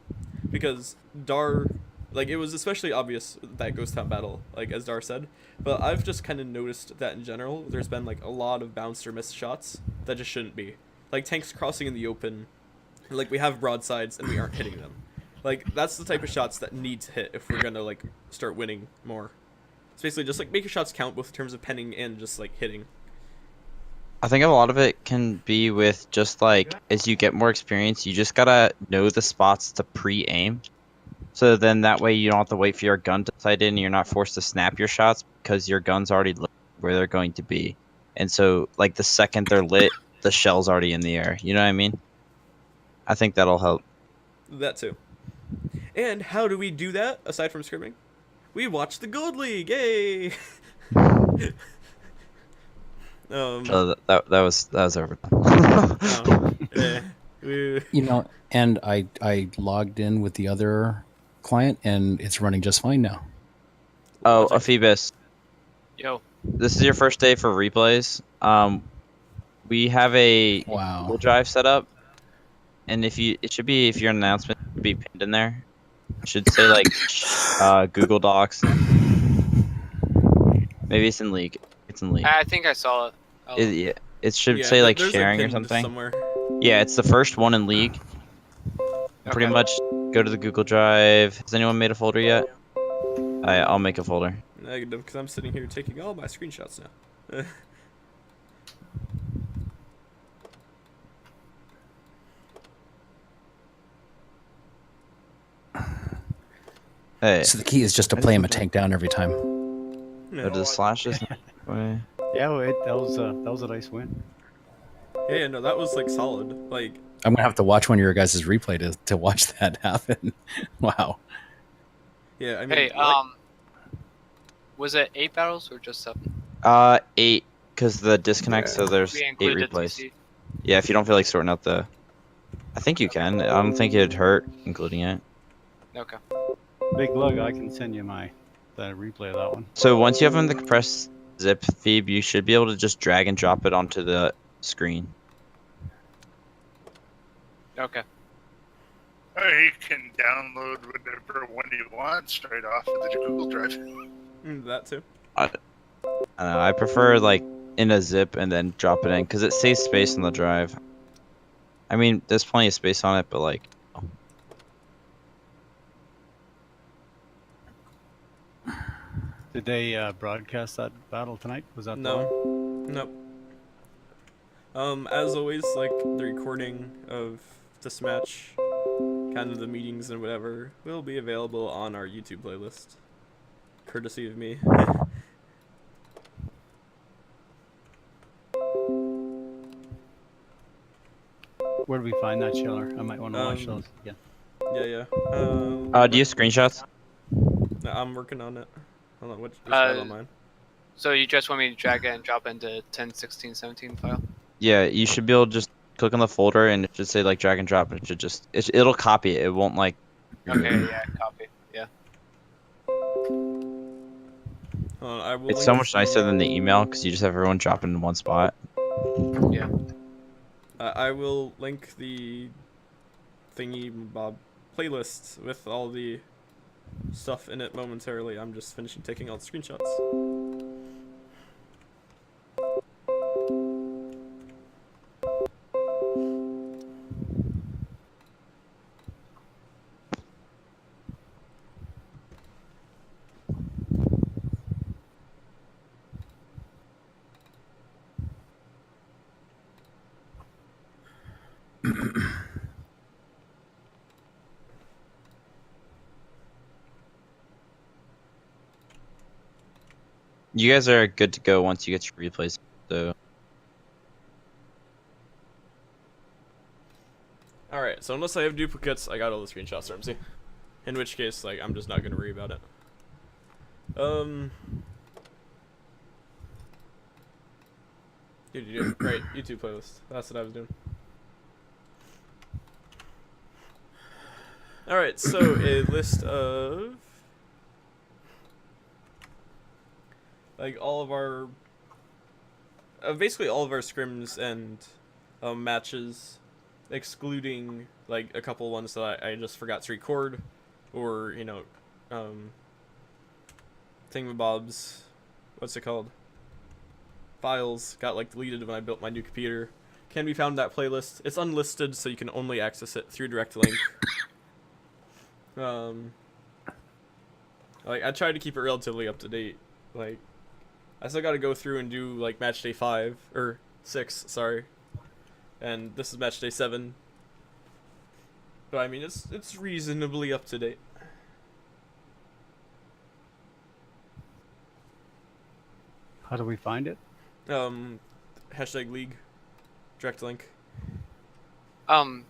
A: Because Dar, like, it was especially obvious that Ghost Town battle, like, as Dar said, but I've just kind of noticed that in general, there's been, like, a lot of bounced or missed shots that just shouldn't be. Like, tanks crossing in the open, like, we have broadsides and we aren't hitting them. Like, that's the type of shots that need to hit if we're gonna, like, start winning more. It's basically just, like, make your shots count both in terms of penning and just, like, hitting.
G: I think a lot of it can be with just, like, as you get more experience, you just gotta know the spots to pre-aim. So then that way you don't have to wait for your gun to sight in and you're not forced to snap your shots because your gun's already lit where they're going to be. And so, like, the second they're lit, the shell's already in the air. You know what I mean? I think that'll help.
A: That too. And how do we do that, aside from scrimming? We watch the Gold League, yay!
G: So that was over.
C: You know, and I logged in with the other client, and it's running just fine now.
G: Oh, Phoebus.
E: Yo.
G: This is your first day for replays. We have a Google Drive set up, and it should be, if your announcement should be pinned in there. It should say like Google Docs. Maybe it's in League. It's in League.
E: I think I saw it.
G: It should say like sharing or something. Somewhere. Yeah, it's the first one in League. Okay. Pretty much go to the Google Drive. Has anyone made a folder yet? I'll make a folder.
A: Negative, because I'm sitting here taking all my screenshots now.
G: Hey.
C: So the key is just to play him a tank down every time.
G: Go to the slashes.
I: Yeah, that was a nice win.
A: Yeah, no, that was like solid. Like,
C: I'm gonna have to watch one of your guys' replay to watch that happen. Wow.
A: Yeah, I mean.
E: Hey, was it 8 battles or just 7?
G: 8, because the disconnect. So there's 8 replays. Yeah, if you don't feel like sorting out the, I think you can. I don't think it'd hurt including it.
E: Okay.
I: Big Lug, I can send you the replay of that one.
G: So once you have in the compressed zip feed, you should be able to just drag and drop it onto the screen.
E: Okay.
B: You can download whatever one you want straight off of the Google Drive.
A: That too.
G: I prefer like in a zip and then drop it in because it saves space on the drive. I mean, there's plenty of space on it, but like.
I: Did they broadcast that battle tonight? Was that
A: Nope. As always, like the recording of this match, kind of the meetings and whatever, will be available on our YouTube playlist, courtesy of me.
I: Where do we find that, Sheller? I might want to watch those again.
A: Yeah.
G: Do you have screenshots?
A: No, I'm working on it. Hold on, which on mine?
E: So you just want me to drag it and drop it into 10, 16, 17 file?
G: Yeah, you should be able to just click on the folder and it should say like drag and drop. And it should just it'll copy it. It won't like.
E: Okay, yeah, copy. Yeah.
A: I will
G: It's
A: link
G: so much
A: the-
G: nicer than the email because you just have everyone drop in one spot.
E: Yeah.
A: I will link the thingy bob playlist with all the stuff in it momentarily. I'm just finishing taking all the screenshots.
G: You guys are good to go once you get your replays. So
A: Alright, so unless I have duplicates, I got all the screenshots, Ramsey. In which case, like, I'm just not gonna worry about it. Right, YouTube playlist. That's what I was doing. Alright, so a list of like all of our basically all of our scrims and matches, excluding like a couple ones that I just forgot to record, or you know, thingamabobs, what's it called? Files got like deleted when I built my new computer. Can be found in that playlist. It's unlisted, so you can only access it through direct link. Like I tried to keep it relatively up to date. Like I still got to go through and do like match day 5 or 6, sorry. And this is match day 7. But I mean it's reasonably up to date.
I: How do we find it?
A: Hashtag league, direct link.
E: I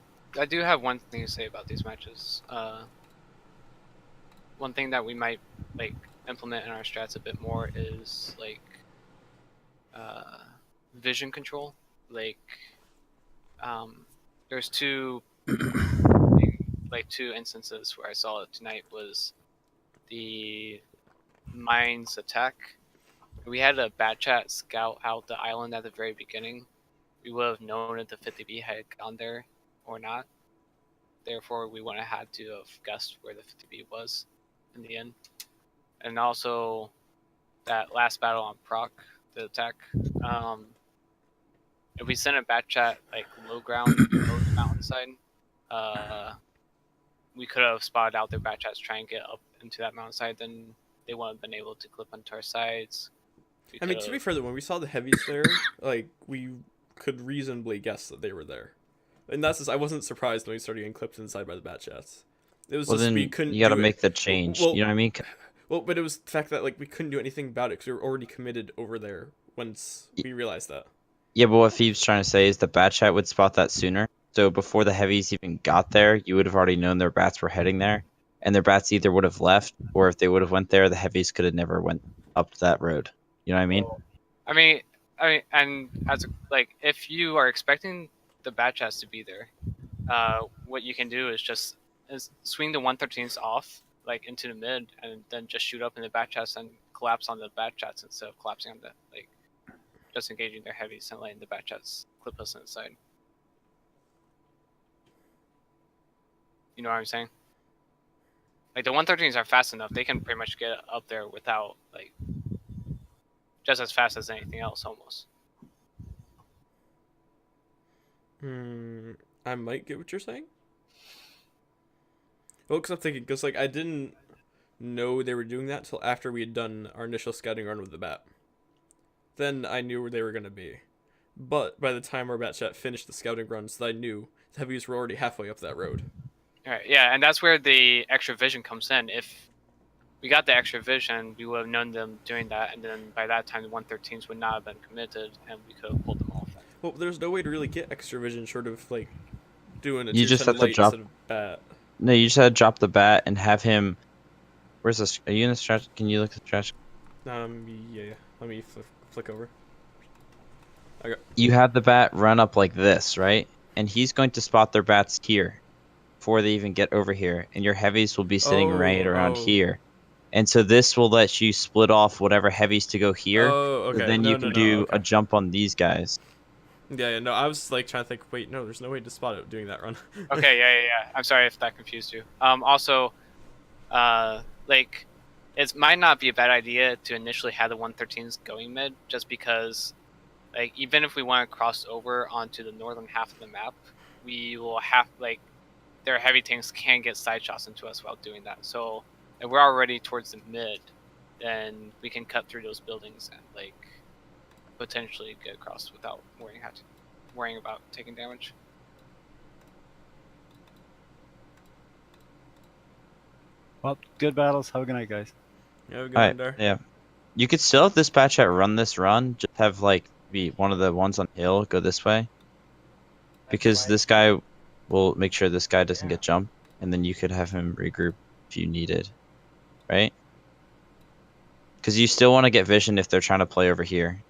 E: do have one thing to say about these matches. One thing that we might like implement in our strats a bit more is like vision control. Like there's two instances where I saw it tonight. Was the mines attack. We had a bat chat scout out the island at the very beginning. We would have known if the 50B had gone there or not. Therefore, we wouldn't have had to have guessed where the 50B was in the end. And also, that last battle on Proc, the attack. If we sent a bat chat like low ground, low mountainside, we could have spotted out their bat chats trying to get up into that mountainside. Then they wouldn't have been able to clip onto our sides.
A: I mean, to be fair, when we saw the heavies there, like, we could reasonably guess that they were there. And that's just, I wasn't surprised when we started getting clipped inside by the bat chats. It was
G: well,
A: just,
G: then
A: we couldn't
G: you got to
A: do
G: make
A: it.
G: the change.
A: Well,
G: you know what I mean?
A: Well, but it was the fact that, like, we couldn't do anything about it because we were already committed over there once we realized that.
G: Yeah, but what Phoebe's trying to say is the bat chat would spot that sooner. So before the heavies even got there, you would have already known their bats were heading there. And their bats either would have left, or if they would have went there, the heavies could have never went up that road. You know what I mean?
E: I mean, and as like, if you are expecting the bat chats to be there, what you can do is just swing the 113s off, like into the mid, and then just shoot up in the bat chats and collapse on the bat chats instead of collapsing on the like, just engaging their heavies and letting the bat chats clip us inside. You know what I'm saying? Like the 113s are fast enough; they can pretty much get up there without like. Just as fast as anything else, almost.
A: I might get what you're saying. Well, because I'm thinking, because like I didn't know they were doing that till after we had done our initial scouting run with the bat. Then I knew where they were gonna be, but by the time our bat chat finished the scouting runs, so I knew the heavies were already halfway up that road.
E: All right, yeah, and that's where the extra vision comes in. If we got the extra vision, we would have known them doing that, and then by that time the 113s would not have been committed, and we could have pulled them off.
A: Well, there's no way to really get extra vision short of like doing a
G: You just
A: tier 10
G: have to
A: light
G: drop-
A: instead of bat.
G: No, you just had to drop the bat and have him. Where's this? Are you in the stretch? Can you look at the stretch?
A: Yeah. Let me flick over. Okay.
G: You have the bat run up like this, right? And he's going to spot their bats here before they even get over here. And your heavies will be sitting right around here. And so this will let you split off whatever heavies to go here.
A: Oh, okay.
G: So then
A: No,
G: you
A: no,
G: can
A: no,
G: do
A: okay.
G: a jump on these guys.
A: Yeah, no, I was like trying to think. Wait, no, there's no way to spot it doing that run.
E: Okay, yeah. I'm sorry if that confused you. Also, like, it might not be a bad idea to initially have the 113s going mid, just because, like, even if we want to cross over onto the northern half of the map, we will have, like, their heavy tanks can get side shots into us while doing that. So if we're already towards the mid, then we can cut through those buildings and, like, potentially get across without worrying about taking damage.
I: Well, good battles. Have a good night, guys.
A: Yeah, we go
G: Alright,
A: in there.
G: yeah. You could still have this batch at run this run. Just have like be one of the ones on hill go this way. Because this guy will make sure this guy doesn't get jumped. And then you could have him regroup if you needed. Right? Because you still want to get vision if they're trying to play over here.